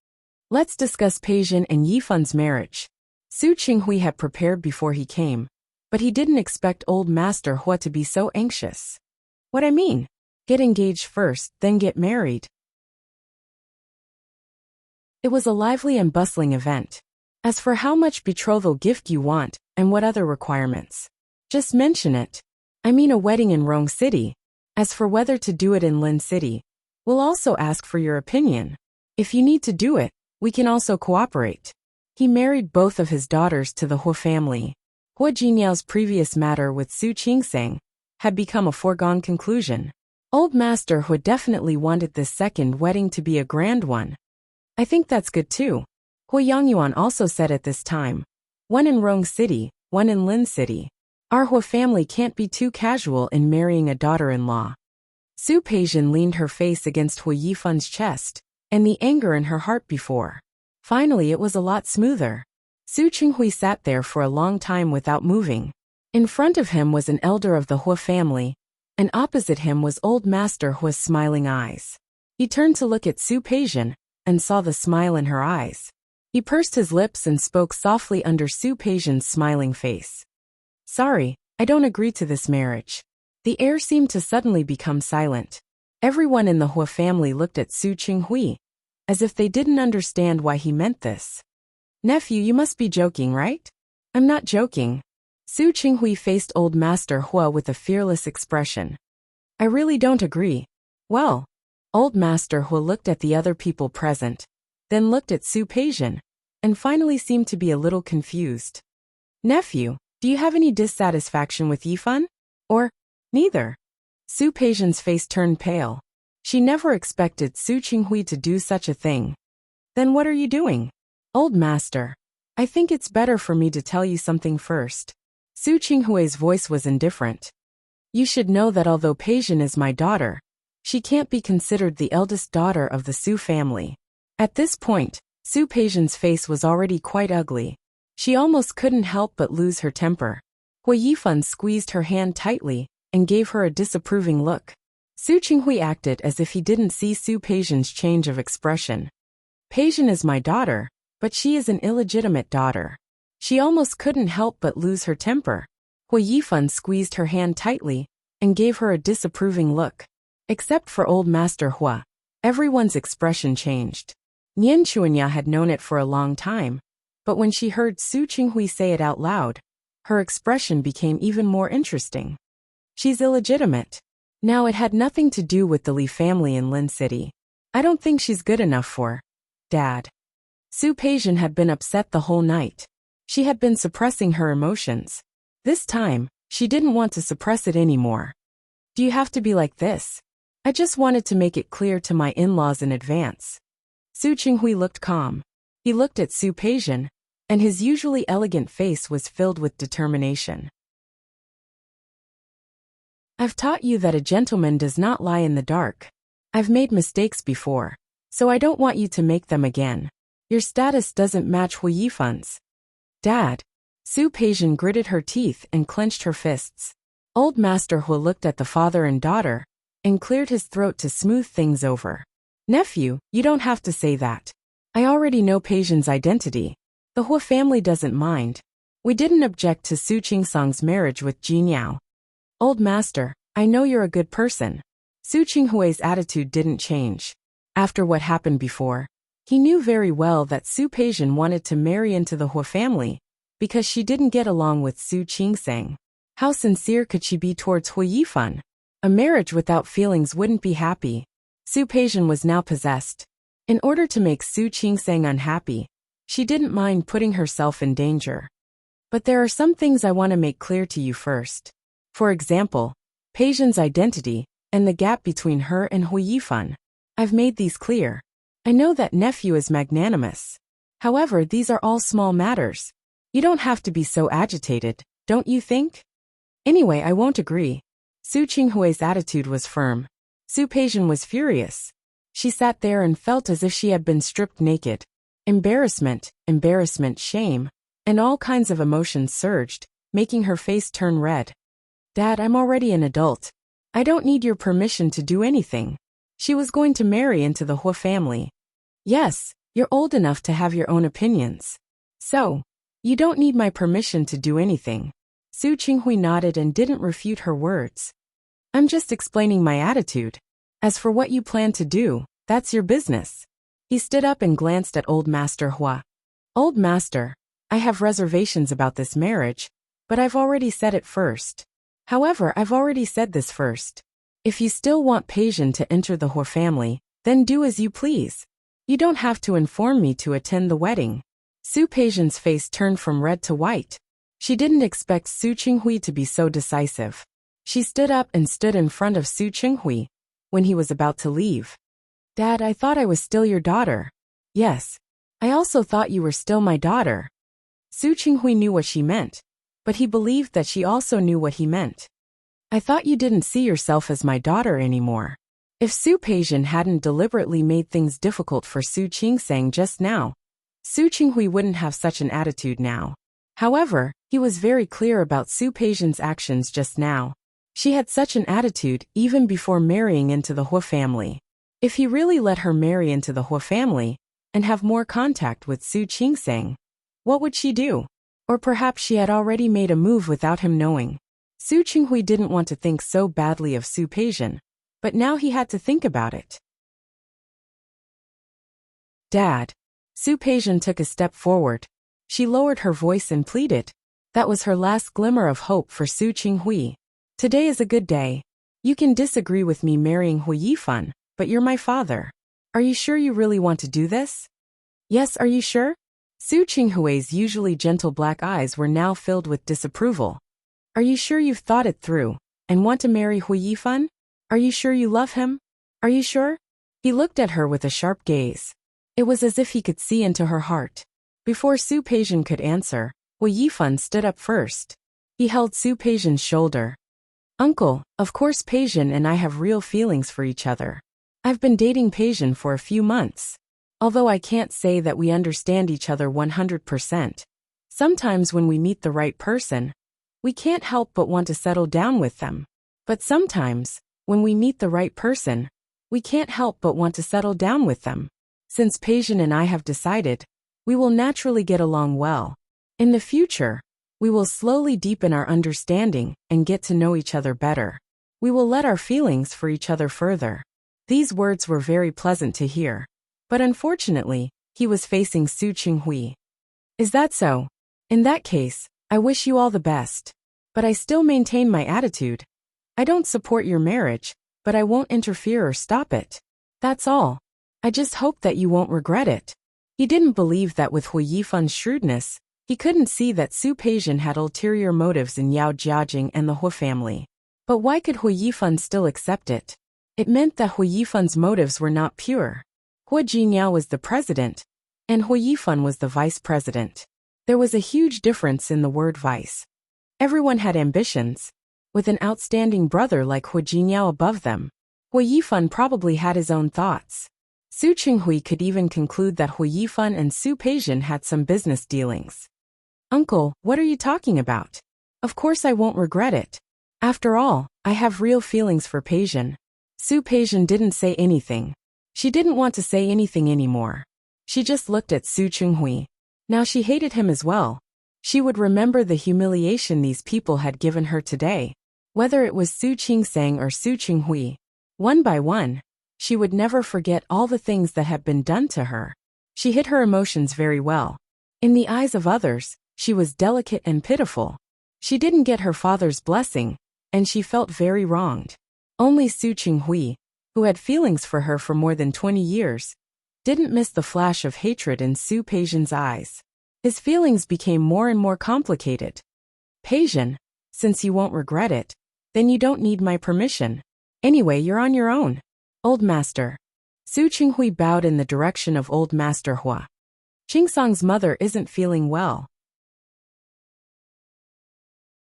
"Let's discuss Peijian and Yifan's marriage." Su Qinghui had prepared before he came, but he didn't expect Old Master Hua to be so anxious. "What I mean? Get engaged first, then get married." It was a lively and bustling event. As for how much betrothal gift you want, and what other requirements, just mention it. I mean a wedding in Rong City. As for whether to do it in Lin City, we'll also ask for your opinion. If you need to do it, we can also cooperate. He married both of his daughters to the Hua family. Hua Jinyao's previous matter with Su Qingsang had become a foregone conclusion. Old Master Hua definitely wanted this second wedding to be a grand one. "I think that's good too," Hu Yangyuan also said at this time. "One in Rong City, one in Lin City. Our Hua family can't be too casual in marrying a daughter-in-law." Su Peijian leaned her face against Hu Yifan's chest, and the anger in her heart before. Finally it was a lot smoother. Su Qinghui sat there for a long time without moving. In front of him was an elder of the Hua family, and opposite him was Old Master Hua's smiling eyes. He turned to look at Su Peijian, and saw the smile in her eyes. He pursed his lips and spoke softly under Su Peijian's smiling face. "Sorry, I don't agree to this marriage." The air seemed to suddenly become silent. Everyone in the Hua family looked at Su Qinghui, as if they didn't understand why he meant this. "Nephew, you must be joking, right?" "I'm not joking." Su Qinghui faced Old Master Hua with a fearless expression. "I really don't agree." "Well." Old Master Hua looked at the other people present, then looked at Su Peijian, and finally seemed to be a little confused. "Nephew, do you have any dissatisfaction with Yifan? Or, neither?" Su Peijian's face turned pale. She never expected Su Qinghui to do such a thing. "Then what are you doing?" "Old Master, I think it's better for me to tell you something first." Su Qinghui's voice was indifferent. "You should know that although Peijian is my daughter, she can't be considered the eldest daughter of the Su family." At this point, Su Peijian's face was already quite ugly. She almost couldn't help but lose her temper. Hu Yifan squeezed her hand tightly and gave her a disapproving look. Su Qinghui acted as if he didn't see Su Peijian's change of expression. "Peijian is my daughter, but she is an illegitimate daughter." She almost couldn't help but lose her temper. Hu Yifan squeezed her hand tightly and gave her a disapproving look. Except for Old Master Hua, everyone's expression changed. Nian Chuanya had known it for a long time, but when she heard Su Qinghui say it out loud, her expression became even more interesting. "She's illegitimate." Now it had nothing to do with the Li family in Lin City. "I don't think she's good enough for Dad." Su Peijian had been upset the whole night. She had been suppressing her emotions. This time, she didn't want to suppress it anymore. "Do you have to be like this? I just wanted to make it clear to my in-laws in advance." Su Qinghui looked calm. He looked at Su Peijian, and his usually elegant face was filled with determination. "I've taught you that a gentleman does not lie in the dark. I've made mistakes before, so I don't want you to make them again. Your status doesn't match Hu Yifan's." "Dad." Su Peijian gritted her teeth and clenched her fists. Old Master Hua looked at the father and daughter, and cleared his throat to smooth things over. "Nephew, you don't have to say that. I already know Peijian's identity. The Hua family doesn't mind. We didn't object to Su Qingsang's marriage with Jinyao." "Old Master, I know you're a good person. Su Qinghui's attitude didn't change. After what happened before, he knew very well that Su Peizhen wanted to marry into the Hua family because she didn't get along with Su Qingsang. How sincere could she be towards Hu Yifan? A marriage without feelings wouldn't be happy. Su Peizhen was now possessed. In order to make Su Qingsang unhappy, she didn't mind putting herself in danger. But there are some things I want to make clear to you first. For example, Peizhen's identity and the gap between her and Hu Yifan. I've made these clear. I know that nephew is magnanimous. However, these are all small matters. You don't have to be so agitated, don't you think? Anyway, I won't agree. Su Qinghui's attitude was firm. Su Peizhen was furious. She sat there and felt as if she had been stripped naked. Embarrassment, shame, and all kinds of emotions surged, making her face turn red. Dad, I'm already an adult. I don't need your permission to do anything. She was going to marry into the Hua family. Yes, you're old enough to have your own opinions. So, you don't need my permission to do anything. Su Qinghui nodded and didn't refute her words. I'm just explaining my attitude. As for what you plan to do, that's your business. He stood up and glanced at Old Master Hua. Old Master, I have reservations about this marriage, but I've already said it first. However, I've already said this first. If you still want Peizhen to enter the Hua family, then do as you please. You don't have to inform me to attend the wedding. Su Peizhen's face turned from red to white. She didn't expect Su Qinghui to be so decisive. She stood up and stood in front of Su Qinghui when he was about to leave. Dad, I thought I was still your daughter. Yes. I also thought you were still my daughter. Su Qinghui knew what she meant, but he believed that she also knew what he meant. I thought you didn't see yourself as my daughter anymore. If Su Peizhen hadn't deliberately made things difficult for Su Qingsang just now, Su Qinghui wouldn't have such an attitude now. However, he was very clear about Su Peizhen's actions just now. She had such an attitude even before marrying into the Hua family. If he really let her marry into the Hua family and have more contact with Su Qingsang, what would she do? Or perhaps she had already made a move without him knowing. Su Qinghui didn't want to think so badly of Su Peizhen, but now he had to think about it. Dad. Su Peizhen took a step forward. She lowered her voice and pleaded. That was her last glimmer of hope for Su Qinghui. Today is a good day. You can disagree with me marrying Hu Yifan, but you're my father. Are you sure you really want to do this? Yes, are you sure? Su Qinghui's usually gentle black eyes were now filled with disapproval. Are you sure you've thought it through and want to marry Hu Yifan? Are you sure you love him? Are you sure? He looked at her with a sharp gaze. It was as if he could see into her heart. Before Su Peizhen could answer, Hu Yifan stood up first. He held Su Peizhen's shoulder. Uncle, of course Peizhen and I have real feelings for each other. I've been dating Peizhen for a few months. Although I can't say that we understand each other 100%. Sometimes when we meet the right person, we can't help but want to settle down with them. But sometimes, when we meet the right person, we can't help but want to settle down with them. Since Peizhen and I have decided, we will naturally get along well. In the future, we will slowly deepen our understanding and get to know each other better. We will let our feelings for each other further. These words were very pleasant to hear. But unfortunately, he was facing Su Qinghui. Is that so? In that case, I wish you all the best. But I still maintain my attitude. I don't support your marriage, but I won't interfere or stop it. That's all. I just hope that you won't regret it. He didn't believe that with Hu Yifan's shrewdness, he couldn't see that Su Peizhen had ulterior motives in Yao Jiajing and the Hua family. But why could Hu Yifan still accept it? It meant that Hu Yifan's motives were not pure. Hua Jingyao was the president, and Hu Yifan was the vice president. There was a huge difference in the word vice. Everyone had ambitions. With an outstanding brother like Hua Jingyao above them, Hu Yifan probably had his own thoughts. Su Qinghui could even conclude that Hu Yifan and Su Peizhen had some business dealings. Uncle, what are you talking about? Of course I won't regret it. After all, I have real feelings for Peizhen. Su Peizhen didn't say anything. She didn't want to say anything anymore. She just looked at Su Qinghui. Now she hated him as well. She would remember the humiliation these people had given her today. Whether it was Su Qingsang or Su Qinghui, one by one, she would never forget all the things that had been done to her. She hid her emotions very well. In the eyes of others, she was delicate and pitiful. She didn't get her father's blessing, and she felt very wronged. Only Su Qinghui, who had feelings for her for more than 20 years, didn't miss the flash of hatred in Su Peijian's eyes. His feelings became more and more complicated. Peijian, since you won't regret it, then you don't need my permission. Anyway, you're on your own. Old Master. Su Qinghui bowed in the direction of Old Master Hua. Qingsang's mother isn't feeling well.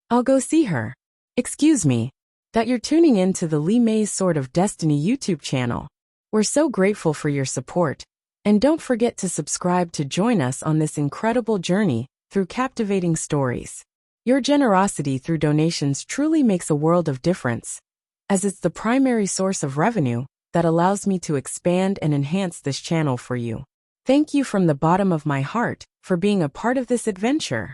I'll go see her. Excuse me, that you're tuning in to the Li Mei's Sword of Destiny YouTube channel. We're so grateful for your support, and don't forget to subscribe to join us on this incredible journey through captivating stories. Your generosity through donations truly makes a world of difference, as it's the primary source of revenue that allows me to expand and enhance this channel for you. Thank you from the bottom of my heart for being a part of this adventure.